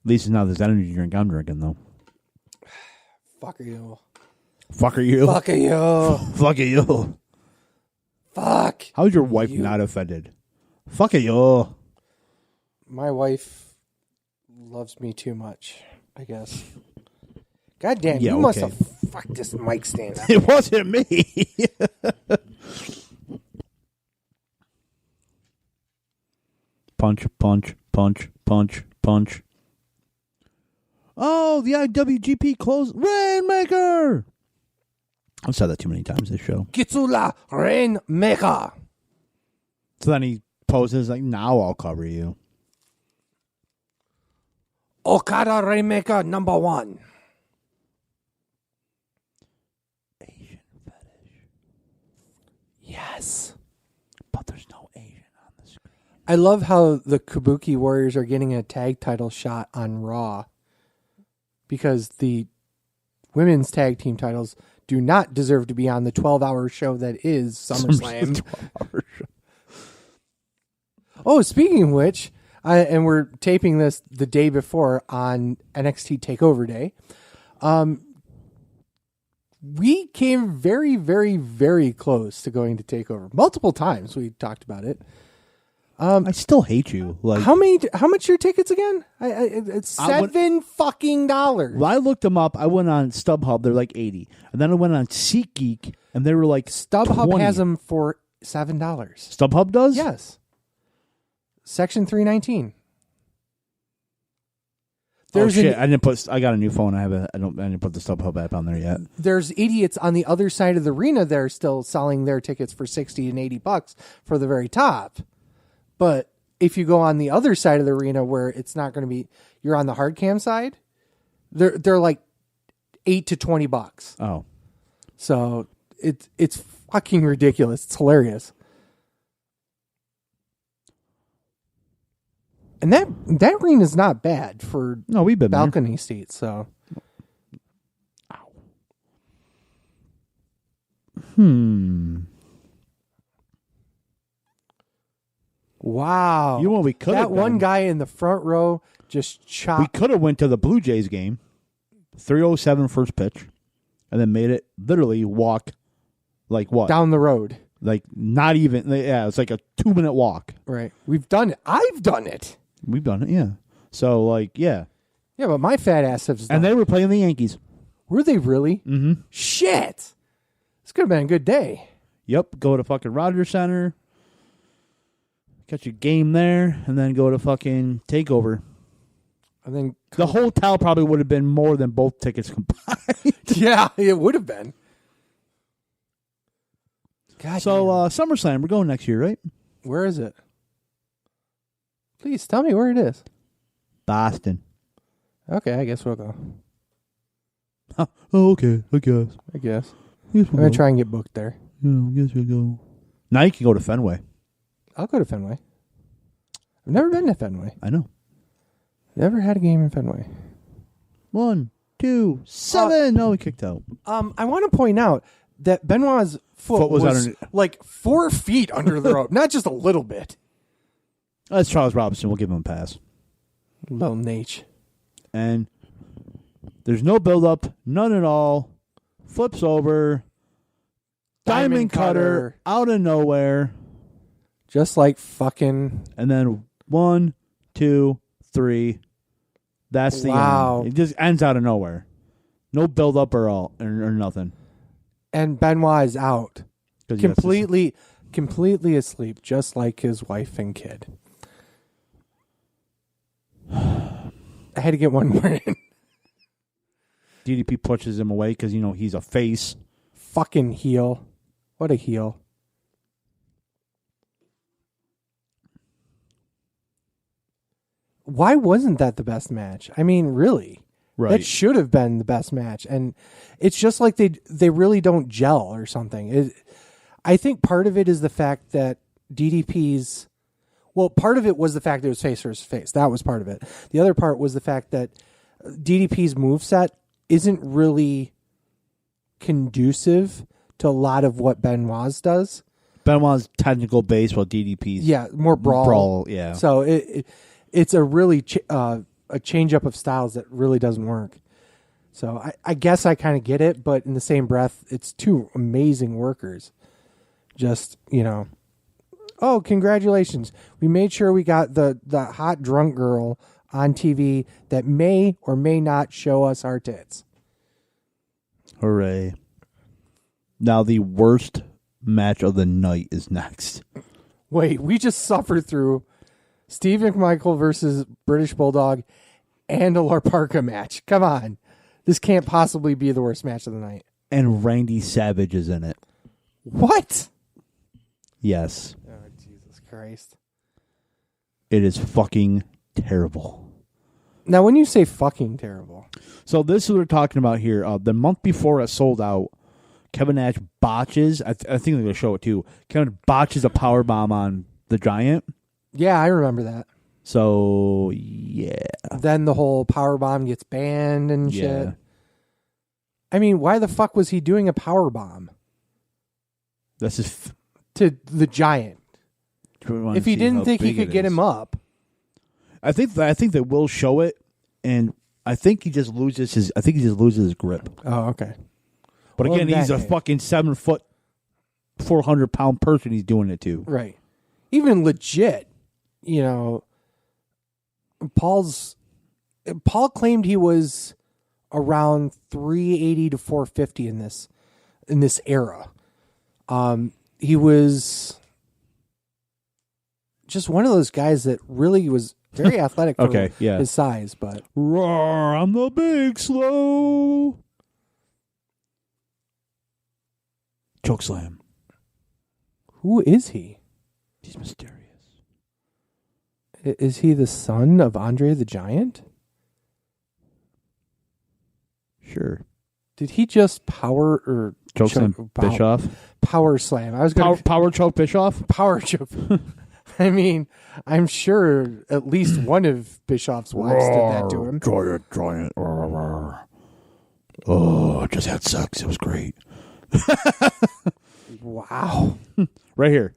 D: At least it's not this energy drink I'm drinking, though.
C: Fuck you.
D: Fuck are you?
C: Fuck you.
D: Fuck are you?
C: Fuck.
D: How's your wife not offended? Fuck you.
C: My wife loves me too much, I guess. God damn,
D: Yeah,
C: you must
D: okay.
C: have fucked this mic stand up.
D: It wasn't me. Punch. Oh, the IWGP close. Rainmaker! I've said that too many times this show.
C: Kitsula Rainmaker.
D: So then he poses like, now I'll cover you.
C: Okada Rainmaker number 1.
D: Asian fetish.
C: Yes.
D: But there's no Asian on the screen.
C: I love how the Kabuki Warriors are getting a tag title shot on Raw because the women's tag team titles do not deserve to be on the 12-hour show that is SummerSlam. Oh, speaking of which, and we're taping this the day before on NXT TakeOver Day, we came very, very, very close to going to TakeOver. Multiple times we talked about it.
D: I still hate you. Like,
C: how much are your tickets again? It's $7
D: Well, I looked them up. I went on StubHub. They're like 80, and then I went on SeatGeek, and they were like
C: StubHub
D: 20.
C: has them for $7.
D: StubHub does?
C: Yes. Section 319.
D: Shit! I got a new phone. I didn't put the StubHub app on there yet.
C: There's idiots on the other side of the arena. They're still selling their tickets for $60 and $80 for the very top. But if you go on the other side of the arena where it's not going to be, you're on the hard cam side, they're like $8 to $20.
D: Oh,
C: so it's fucking ridiculous. It's hilarious. And that arena is not bad for
D: we've been
C: balcony
D: there.
C: seats. So, wow.
D: You know what we could have
C: that one guy in the front row just chopped.
D: We could have went to the Blue Jays game, 3:07 first pitch, and then made it literally walk, like what?
C: Down the road.
D: Like not even. Yeah, it's like a 2-minute walk.
C: Right. We've done it. I've done it.
D: We've done it, yeah. So, like, yeah.
C: Yeah, but my fat ass has done
D: And they were playing the Yankees.
C: Were they really?
D: Mm-hmm.
C: Shit. This could have been a good day.
D: Yep. Go to fucking Rogers Center. Catch a game there. And then go to fucking TakeOver.
C: And then
D: the hotel probably would have been more than both tickets combined.
C: Yeah, it would have been. God
D: so, SummerSlam, we're going next year, right?
C: Where is it? Please tell me where it is.
D: Boston.
C: Okay, I guess we'll go.
D: Oh, okay, I guess.
C: I'm
D: we'll
C: going to try and get booked there.
D: Yeah, I guess we'll go. Now you can go to Fenway.
C: I'll go to Fenway. I've never been to Fenway.
D: I know.
C: Never had a game in Fenway.
D: 1, 2, 7. No, we kicked out.
C: I want to point out that Benoit's foot was like 4 feet under the rope. Not just a little bit.
D: That's Charles Robinson. We'll give him a pass.
C: Little Nate.
D: And there's no build-up. None at all. Flips over. Diamond cutter. Out of nowhere.
C: Just like fucking...
D: And then 1, 2, 3. That's the end. It just ends out of nowhere. No build-up or nothing.
C: And Benoit is out. Completely asleep, just like his wife and kid. I had to get one more in.
D: DDP pushes him away because, he's a face.
C: Fucking heel. What a heel. Why wasn't that the best match? I mean, really.
D: Right.
C: That should have been the best match. And it's just like they really don't gel or something. I think part of it is the fact that DDP's... Well, part of it was the fact that it was face versus face. That was part of it. The other part was the fact that DDP's moveset isn't really conducive to a lot of what Benoit's does.
D: Benoit's technical base, while DDP's...
C: Yeah, more brawl.
D: Yeah.
C: So it's a really a change-up of styles that really doesn't work. So I guess I kind of get it, but in the same breath, it's two amazing workers. Just, oh, congratulations. We made sure we got the hot drunk girl on TV that may or may not show us our tits.
D: Hooray. Now the worst match of the night is next.
C: Wait, we just suffered through Steve McMichael versus British Bulldog and a Larparka match. Come on. This can't possibly be the worst match of the night.
D: And Randy Savage is in it.
C: What?
D: Yes.
C: Oh, Jesus Christ.
D: It is fucking terrible.
C: Now, when you say fucking terrible.
D: So this is what we're talking about here. The month before it sold out, Kevin Nash botches. I think they're going to show it too. Kevin botches a powerbomb on the Giant.
C: Yeah, I remember that.
D: So, yeah.
C: Then the whole powerbomb gets banned and shit. I mean, why the fuck was he doing a powerbomb?
D: That's just...
C: to the Giant. If he didn't think he could get him up.
D: I think they will show it, and I think he just loses his grip.
C: Oh, okay.
D: But again, he's a fucking 7 foot, 400-pound person he's doing it to.
C: Right. Even legit, Paul claimed he was around 380 to 450 in this era. He was just one of those guys that really was very athletic for his size. But
D: roar, I'm the big slow. Chokeslam.
C: Who is he?
D: He's mysterious.
C: Is he the son of Andre the Giant?
D: Sure.
C: Did he just power or
D: Chokeslam Bischoff?
C: Power slam. I was going
D: power choke Bischoff?
C: Power choke. I mean, I'm sure at least one of Bischoff's wives did that to him.
D: Giant. Oh, just had sex. It was great.
C: Wow.
D: Right here.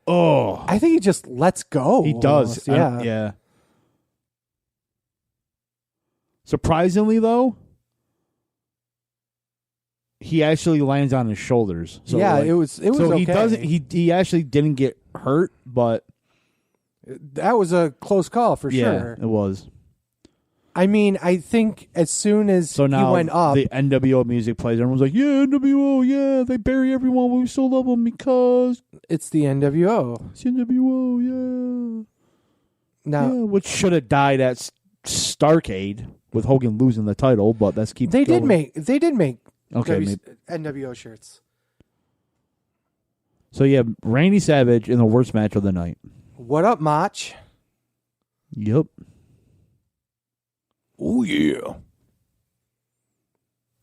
D: Oh.
C: I think he just lets go.
D: He does.
C: Yeah.
D: Yeah. Surprisingly, though, he actually lands on his shoulders. So
C: yeah, it was
D: so
C: okay.
D: he doesn't. He actually didn't get hurt, but
C: that was a close call for sure.
D: It was.
C: I mean, I think as soon as
D: he
C: went up,
D: the NWO music plays. Everyone's like, "Yeah, NWO, yeah, they bury everyone, but we still love them because
C: it's the NWO."
D: It's the NWO, yeah.
C: Now,
D: which should have died at Starrcade with Hogan losing the title, but let's keep.
C: They
D: going.
C: did make
D: okay,
C: NWO shirts.
D: So yeah, Randy Savage in the worst match of the night.
C: What up, Mach?
D: Yep.
C: Oh, yeah.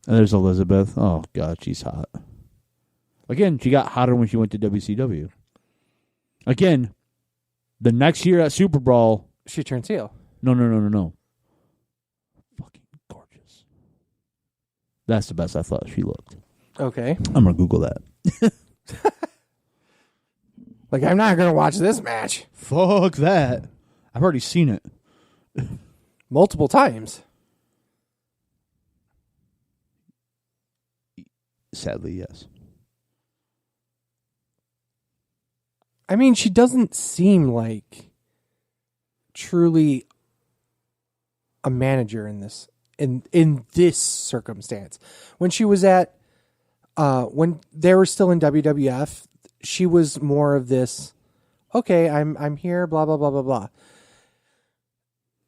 D: And there's Elizabeth. Oh, God, she's hot. Again, she got hotter when she went to WCW. Again, the next year at Super Brawl.
C: She turned heel.
D: No. Fucking gorgeous. That's the best I thought she looked.
C: Okay.
D: I'm going to Google that.
C: Like, I'm not going to watch this match.
D: Fuck that. I've already seen it.
C: Multiple times.
D: Sadly, yes.
C: I mean, she doesn't seem like truly a manager in this this circumstance. When she was at when they were still in WWF, she was more of this, okay, I'm here, blah blah blah blah blah.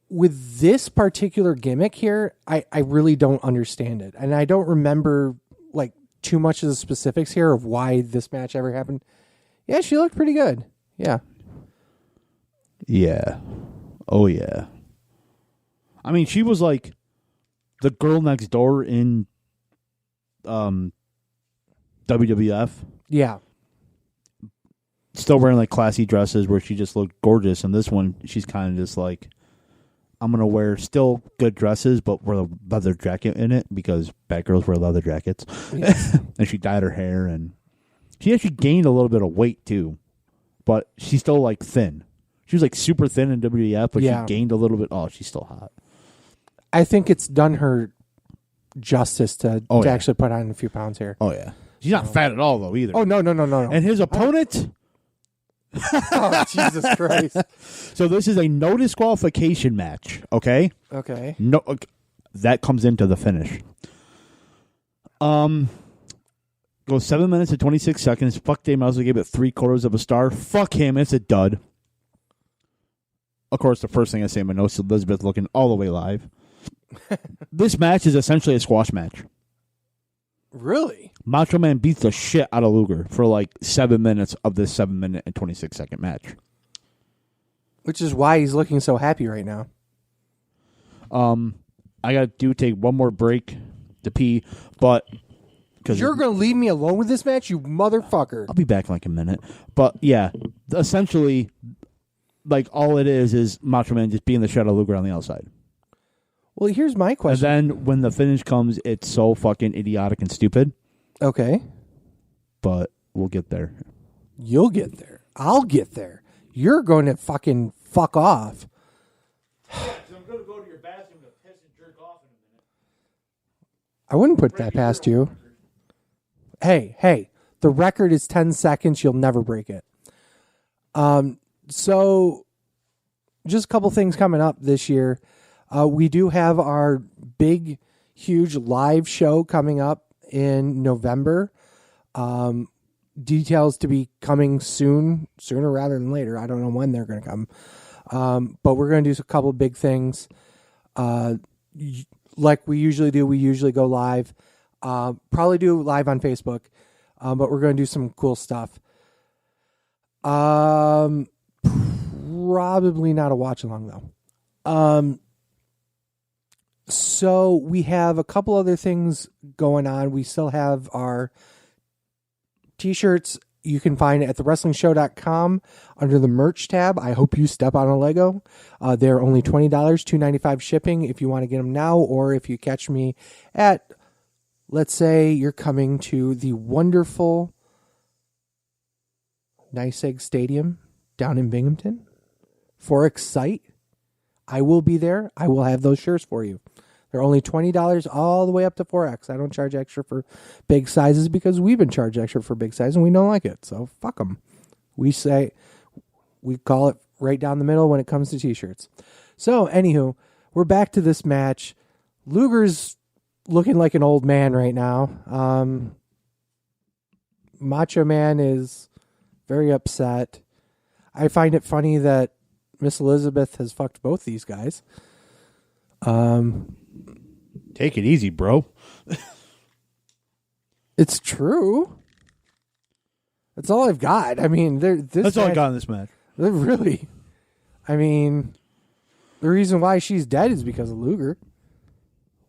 C: With this particular gimmick here, I really don't understand it. And I don't remember like too much of the specifics here of why this match ever happened. Yeah, she looked pretty good. Yeah.
D: Yeah. Oh, yeah. I mean, she was like the girl next door in WWF.
C: Yeah.
D: Still wearing like classy dresses where she just looked gorgeous. And this one, she's kind of just like, I'm going to wear still good dresses, but wear a leather jacket in it because bad girls wear leather jackets. Yeah. And she dyed her hair, and she actually gained a little bit of weight too, but she's still like thin. She was like super thin in WWF, but she gained a little bit. Oh, she's still hot.
C: I think it's done her justice to actually put on a few pounds here.
D: Oh, yeah. She's not fat at all, though, either.
C: Oh, no.
D: And his opponent...
C: Oh, Jesus Christ.
D: So this is a no disqualification match, okay?
C: Okay.
D: No, that comes into the finish. Goes 7 minutes and 26 seconds. Fuck Dave Mosley gave it 3/4 of a star. Fuck him, it's a dud. Of course, the first thing I say in my notes is Elizabeth looking all the way live. This match is essentially a squash match.
C: Really?
D: Macho Man beats the shit out of Luger for like 7 minutes of this 7 minute and 26 second match.
C: Which is why he's looking so happy right now.
D: I got to take one more break to pee, but...
C: You're going to leave me alone with this match, you motherfucker.
D: I'll be back in like a minute. But yeah, essentially, like all it is Macho Man just being the shit out of Luger on the outside.
C: Well, here's my question.
D: And then when the finish comes, it's so fucking idiotic and stupid.
C: Okay.
D: But we'll get there.
C: You'll get there. I'll get there. You're going to fucking fuck off.
D: So I'm going to go to your bathroom to piss and jerk off in a minute.
C: I wouldn't put that past you. Hey, the record is 10 seconds. You'll never break it. So just a couple things coming up this year. We do have our big, huge live show coming up in November. details to be coming sooner rather than later. I don't know when they're going to come. But we're going to do a couple of big things. Like we usually do, we usually go live. Probably do live on Facebook. But we're going to do some cool stuff. Probably not a watch along though. So we have a couple other things going on. We still have our t-shirts. You can find it at thewrestlingshow.com under the merch tab. I hope you step on a Lego. They're only $20, $2.95 shipping if you want to get them now, or if you catch me at, let's say you're coming to the wonderful Nice Egg Stadium down in Binghamton for Excite. I will be there. I will have those shirts for you. They're only $20 all the way up to 4X. I don't charge extra for big sizes because we've been charged extra for big sizes and we don't like it. So fuck them. We call it right down the middle when it comes to t-shirts. So anywho, we're back to this match. Luger's looking like an old man right now. Macho Man is very upset. I find it funny that Miss Elizabeth has fucked both these guys.
D: Take it easy, bro.
C: It's true. That's all I've got. I mean,
D: that's all I got in this match.
C: Really. I mean, the reason why she's dead is because of Luger.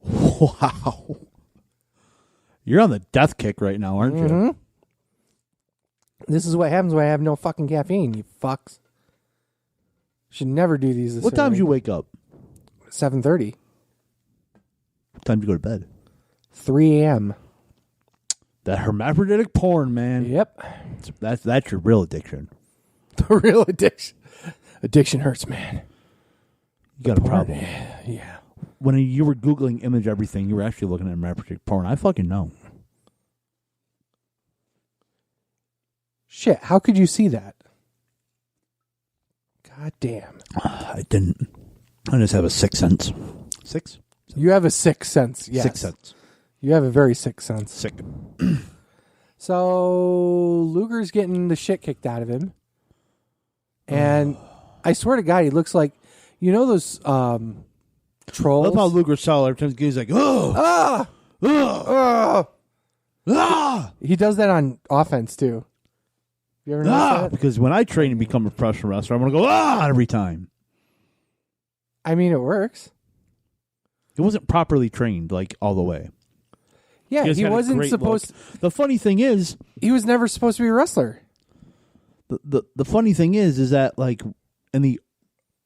D: Wow. You're on the death kick right now, aren't you?
C: This is what happens when I have no fucking caffeine, you fucks. Should never do these.
D: What time do you wake up?
C: 7:30.
D: What time do you go to bed?
C: 3 a.m.
D: That hermaphroditic porn, man.
C: Yep.
D: That's your real addiction.
C: The real addiction. Addiction hurts, man.
D: You got a problem.
C: Yeah.
D: When you were Googling image everything, you were actually looking at hermaphroditic porn. I fucking know.
C: Shit, how could you see that? God damn.
D: I didn't. I just have a sixth sense. Six?
C: You have a sixth sense, yes.
D: Sixth sense.
C: You have a very sick sense.
D: Sick.
C: So, Luger's getting the shit kicked out of him. And I swear to God, he looks like, you know those trolls?
D: I love how Luger saw every time he's like, oh!
C: He does that on offense, too. You ever notice that?
D: Because when I train to become a professional wrestler, I'm going to go, every time.
C: I mean, it works.
D: He wasn't properly trained, like, all the way.
C: Yeah, he wasn't supposed
D: to. The funny thing is,
C: he was never supposed to be a wrestler.
D: The funny thing is that, like, in the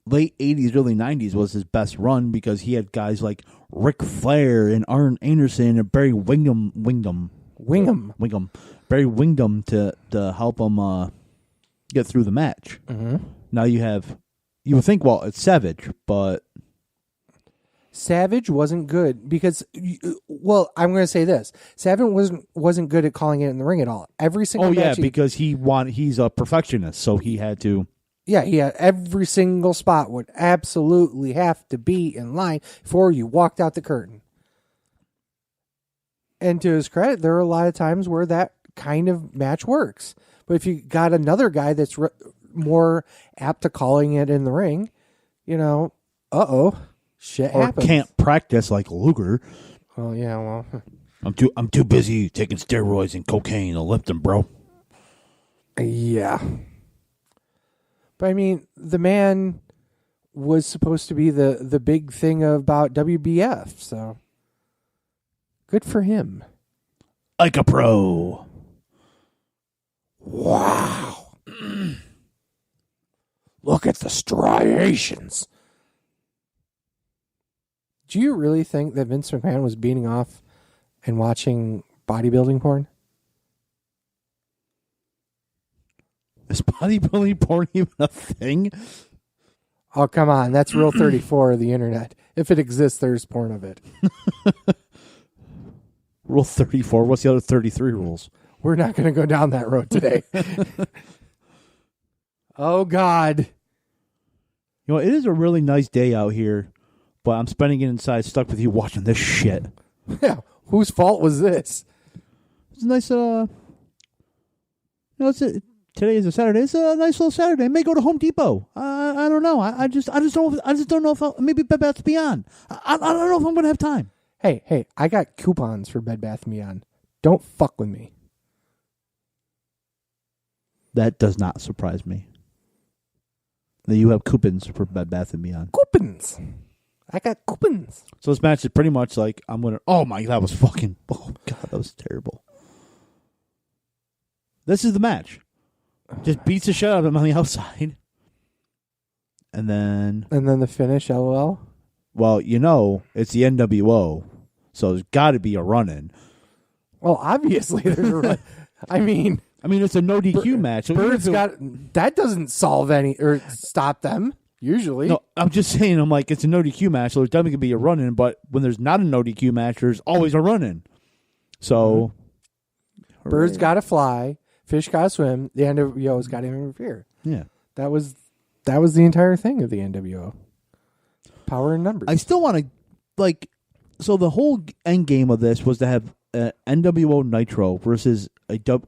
D: late 80s, early 90s was his best run because he had guys like Ric Flair and Arn Anderson and Barry Windham. Barry Windham to help him get through the match.
C: Mm-hmm.
D: Now you would think, well, it's Savage, but
C: Savage wasn't good because, well, I'm going to say this: Savage wasn't good at calling it in the ring at all. Every single match
D: because he's a perfectionist, so he had to.
C: Yeah, every single spot would absolutely have to be in line before you walked out the curtain. And to his credit, there are a lot of times where that kind of match works. But if you got another guy that's more apt to calling it in the ring, shit happens.
D: Or can't practice like Luger.
C: Oh yeah, well,
D: I'm too busy taking steroids and cocaine to lift him, bro.
C: Yeah. But I mean, the man was supposed to be the big thing about WBF, so good for him.
D: Like a pro.
C: Wow. Look at the striations. Do you really think that Vince McMahon was beating off and watching bodybuilding porn?
D: Is bodybuilding porn even a thing?
C: Oh, come on. That's Rule 34 of the internet. If it exists, there's porn of it.
D: Rule 34? What's the other 33 rules?
C: We're not going to go down that road today. Oh, God.
D: It is a really nice day out here, but I'm spending it inside stuck with you watching this shit.
C: Yeah. Whose fault was this?
D: It's a nice, Today is a Saturday. It's a nice little Saturday. I may go to Home Depot. I don't know. I just don't know if maybe Bed Bath & Beyond. I don't know if I'm going to have time.
C: Hey, I got coupons for Bed Bath & Beyond. Don't fuck with me.
D: That does not surprise me. That you have coupons for Bed Bath & Beyond.
C: Coupons. I got coupons.
D: So this match is pretty much like I'm going to... Oh, my... That was fucking... Oh, God, that was terrible. This is the match. Just beats the shit out of him on the outside. And then
C: the finish, LOL.
D: Well, it's the NWO, so there's got to be a run-in.
C: Well, obviously there's a run. I mean,
D: it's a no DQ match. So
C: that doesn't solve any or stop them usually.
D: No, I'm just saying. I'm like, it's a no DQ match, so there's definitely gonna be a run-in. But when there's not a no DQ match, there's always a run-in. So,
C: Birds got to fly, fish got to swim. The NWO's got to interfere.
D: Yeah,
C: that was the entire thing of the NWO. Power in numbers.
D: I still want to So the whole end game of this was to have NWO Nitro versus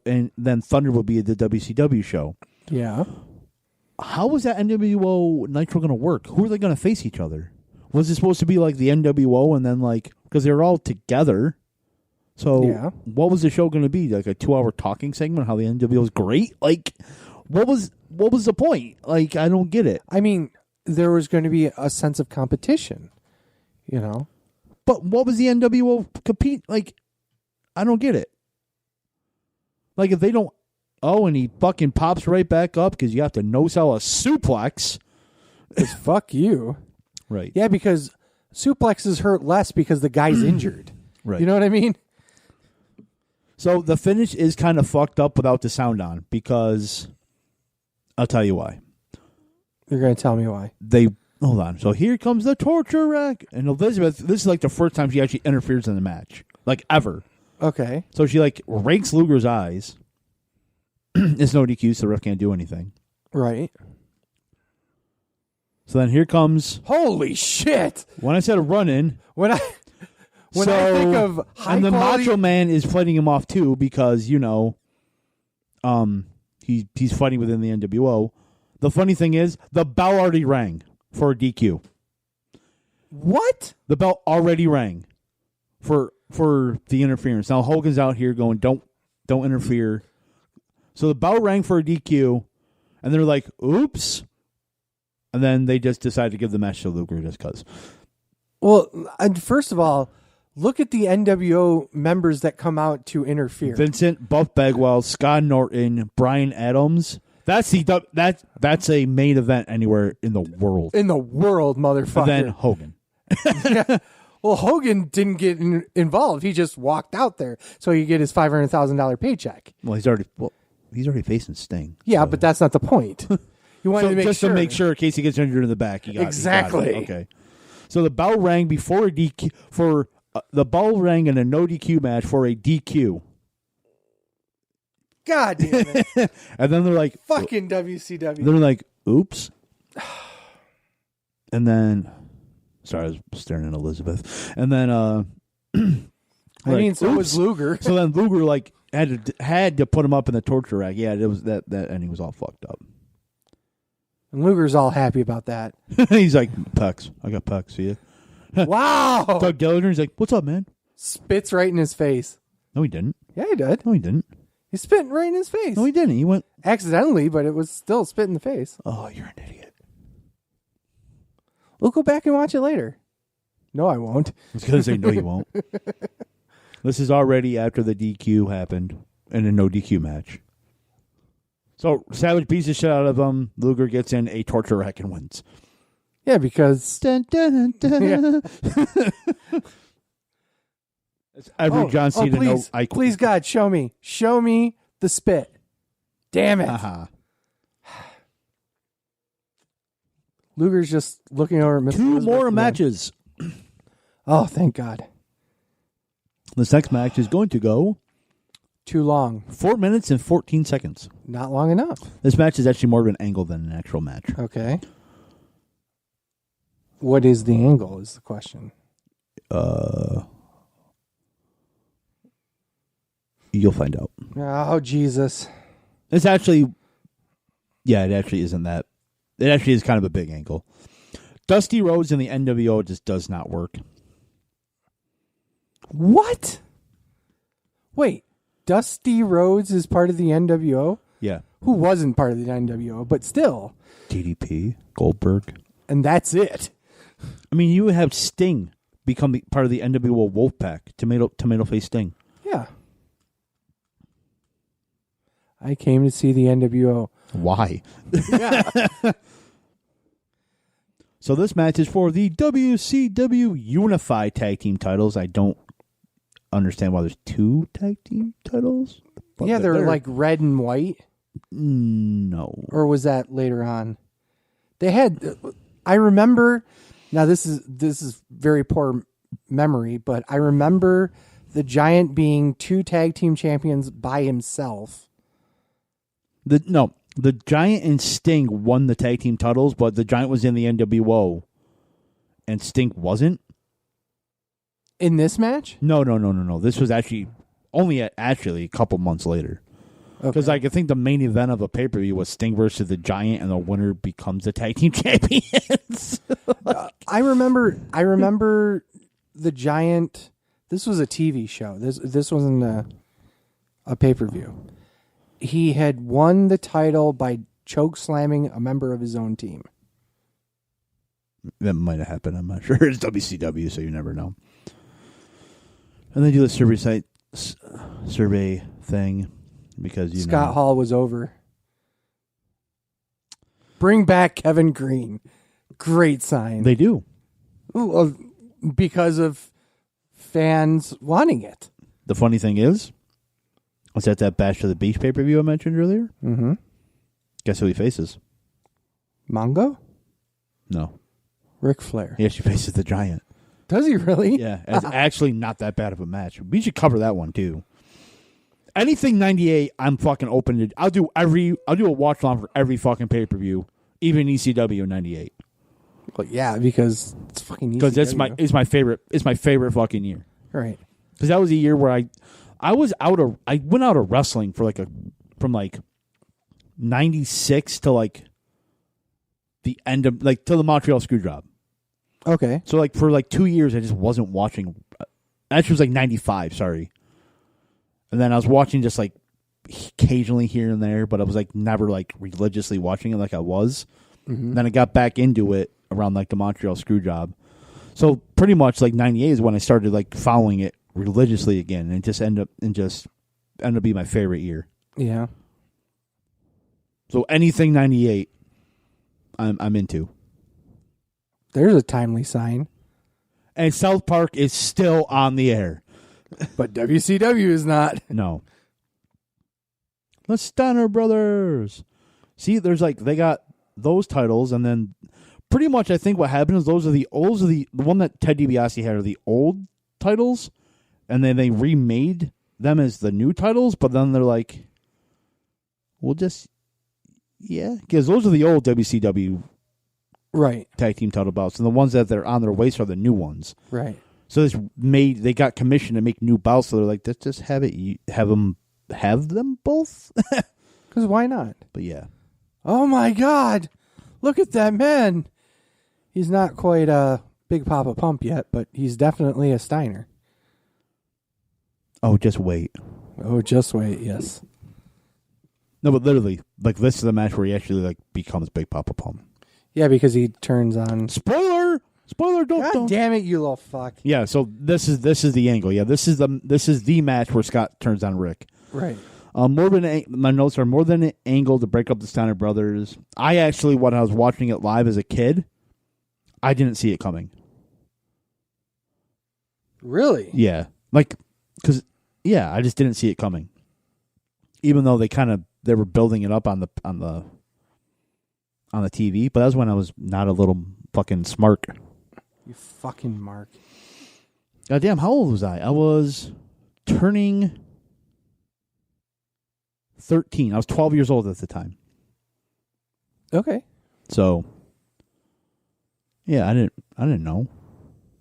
D: and then Thunder would be the WCW show.
C: Yeah.
D: How was that NWO Nitro going to work? Who are they going to face each other? Was it supposed to be like the NWO and then because they were all together? So what was the show going to be? Like a 2-hour talking segment? How the NWO is great? What was the point? I don't get it.
C: I mean, there was going to be a sense of competition,
D: But what was the NWO compete? I don't get it. If they don't... Oh, and he fucking pops right back up because you have to no-sell a suplex.
C: It's fuck you.
D: Right.
C: Yeah, because suplexes hurt less because the guy's injured.
D: Right.
C: You know what I mean?
D: So the finish is kind of fucked up without the sound on because... I'll tell you why.
C: You're going to tell me why.
D: Hold on. So here comes the torture rack. And Elizabeth, this is the first time she actually interferes in the match. Ever.
C: Okay.
D: So she rakes Luger's eyes. It's no DQ, so the ref can't do anything.
C: Right.
D: So then here comes...
C: Holy shit!
D: When I said a run-in...
C: When I think of high
D: and the
C: quality...
D: Macho Man is fighting him off too because, he's fighting within the NWO. The funny thing is, the bell already rang for a DQ.
C: What?
D: The bell already rang for the interference. Now Hogan's out here going, don't interfere. So the bell rang for a DQ, and they're like, oops. And then they just decided to give the match to Luger just because.
C: Well, first of all, look at the NWO members that come out to interfere.
D: Vincent, Buff Bagwell, Scott Norton, Brian Adams. That's a main event anywhere in the world.
C: In the world, motherfucker.
D: And then Hogan.
C: Yeah. Well, Hogan didn't get involved. He just walked out there so he could get his $500,000 paycheck.
D: Well, he's already facing Sting.
C: Yeah,
D: so.
C: but that's not the point. You wanted to make
D: just
C: sure.
D: to make sure in case he gets injured in the back.
C: Exactly.
D: Okay. So the bell rang before a DQ for the bell rang in a no DQ match for a DQ.
C: God damn it!
D: And then they're like,
C: fucking WCW.
D: They're like, oops. And then, sorry, I was staring at Elizabeth. And then,
C: so was Luger.
D: So then Luger had to put him up in the torture rack. Yeah, it was that ending was all fucked up.
C: And Luger's all happy about that.
D: He's like, Pecs. I got Pecs. See ya.
C: Wow.
D: Doug Dillinger, he's like, what's up, man?
C: Spits right in his face.
D: No, he didn't.
C: Yeah, he did.
D: No, he didn't.
C: He spit right in his face.
D: No, he didn't. He went
C: accidentally, but it was still spit in the face.
D: Oh, you're an idiot.
C: We'll go back and watch it later. No, I won't.
D: I was going to say, no, you won't. This is already after the DQ happened in a no DQ match. So Savage beats the shit out of him. Luger gets in a torture rack and wins.
C: Yeah, because
D: dun, dun, dun, dun. Yeah. It's every John Cena.
C: Please, please, God, show me the spit. Damn it! Luger's just looking over at Mr.
D: Two more matches.
C: Oh, thank God!
D: This next match is going to go
C: too long.
D: 4 minutes and 14 seconds.
C: Not long enough.
D: This match is actually more of an angle than an actual match.
C: Okay. What is the angle? Is the question.
D: You'll find out.
C: Oh, Jesus.
D: It's actually, yeah, it actually isn't that. It actually is kind of a big angle. Dusty Rhodes in the NWO just does not work.
C: What? Wait, Dusty Rhodes is part of the NWO?
D: Yeah.
C: Who wasn't part of the NWO, but still.
D: DDP, Goldberg.
C: And that's it.
D: I mean, you would have Sting become part of the NWO Wolfpack. Tomato face Sting.
C: Yeah. I came to see the NWO.
D: Why?
C: Yeah.
D: So this match is for the WCW Unified Tag Team titles. I don't understand why there's 2 tag team titles. But
C: Yeah, they're like red and white.
D: No.
C: Or was that later on? They had. I remember. Now this is very poor memory, but I remember the Giant being 2 tag team champions by himself.
D: The Giant and Sting won the tag team titles, but the Giant was in the NWO, and Sting wasn't.
C: In this match?
D: No. This was actually only a couple months later. Because I think the main event of a pay-per-view was Sting versus the Giant, and the winner becomes the tag team champions.
C: I remember the Giant. This was a TV show. This wasn't a pay-per-view. He had won the title by choke slamming a member of his own team.
D: That might have happened. I'm not sure. It's WCW, so you never know. And they do the survey thing because
C: Scott Hall was over. Bring back Kevin Green. Great sign.
D: They do.
C: Because of fans wanting it.
D: The funny thing is, was that Bash of the Beach pay-per-view I mentioned earlier?
C: Mm-hmm.
D: Guess who he faces?
C: Mongo?
D: No.
C: Ric Flair.
D: He actually faces the Giant.
C: Does he really?
D: Yeah. It's actually not that bad of a match. We should cover that one, too. Anything 98, I'm fucking open to. I'll do a watch along for every fucking pay-per-view, even ECW 98.
C: Well, yeah, because it's fucking
D: Because it's my favorite fucking year.
C: Right.
D: Because that was a year where I went out of wrestling for from 96 to the end of till the Montreal Screwjob.
C: Okay.
D: So for 2 years I just wasn't watching. Actually, it was 95. Sorry. And then I was watching just occasionally here and there, but I was never religiously watching it like I was. Mm-hmm. Then I got back into it around the Montreal Screwjob. So pretty much 98 is when I started following it religiously again, and it just ended up being my favorite year.
C: Yeah.
D: So anything 98, I'm into.
C: There's a timely sign.
D: And South Park is still on the air,
C: but WCW is not.
D: No. The Steiner Brothers. See, there's they got those titles, and then pretty much I think what happened is those are the one that Ted DiBiase had are the old titles. And then they remade them as the new titles, but then they're we'll just, because those are the old WCW tag team title belts, and the ones that they're on their waist are the new ones.
C: Right.
D: So they got commissioned to make new belts, so they're let's just have them both.
C: Because why not?
D: But yeah.
C: Oh my God! Look at that man. He's not quite a Big Papa Pump yet, but he's definitely a Steiner.
D: Oh, just wait.
C: Oh, just wait, yes.
D: No, but literally, this is the match where he actually becomes Big Papa Pump.
C: Yeah, because he turns on.
D: Spoiler! Don't.
C: Damn it, you little fuck.
D: Yeah, so this is the angle. Yeah, this is the match where Scott turns on Rick.
C: Right.
D: My notes are more than an angle to break up the Steiner brothers. I actually, when I was watching it live as a kid, I didn't see it coming.
C: Really?
D: Yeah, because I just didn't see it coming. Even though they were building it up on the TV, but that was when I was not a little fucking smart.
C: You fucking Mark.
D: Goddamn, how old was I? I was turning 13. I was 12 years old at the time.
C: Okay.
D: So, yeah, I didn't know.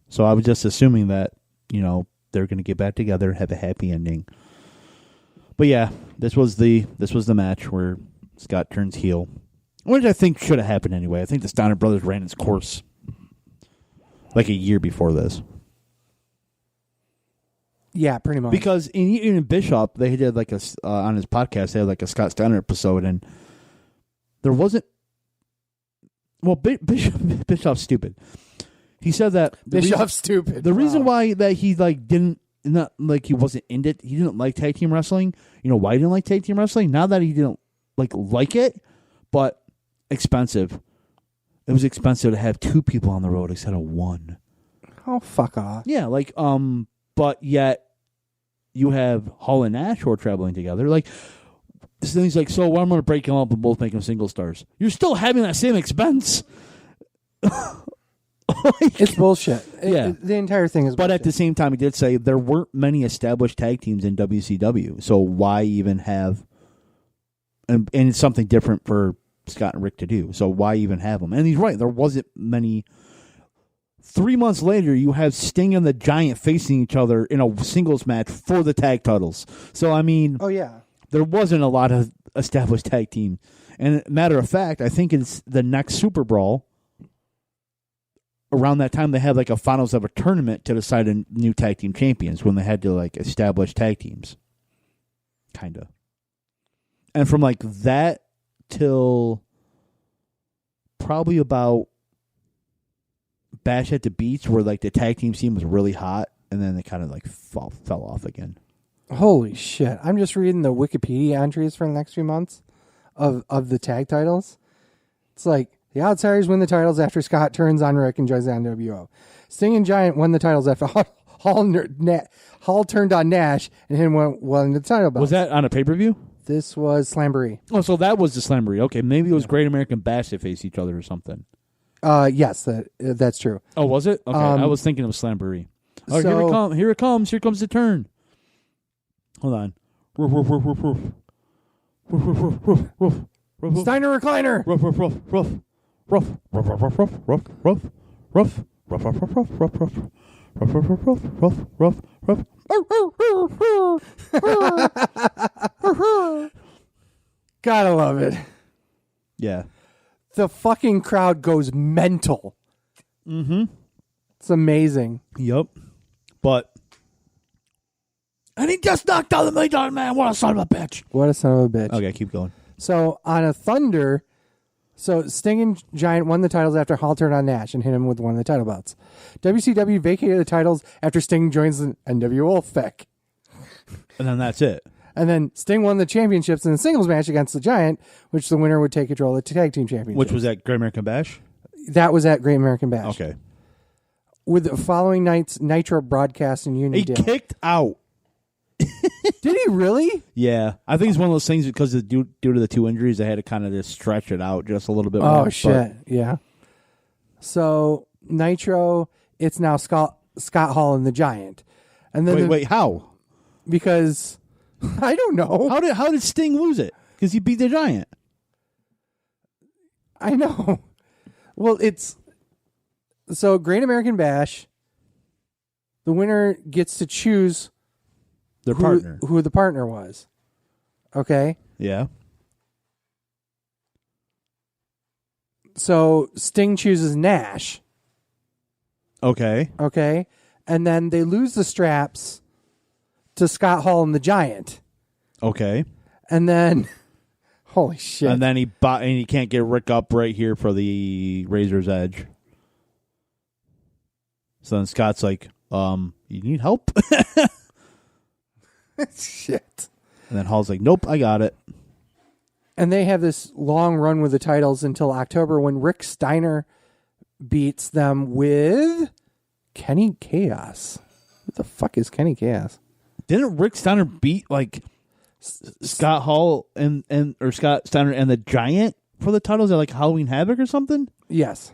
D: So I was just assuming that, they're going to get back together, have a happy ending. But yeah, this was the match where Scott turns heel, which I think should have happened anyway. I think the Steiner brothers ran its course like a year before this.
C: Yeah, pretty much.
D: Because in Bishop, they did like on his podcast, they had like a Scott Steiner episode, and there wasn't. Well, Bishop's stupid. He said that
C: Bishop's stupid.
D: The reason why that he like didn't not like he wasn't in it, he didn't like tag team wrestling. You know why he didn't like tag team wrestling? Not that he didn't like it, but expensive. It was expensive to have two people on the road instead of one.
C: Oh, fuck off.
D: Yeah, but yet you have Hall and Nash who are traveling together. Like, so he's like, so I'm going to break them up and both make them single stars. You're still having that same expense.
C: It's bullshit.
D: Yeah.
C: The entire thing is bullshit.
D: But at the same time, he did say there weren't many established tag teams in WCW, so why even have... And it's something different for Scott and Rick to do, so why even have them? And he's right, there wasn't many... 3 months later, you have Sting and the Giant facing each other in a singles match for the tag titles. So, I mean...
C: Oh, yeah.
D: There wasn't a lot of established tag teams. And matter of fact, I think it's the next Super Brawl. Around that time, they had like a finals of a tournament to decide a new tag team champions when they had to like establish tag teams. Kind of. And from like that till probably about Bash at the Beach, where like the tag team scene was really hot, and then they kind of like fell off again.
C: Holy shit. I'm just reading the Wikipedia entries for the next few months of the tag titles. It's like, the Outsiders win the titles after Scott turns on Rick and joins the NWO. Sting and Giant won the titles after Hall turned on Nash and him won the title belts.
D: Was that on a pay-per-view?
C: This was Slamboree.
D: Oh, so that was the Slamboree. Okay, maybe it was Great American Bash that faced each other or something.
C: Yes, that's true.
D: Oh, was it? Okay, I was thinking it was Slamboree. Oh, so, here it comes. Here comes the turn. Hold on.
C: Steiner recliner. Gotta love it.
D: Yeah.
C: The fucking crowd goes mental.
D: Mm-hmm.
C: It's amazing.
D: Yep. And he just knocked out the $1 million man. What a son of a bitch.
C: What a son of a bitch.
D: Okay, keep going.
C: So on a Thunder, so Sting and Giant won the titles after Hall turned on Nash and hit him with one of the title belts. WCW vacated the titles after Sting joins the NWO FEC.
D: And then that's it.
C: And then Sting won the championships in a singles match against the Giant, which the winner would take control of the tag team championship.
D: Which was at Great American Bash?
C: That was at Great American Bash.
D: Okay.
C: With the following night's Nitro broadcast in Union
D: He kicked out.
C: Did he really?
D: Yeah. I think it's one of those things because due to the two injuries, they had to kind of just stretch it out just a little bit more.
C: Oh, shit. Yeah. So, Nitro, it's now Scott Hall and the Giant. And then
D: Wait, how?
C: Because, I don't know.
D: How did Sting lose it? Because he beat the Giant.
C: I know. Well, it's... So, Great American Bash, the winner gets to choose...
D: Their partner.
C: Who the partner was. Okay?
D: Yeah.
C: So Sting chooses Nash.
D: Okay.
C: Okay? And then they lose the straps to Scott Hall and the Giant.
D: Okay.
C: And then... Holy shit.
D: And then he can't get Rick up right here for the Razor's Edge. So then Scott's like, you need help?
C: Shit.
D: And then Hall's like, nope, I got it.
C: And they have this long run with the titles until October when Rick Steiner beats them with Kenny Chaos. What the fuck is Kenny Chaos?
D: Didn't Rick Steiner beat like Scott Hall or Scott Steiner and the Giant for the titles at like Halloween Havoc or something?
C: Yes.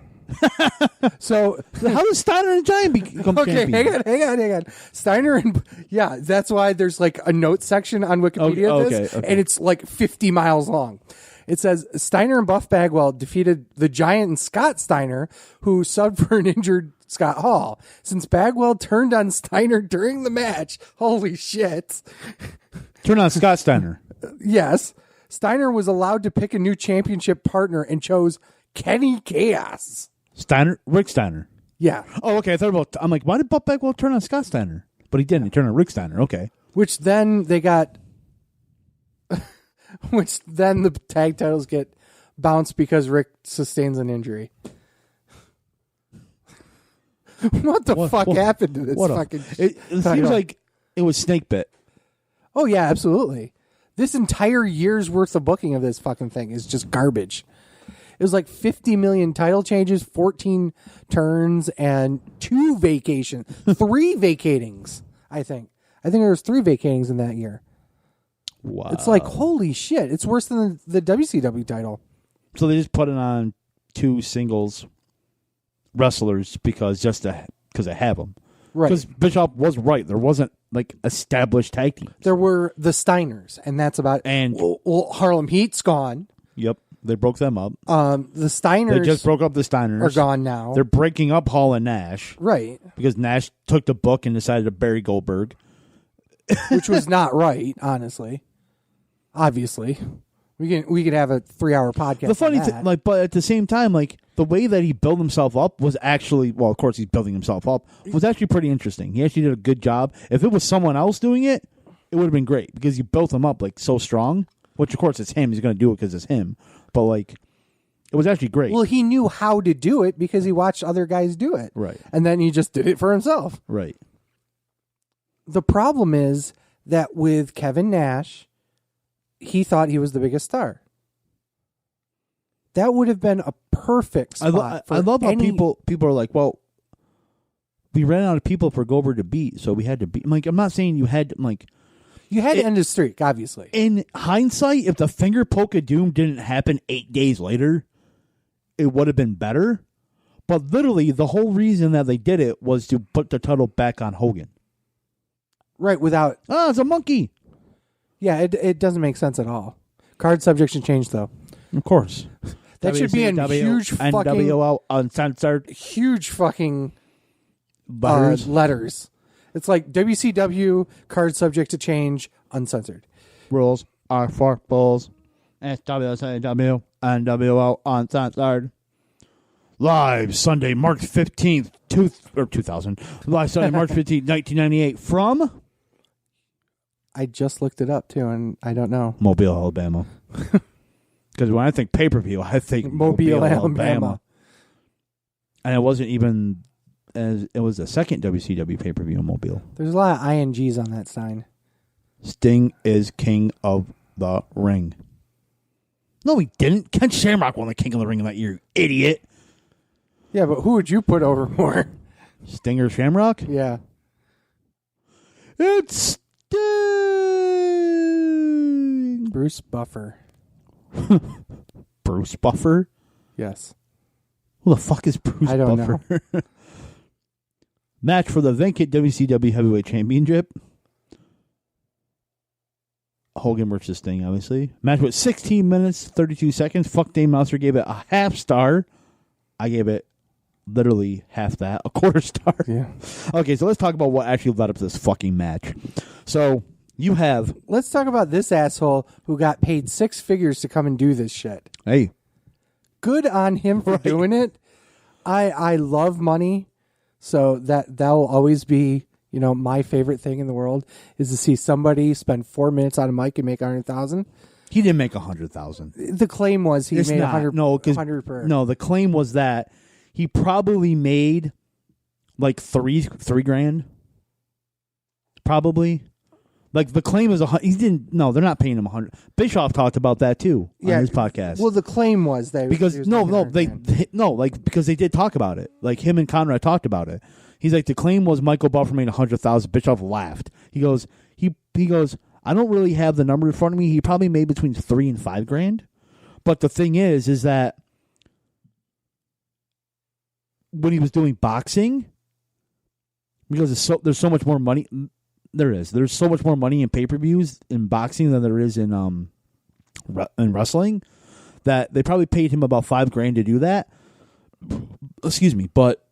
C: So
D: how does Steiner and Giant become champions?
C: Hang on. Steiner and that's why there's like a notes section on Wikipedia of this, and it's like 50 miles long. It says Steiner and Buff Bagwell defeated the Giant and Scott Steiner, who subbed for an injured Scott Hall. Since Bagwell turned on Steiner during the match, holy shit.
D: Turn on Scott Steiner.
C: Yes. Steiner was allowed to pick a new championship partner and chose Kenny Chaos.
D: Rick Steiner.
C: Yeah.
D: Oh, okay. I'm like, why did Buff Bagwell turn on Scott Steiner? But he didn't. He turned on Rick Steiner. Okay.
C: Which then they got... Which then the tag titles get bounced because Rick sustains an injury. What the fuck happened to this fucking...
D: It seems like it was snake bit.
C: Oh, yeah, absolutely. This entire year's worth of booking of this fucking thing is just garbage. It was like 50 million title changes, 14 turns, and 2 vacations. 3 vacatings, I think. I think there was 3 vacatings in that year.
D: Wow.
C: It's like, holy shit. It's worse than the WCW title.
D: So they just put it on 2 singles wrestlers because they have them.
C: Right.
D: Because Bischoff was right. There wasn't like established tag teams.
C: There were the Steiners, and that's about...
D: And
C: well, Harlem Heat's gone.
D: Yep. They broke them up.
C: The Steiners...
D: They just broke up the Steiners.
C: Are gone now.
D: They're breaking up Hall and Nash.
C: Right.
D: Because Nash took the book and decided to bury Goldberg.
C: Which was not right, honestly. Obviously. We could have a 3-hour podcast.
D: The funny thing, but at the same time, like the way that he built himself up was actually, well, of course he's building himself up, was actually pretty interesting. He actually did a good job. If it was someone else doing it, it would have been great because you built him up like so strong. Which of course it's him. He's going to do it because it's him. But like, it was actually great.
C: Well, he knew how to do it because he watched other guys do it.
D: Right.
C: And then he just did it for himself.
D: Right.
C: The problem is that with Kevin Nash, he thought he was the biggest star. That would have been a perfect spot.
D: I love how people are like, well, we ran out of people for Goldberg to beat, so we had to beat. I'm like, I'm not saying you had to,
C: you had to end his streak, obviously.
D: In hindsight, if the finger poke of doom didn't happen 8 days later, it would have been better. But literally, the whole reason that they did it was to put the title back on Hogan.
C: Right, without...
D: it's a monkey.
C: Yeah, it doesn't make sense at all. Card subjection change, though.
D: Of course.
C: That should be in huge fucking...
D: NWO uncensored.
C: Huge fucking...
D: Letters.
C: It's like WCW, card subject to change, uncensored.
D: Rules are for bulls. SWCW, NWO uncensored. Live Sunday, March 15th, 2000. Live Sunday, March 15th, 1998 from...
C: I just looked it up, too, and I don't know.
D: Mobile, Alabama. Because when I think pay-per-view, I think Mobile, Alabama. And it wasn't even... It was the second WCW pay-per-view in Mobile.
C: There's a lot of INGs on that sign.
D: Sting is king of the ring. No, he didn't. Ken Shamrock won the king of the ring in that year, you idiot.
C: Yeah, but who would you put over more?
D: Sting or Shamrock?
C: Yeah.
D: It's Sting.
C: Bruce Buffer.
D: Bruce Buffer?
C: Yes.
D: Who the fuck is Bruce Buffer?
C: I don't know.
D: Match for the vacant WCW Heavyweight Championship. Hogan versus Sting, obviously. Match with 16 minutes, 32 seconds. Fuck Dave Meltzer gave it a half star. I gave it literally half that, a quarter star.
C: Yeah.
D: Okay, so let's talk about what actually led up to this fucking match. So you have...
C: Let's talk about this asshole who got paid 6 figures to come and do this shit.
D: Hey.
C: Good on him for doing it. I love money. So that will always be, my favorite thing in the world is to see somebody spend 4 minutes on a mic and make 100,000.
D: He didn't make 100,000.
C: The claim was he made 100.
D: No,
C: 100 per.
D: No, the claim was that he probably made like three grand. Probably. Like the claim is he didn't. No, they're not paying him 100. Bischoff talked about that too on his podcast.
C: Well, the claim was because
D: because they did talk about it. Like him and Conrad talked about it. He's like, the claim was Michael Buffer made 100,000. Bischoff laughed. He goes, I don't really have the number in front of me. He probably made between 3 and 5 grand. But the thing is that when he was doing boxing, because there's so much more money. There's so much more money in pay-per-views in boxing than there is in wrestling, that they probably paid him about 5 grand to do that. Excuse me, but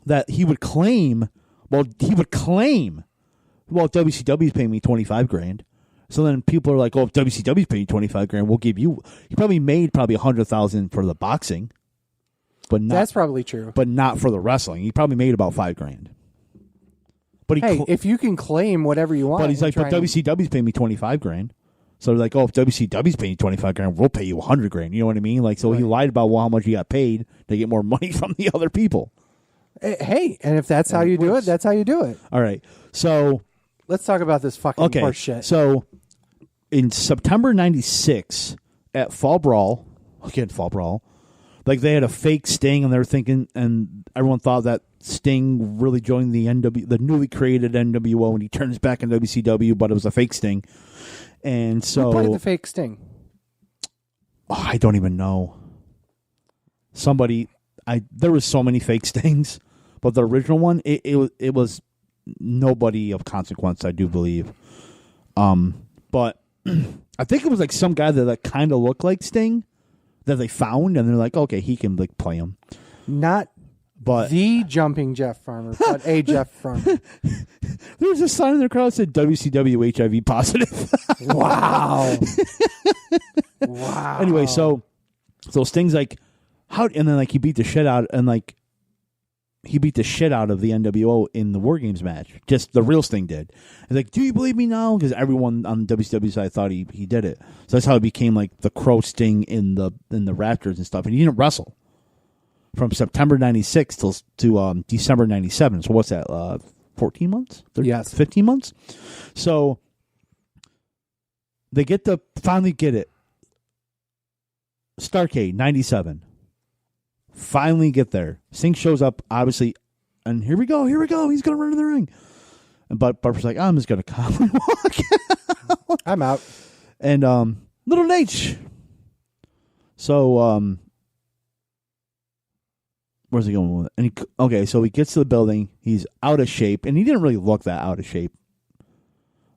D: that he would claim, WCW's paying me 25 grand, So then people are like, "Oh, if WCW's paying $25,000, we'll give you." He probably made $100,000 for the boxing, but not,
C: that's probably true.
D: but not for the wrestling. He probably made about $5,000. But he,
C: If you can claim whatever you want,
D: but he's like, "But WCW's paying me $25,000." So they're like, "Oh, if WCW's paying $25,000, we'll pay you $100,000." You know what I mean? Like, so he lied about how much he got paid to get more money from the other people.
C: Hey, and if that's how you do it, that's how you do it.
D: All right, so
C: let's talk about this fucking horse shit.
D: So in September '96 at Fall Brawl, like they had a fake Sting, and they were thinking, and everyone thought that Sting really joined the newly created NWO, and he turns back in WCW, but it was a fake Sting. And so,
C: who played the fake Sting?
D: Oh, I don't even know. There was so many fake Stings, but the original one, it was nobody of consequence, I do believe. But I think it was like some guy that kind of looked like Sting that they found, and they're like, okay, he can like play him.
C: Not
D: but
C: the jumping Jeff Farmer, but a Jeff Farmer.
D: There was a sign in the crowd that said WCW HIV positive.
C: Wow. Wow.
D: Anyway, so Sting's like, how? And then like he beat the shit out, and like he beat the shit out of the NWO in the War Games match. Just the real Sting did. He's like, do you believe me now? Because everyone on the WCW side thought he did it. So that's how he became like the Crow Sting in the Raptors and stuff. And he didn't wrestle from September '96 to December '97. So what's that? 14 months? 13,
C: yes,
D: 15 months. So they finally get it. Starrcade '97. Finally get there. Sting shows up, obviously, and here we go. He's going to run to the ring. But Barbara's like, I'm just going to come and walk.
C: I'm out.
D: And Little H. So, where's he going with it? And so he gets to the building. He's out of shape, and he didn't really look that out of shape.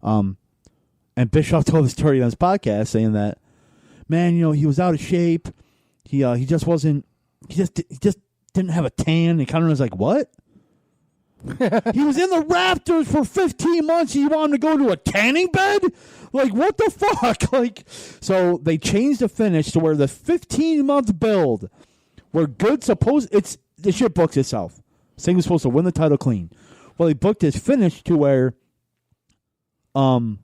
D: And Bischoff told the story on his podcast saying that, man, he was out of shape. He just wasn't. He just didn't have a tan. And Conor was like, what? He was in the Raptors for 15 months. And you want him to go to a tanning bed? Like, what the fuck? Like, so they changed the finish to where the 15-month build, where good the shit books itself. Sting was supposed to win the title clean. Well, he booked his finish to where there's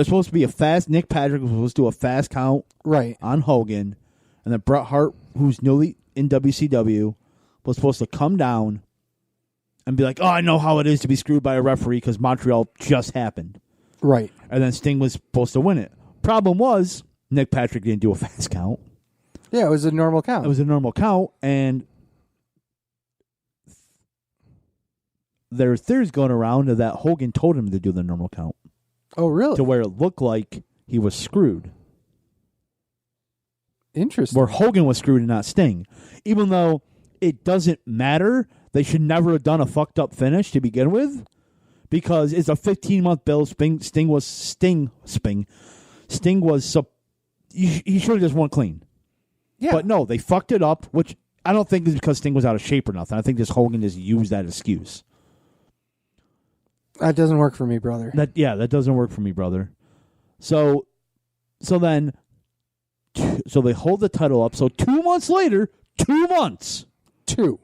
D: supposed to be a fast. Nick Patrick was supposed to do a fast count on Hogan, and then Bret Hart, who's newly in WCW, was supposed to come down and be like, oh, I know how it is to be screwed by a referee because Montreal just happened.
C: Right.
D: And then Sting was supposed to win it. Problem was, Nick Patrick didn't do a fast count.
C: Yeah, it was a normal count.
D: It was a normal count, and there's theories going around that Hogan told him to do the normal count.
C: Oh, really?
D: To where it looked like he was screwed.
C: Interesting.
D: Where Hogan was screwed and not Sting. Even though it doesn't matter, they should never have done a fucked up finish to begin with, because it's a 15-month build. Sting was he should have just won clean.
C: Yeah.
D: But no, they fucked it up, which I don't think is because Sting was out of shape or nothing. I think just Hogan just used that excuse.
C: That doesn't work for me, brother.
D: That doesn't work for me, brother. So they hold the title up. So 2 months later, 2 months. Two.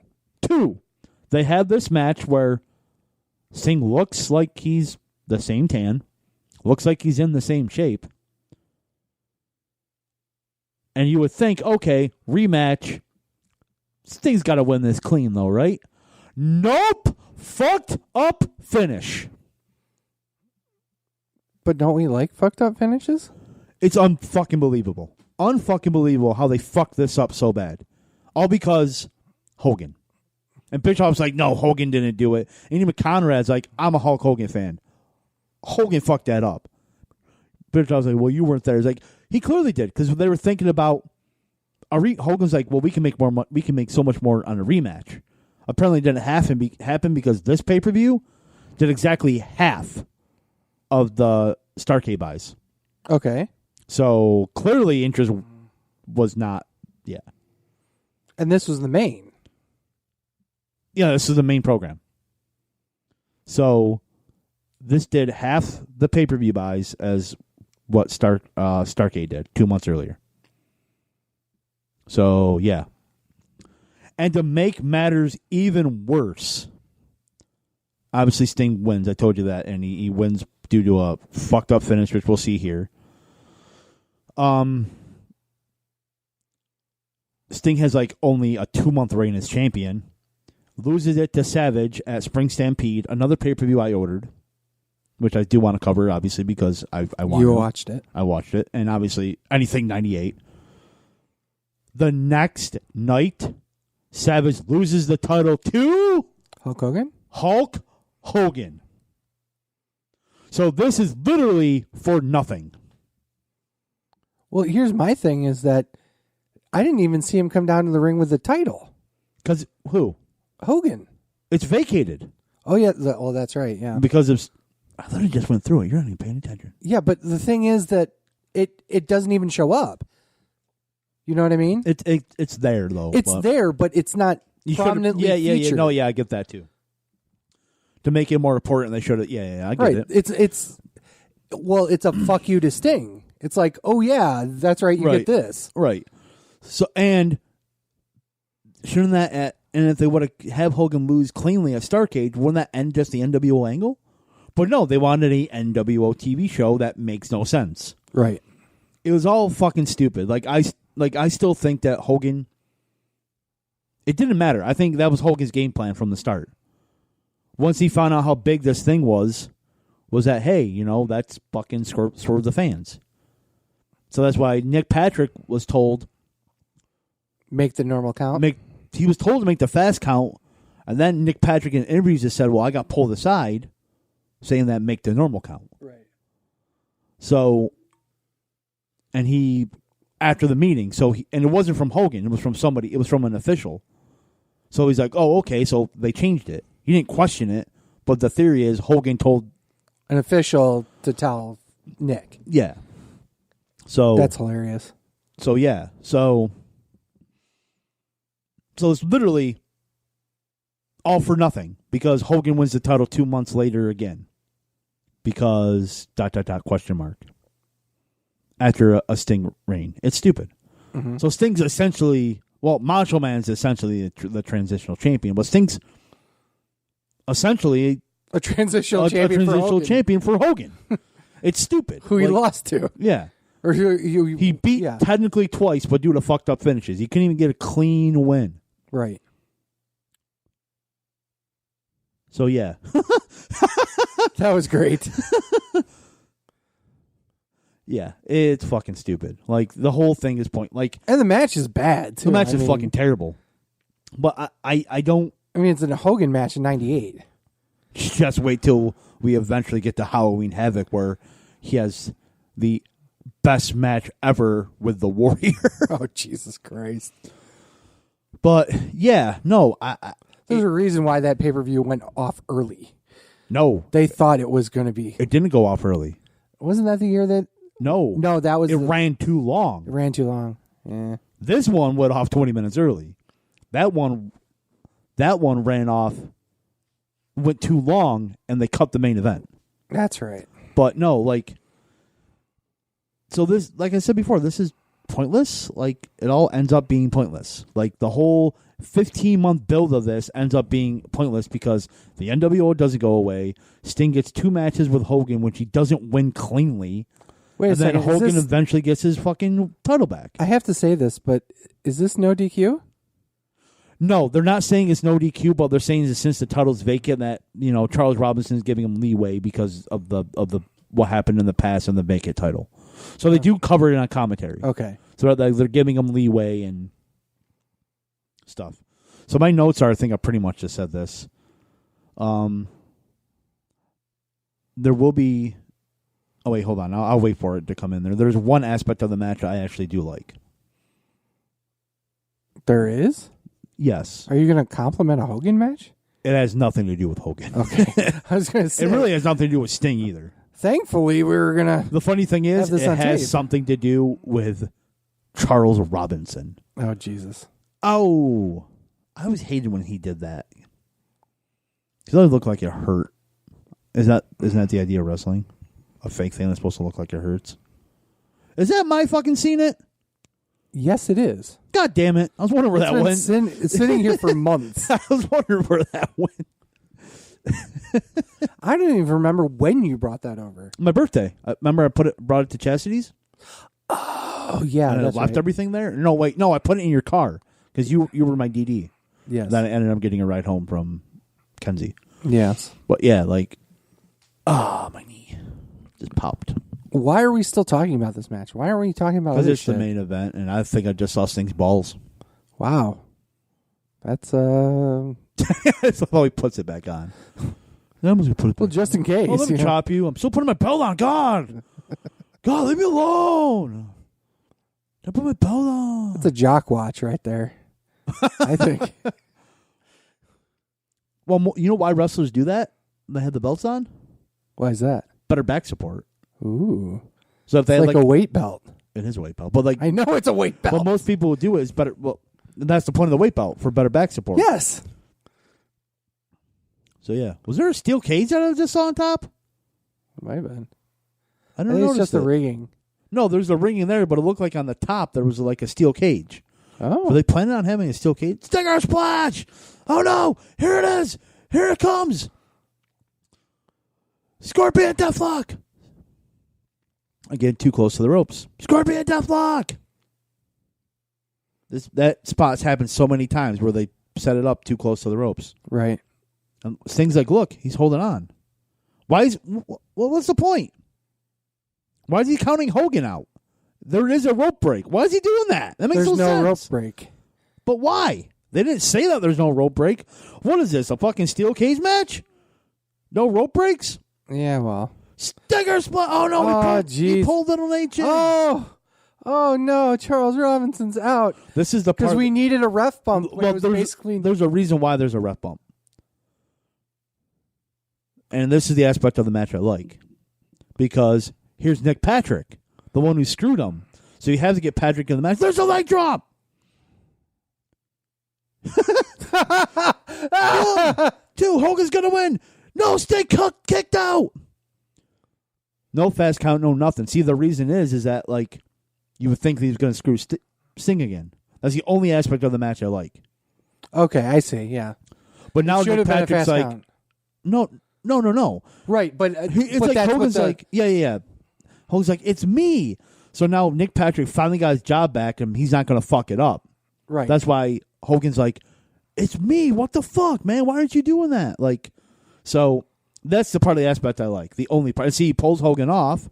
D: They have this match where Sting looks like he's the same tan. Looks like he's in the same shape. And you would think, okay, rematch. Sting's got to win this clean, though, right? Nope. Fucked up finish.
C: But don't we like fucked up finishes?
D: It's unfucking believable. Unfucking believable how they fucked this up so bad. All because Hogan. And Bischoff's like, no, Hogan didn't do it. And even Conrad's like, I'm a Hulk Hogan fan. Hogan fucked that up. Bischoff's like, well, you weren't there. He's like, he clearly did, because they were thinking about Hogan's like, well, we can make more. We can make so much more on a rematch. Apparently, it didn't happen because this pay-per-view did exactly half of the Starrcade buys.
C: Okay.
D: So clearly, interest was not. Yeah.
C: And this was the main.
D: Yeah, this is the main program. So this did half the pay-per-view buys as what Starrcade did 2 months earlier. So, yeah. And to make matters even worse, obviously Sting wins. I told you that. And he wins due to a fucked up finish, which we'll see here. Sting has like only a 2-month reign as champion. Loses it to Savage at Spring Stampede, another pay-per-view I ordered, which I do want to cover, obviously, because I want.
C: You watched it.
D: I watched it, and obviously anything 98. The next night, Savage loses the title to
C: Hulk Hogan.
D: Hulk Hogan. So this is literally for nothing.
C: Well, here's my thing: is that I didn't even see him come down to the ring with the title.
D: Because who?
C: Hogan.
D: It's vacated.
C: Oh yeah. Oh, that's right. Yeah.
D: Because of. I thought I just went through it. You're not even paying attention.
C: Yeah, but the thing is that it doesn't even show up. You know what I mean?
D: It's there though.
C: It's there, but it's not prominently featured.
D: Yeah. No, yeah, I get that too. To make it more important, they showed it. Yeah, I get it.
C: It's a fuck you to Sting. It's like, oh yeah, that's right. You get this
D: right. So and shouldn't that and if they would have Hogan lose cleanly at Starrcade, wouldn't that end just the NWO angle? But no, they wanted a NWO TV show that makes no sense.
C: Right.
D: It was all fucking stupid. I still think that Hogan. It didn't matter. I think that was Hogan's game plan from the start. Once he found out how big this thing was that hey, that's fucking swerve the fans. So that's why Nick Patrick was told
C: make the normal count.
D: He was told to make the fast count, and then Nick Patrick in interviews just said, "Well, I got pulled aside." Saying that make the normal count.
C: Right.
D: So, and he, after the meeting, and it wasn't from Hogan, it was from somebody, it was from an official. So he's like, oh, okay, so they changed it. He didn't question it, but the theory is Hogan told
C: an official to tell Nick.
D: Yeah. So.
C: That's hilarious.
D: So, yeah. So it's literally all for nothing because Hogan wins the title 2 months later again. Because ... question mark after a Sting reign. It's stupid. Mm-hmm. So Sting's essentially Macho Man's essentially the transitional champion, but Sting's essentially
C: a transitional champion
D: for Hogan. It's stupid.
C: Who he lost to?
D: Yeah,
C: or
D: he beat technically twice, but due to fucked up finishes, he couldn't even get a clean win.
C: Right.
D: So yeah.
C: That was great.
D: Yeah, it's fucking stupid. Like the whole thing is
C: and the match is bad too.
D: The match is fucking terrible. But I don't.
C: I mean, it's a Hogan match in '98.
D: Just wait till we eventually get to Halloween Havoc, where he has the best match ever with the Warrior.
C: Oh Jesus Christ!
D: But yeah, no,
C: there's a reason why that pay-per-view went off early.
D: No.
C: They thought it was going to be.
D: It didn't go off early.
C: Wasn't that the year that...
D: No.
C: No, that was...
D: It ran too long.
C: It ran too long. Yeah.
D: This one went off 20 minutes early. That one ran off, went too long, and they cut the main event.
C: That's right.
D: But no, so this, like I said before, this is pointless. Like, it all ends up being pointless. Like, the whole 15-month build of this ends up being pointless because the NWO doesn't go away. Sting gets 2 matches with Hogan, which he doesn't win cleanly.
C: Wait a second.
D: And then Hogan eventually gets his fucking title back.
C: I have to say this, but is this no DQ?
D: No, they're not saying it's no DQ, but they're saying that since the title's vacant, that Charles Robinson's giving him leeway because of the what happened in the past and the vacant title. So they do cover it on commentary.
C: Okay.
D: So they're giving him leeway and stuff. So my notes are, I think I pretty much just said this. There will be... Oh, wait, hold on. I'll wait for it to come in there. There's one aspect of the match I actually do like.
C: There is?
D: Yes.
C: Are you going to compliment a Hogan match?
D: It has nothing to do with Hogan.
C: Okay. I was going to say.
D: It really has nothing to do with Sting either.
C: Thankfully, we were going to...
D: The funny thing is, it has something to do with Charles Robinson.
C: Oh, Jesus.
D: Oh. I always hated when he did that. Because it always looked like it hurt. Isn't that the idea of wrestling? A fake thing that's supposed to look like it hurts? Is that my fucking seen it?
C: Yes, it is.
D: God damn it. I was wondering where that went.
C: It's sitting here for months.
D: I was wondering where that went.
C: I don't even remember when you brought that over.
D: My birthday. Remember I brought it to Chastity's?
C: Oh, yeah.
D: And I
C: that's
D: left
C: right.
D: everything there? No, wait. No, I put it in your car because you were my DD.
C: Yes.
D: Then I ended up getting a ride home from Kenzie.
C: Yes.
D: But yeah, like, my knee just popped.
C: Why are we still talking about this match? Why aren't we talking about
D: Because
C: other
D: it's
C: shit?
D: the main event, and I think I just saw Sting's balls.
C: Wow. That's,
D: That's how he puts it back on. I'm just gonna put it back.
C: well, just in case.
D: Oh, let me chop you. I'm still putting my belt on. God, leave me alone. Don't put my belt on.
C: That's a jock watch right there. I think.
D: Well, you know why wrestlers do that? They have the belts on.
C: Why is that?
D: Better back support.
C: Ooh.
D: So if they
C: It's
D: had
C: like a weight belt.
D: it is a weight belt, but like
C: I know it's a weight belt.
D: what most people would do is better. Well, that's the point of the weight belt, for better back support.
C: Yes.
D: So yeah, was there a steel cage that I just saw on top?
C: Might have been.
D: I
C: I
D: don't
C: think
D: know.
C: it's just the rigging.
D: No, there's a ring in there, but it looked like on the top there was like a steel cage.
C: Oh.
D: Were they planning on having a steel cage? Stinger splash! Oh no! Here it is! Here it comes! Scorpion Deathlock! Again, too close to the ropes. Scorpion Deathlock! That spot's happened so many times where they set it up too close to the ropes.
C: Right.
D: And Sting's like, look, he's holding on. What's the point? Why is he counting Hogan out? There is a rope break. Why is he doing that? That makes
C: There's
D: no sense.
C: rope break.
D: But why? They didn't say that there's no rope break. What is this, a fucking steel cage match? No rope breaks?
C: Yeah, well.
D: Stinger split. Oh, no. He pulled Little H in.
C: Oh, no. Charles Robinson's out.
D: This is the part.
C: Because we needed a ref bump.
D: Well, there's a reason why there's a ref bump. And this is the aspect of the match I like. Because here's Nick Patrick, the one who screwed him. So you have to get Patrick in the match. There's a leg drop. Two, Hogan's going to win. No, Sting kicked out. No fast count, no nothing. See, the reason is that, like, you would think that he was going to screw Sting again. That's the only aspect of the match I like.
C: Okay, I see, yeah.
D: But now Nick Patrick's like,
C: count.
D: No.
C: Right, but
D: It's
C: but
D: like
C: that's
D: Hogan's
C: what
D: like, yeah. Hogan's like, it's me. So now Nick Patrick finally got his job back, and he's not going to fuck it up.
C: right.
D: That's why Hogan's like, it's me. What the fuck, man? Why aren't you doing that? Like, so that's the part of the aspect I like. The only part. See, he pulls Hogan off.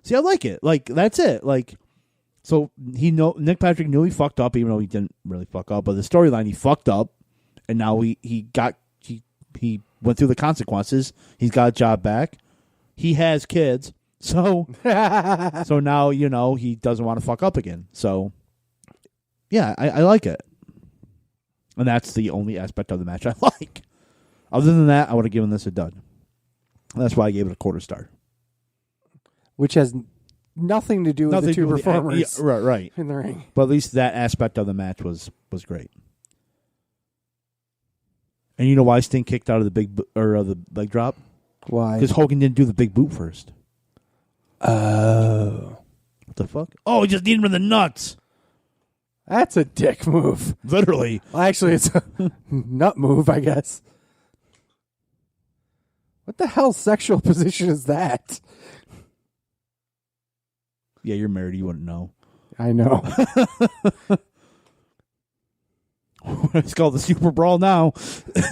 D: See, I like it. Like, that's it. Like, so Nick Patrick knew he fucked up, even though he didn't really fuck up. But the storyline, he fucked up, and now he went through the consequences. He's got a job back. He has kids, so now he doesn't want to fuck up again. So yeah, I like it, and that's the only aspect of the match I like. Other than that, I would have given this a dud. That's why I gave it a quarter star.
C: Which has nothing to do with the two performers
D: right
C: in the ring.
D: But at least that aspect of the match was great. And you know why Sting kicked out of the leg drop?
C: Why?
D: Because Hogan didn't do the big boot first.
C: Oh.
D: What the fuck? Oh, he just needed him in the nuts.
C: That's a dick move.
D: Literally.
C: Well, actually, it's a nut move, I guess. What the hell sexual position is that?
D: Yeah, you're married. You wouldn't know.
C: I know.
D: It's called the Super Brawl now.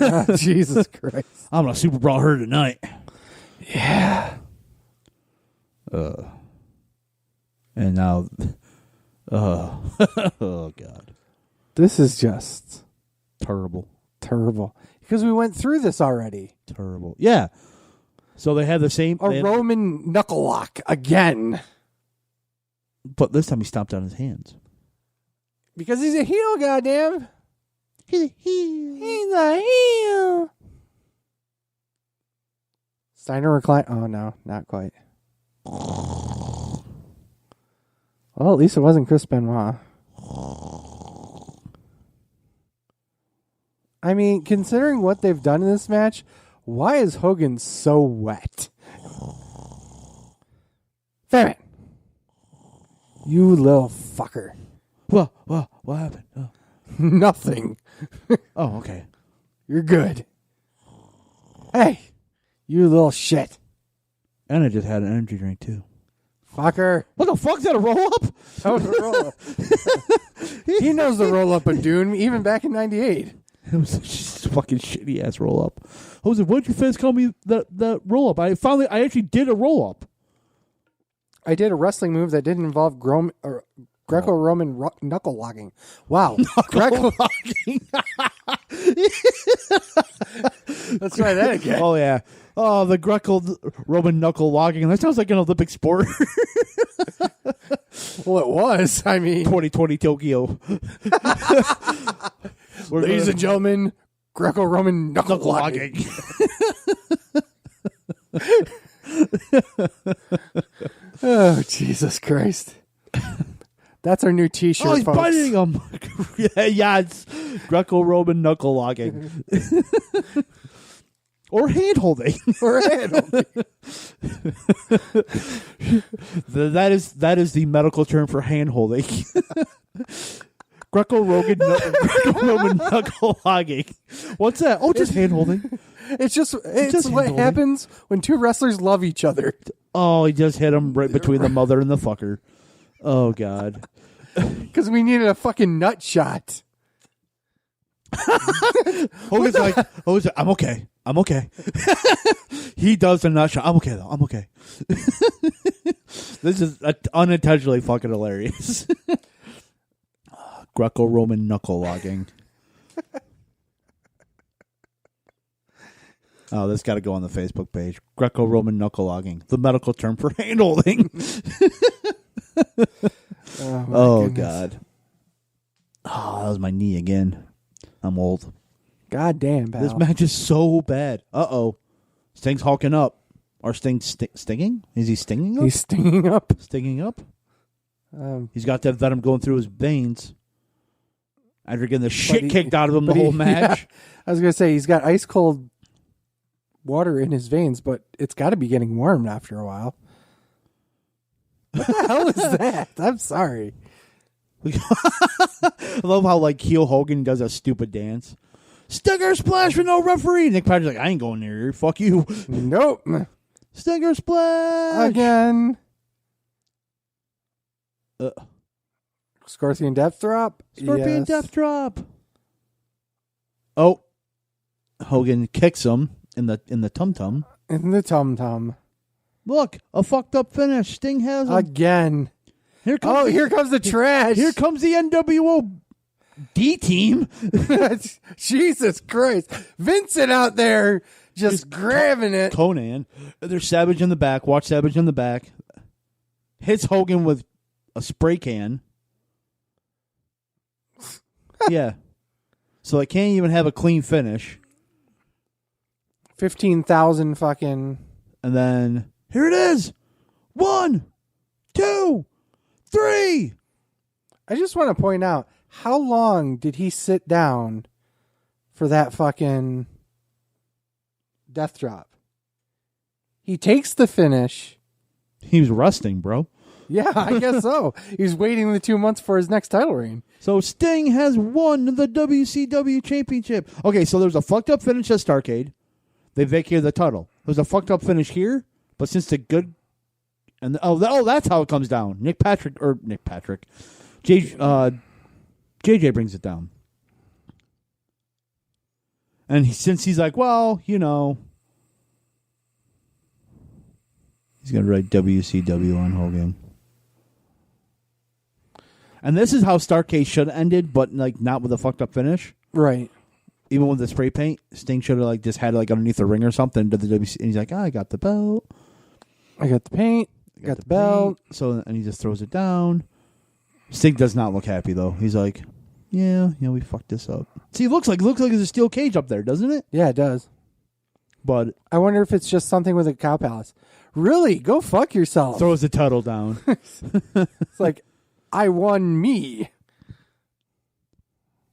C: Oh, Jesus Christ.
D: I'm going to Super Brawl her tonight.
C: Yeah.
D: And now... oh, God.
C: This is just...
D: Terrible.
C: Because we went through this already.
D: Terrible. Yeah. So they had the same...
C: Roman knuckle lock again.
D: But this time he stomped on his hands.
C: Because he's a heel, goddamn.
D: He's a heel.
C: He's a heel. Steiner recline. Oh, no, not quite. Well, at least it wasn't Chris Benoit. I mean, considering what they've done in this match, why is Hogan so wet? Fatman. You little fucker.
D: What happened? Oh.
C: Nothing.
D: Oh, okay.
C: You're good. Hey, you little shit.
D: And I just had an energy drink, too.
C: Fucker.
D: What the fuck? Is that a roll-up?
C: That was a roll-up. He knows the roll-up of Dune, even back in 98.
D: It was just a fucking shitty-ass roll-up. Jose, why did you first call me the roll-up? I actually did a roll-up.
C: I did a wrestling move that didn't involve Greco-Roman knuckle locking. Wow.
D: Knuckle-locking.
C: Let's try that again.
D: Oh, yeah. Oh, the Greco-Roman knuckle locking. That sounds like an Olympic sport.
C: Well, it was. I mean,
D: 2020 Tokyo.
C: ladies and gentlemen, Greco-Roman knuckle locking. Oh, Jesus Christ. That's our new T-shirt,
D: Oh, he's
C: folks.
D: biting him. yeah, it's Greco-Roman knuckle locking. Or hand holding.
C: Or hand holding.
D: That is the medical term for hand holding. Greco-Roman knuckle locking. What's that? Oh, just hand holding.
C: It's
D: Just
C: what
D: hand-holding.
C: happens when two wrestlers love each other.
D: Oh, he just hit him right between the mother and the fucker. Oh, God.
C: Because we needed a fucking nut shot.
D: Hogan's like, I'm okay. I'm okay. He does the nut shot. I'm okay, though. I'm okay. This is unintentionally fucking hilarious. Greco-Roman knuckle logging. Oh, this got to go on the Facebook page. Greco-Roman knuckle logging, the medical term for hand holding.
C: Oh, goodness.
D: God. Oh, that was my knee again. I'm old.
C: God damn, pal.
D: This match is so bad. Uh-oh. Sting's hulking up. Or Sting stinging? Is he stinging up?
C: He's stinging up.
D: Stinging up? He's got that venom going through his veins. After getting the shit kicked out of him the whole match.
C: Yeah, I was going to say, he's got ice cold water in his veins, but it's got to be getting warm after a while. What the hell is that? I'm sorry.
D: I love how like heel Hogan does a stupid dance. Stinger splash with no referee. Nick Patrick's like, I ain't going near here. Fuck you.
C: Nope.
D: Stinger splash
C: Again. Scorpion death drop.
D: Scorpion
C: Yes.
D: death drop. Oh, Hogan kicks him in the tum tum.
C: In the tum tum.
D: Look, a fucked up finish. Sting has him.
C: Again.
D: Here comes
C: Here comes the trash.
D: Here comes the NWO D team.
C: Jesus Christ. Vincent out there just grabbing it.
D: Conan. There's Savage in the back. Watch Savage in the back. Hits Hogan with a spray can. Yeah. So they can't even have a clean finish.
C: 15,000 fucking.
D: And then here it is. 1, 2, 3.
C: I just want to point out, how long did he sit down for that fucking death drop? He takes the finish.
D: He was resting, bro.
C: Yeah, I guess so. He's waiting the 2 months for his next title reign.
D: So Sting has won the WCW Championship. Okay, so there's a fucked up finish at Starrcade. They vacated the title. There's a fucked up finish here, but since the good and that's how it comes down. JJ brings it down. And since he's like, well, you know, he's going to write WCW on Hogan. And this is how Starrcade should have ended, but like not with a fucked up finish.
C: Right.
D: Even with the spray paint, Sting should have like just had it like underneath the ring or something. To the WC, and he's like, I got the belt.
C: I got the paint. I got the belt.
D: Paint. So and he just throws it down. Sting does not look happy though. He's like, yeah, we fucked this up. See, it looks like there's a steel cage up there, doesn't it?
C: Yeah, it does.
D: But
C: I wonder if it's just something with a cow palace. Really? Go fuck yourself.
D: throws the title down.
C: It's like, I won me.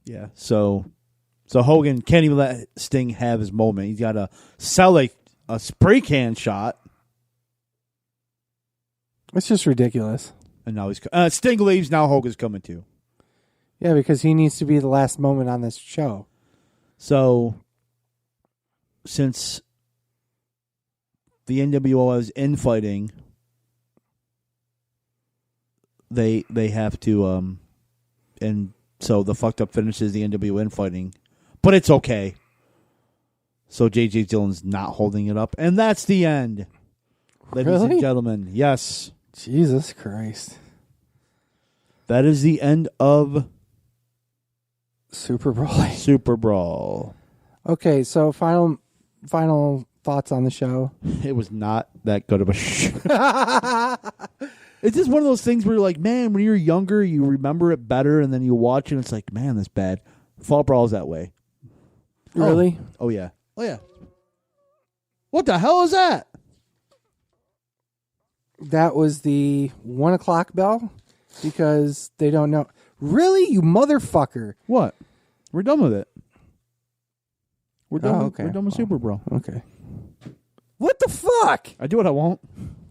D: Yeah. So Hogan can't even let Sting have his moment. He's got to sell a spray can shot.
C: It's just ridiculous.
D: And now he's Sting leaves. Now Hogan's coming too.
C: Yeah, because he needs to be the last moment on this show.
D: So, since the NWO is infighting, they have to and so the fucked up finishes the NWO infighting, but it's okay. So J.J. Dillon's not holding it up, and that's the end, ladies and gentlemen. Yes,
C: Jesus Christ,
D: that is the end of
C: SuperBrawl.
D: SuperBrawl.
C: Okay, so final thoughts on the show.
D: It was not that good of a show. It's just one of those things where you're like, man, when you're younger, you remember it better, and then you watch it, and it's like, man, that's bad. Fall Brawl is that way.
C: Really?
D: Oh, yeah. Oh, yeah. What the hell is that?
C: That was the 1 o'clock bell because they don't know. Really? You motherfucker.
D: What? We're done with it. We're done,
C: okay.
D: We're done with SuperBrawl.
C: Okay. What the fuck?
D: I do what I want.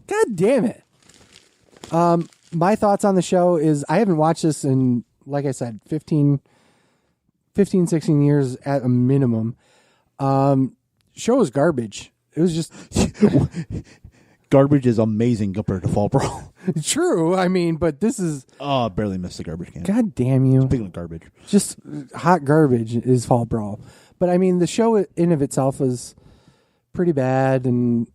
C: God damn it. My thoughts on the show is I haven't watched this in, like I said, 15, 16 years at a minimum. Show was garbage. It was just...
D: Garbage is amazing compared to Fall Brawl.
C: True. I mean, but this is...
D: Oh, I barely missed the garbage can.
C: God damn you.
D: Speaking of garbage.
C: Just hot garbage is Fall Brawl. But I mean, the show in of itself was pretty bad, and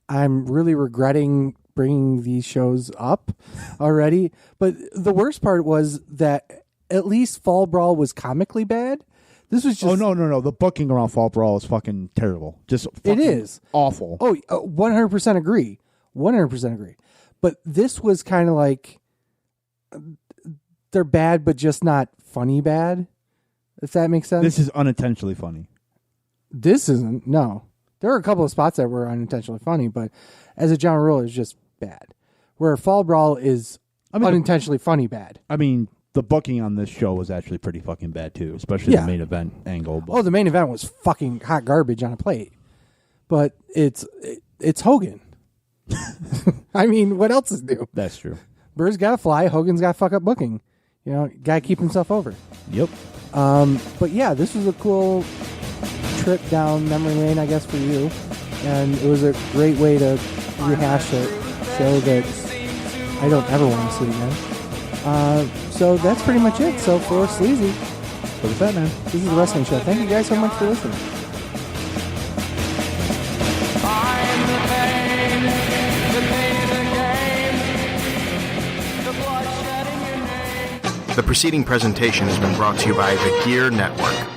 C: I'm really regretting bringing these shows up already. But the worst part was that at least Fall Brawl was comically bad. This was just...
D: Oh, no. The booking around Fall Brawl is fucking terrible. Just fucking
C: it is.
D: Awful.
C: Oh, 100% agree. 100% agree. But this was kind of like... They're bad, but just not funny bad. If that makes sense.
D: This is unintentionally funny.
C: This isn't. No. There were a couple of spots that were unintentionally funny, but as a general rule, it's just bad. Where Fall Brawl is unintentionally funny bad.
D: I mean, the booking on this show was actually pretty fucking bad, too. Especially the main event angle. But.
C: Oh, the main event was fucking hot garbage on a plate. But it's Hogan. I mean, what else is new?
D: That's true.
C: Burr's got to fly. Hogan's got to fuck up booking. You know, got to keep himself over.
D: Yep.
C: But yeah, this was a cool trip down memory lane, I guess, for you. And it was a great way to rehash a show that I don't ever want to see again. So that's pretty much it. So for Sleazy,
D: For the Fatman,
C: this is the Wrestling Show. Thank you guys so much for listening.
A: The preceding presentation has been brought to you by the Gear Network.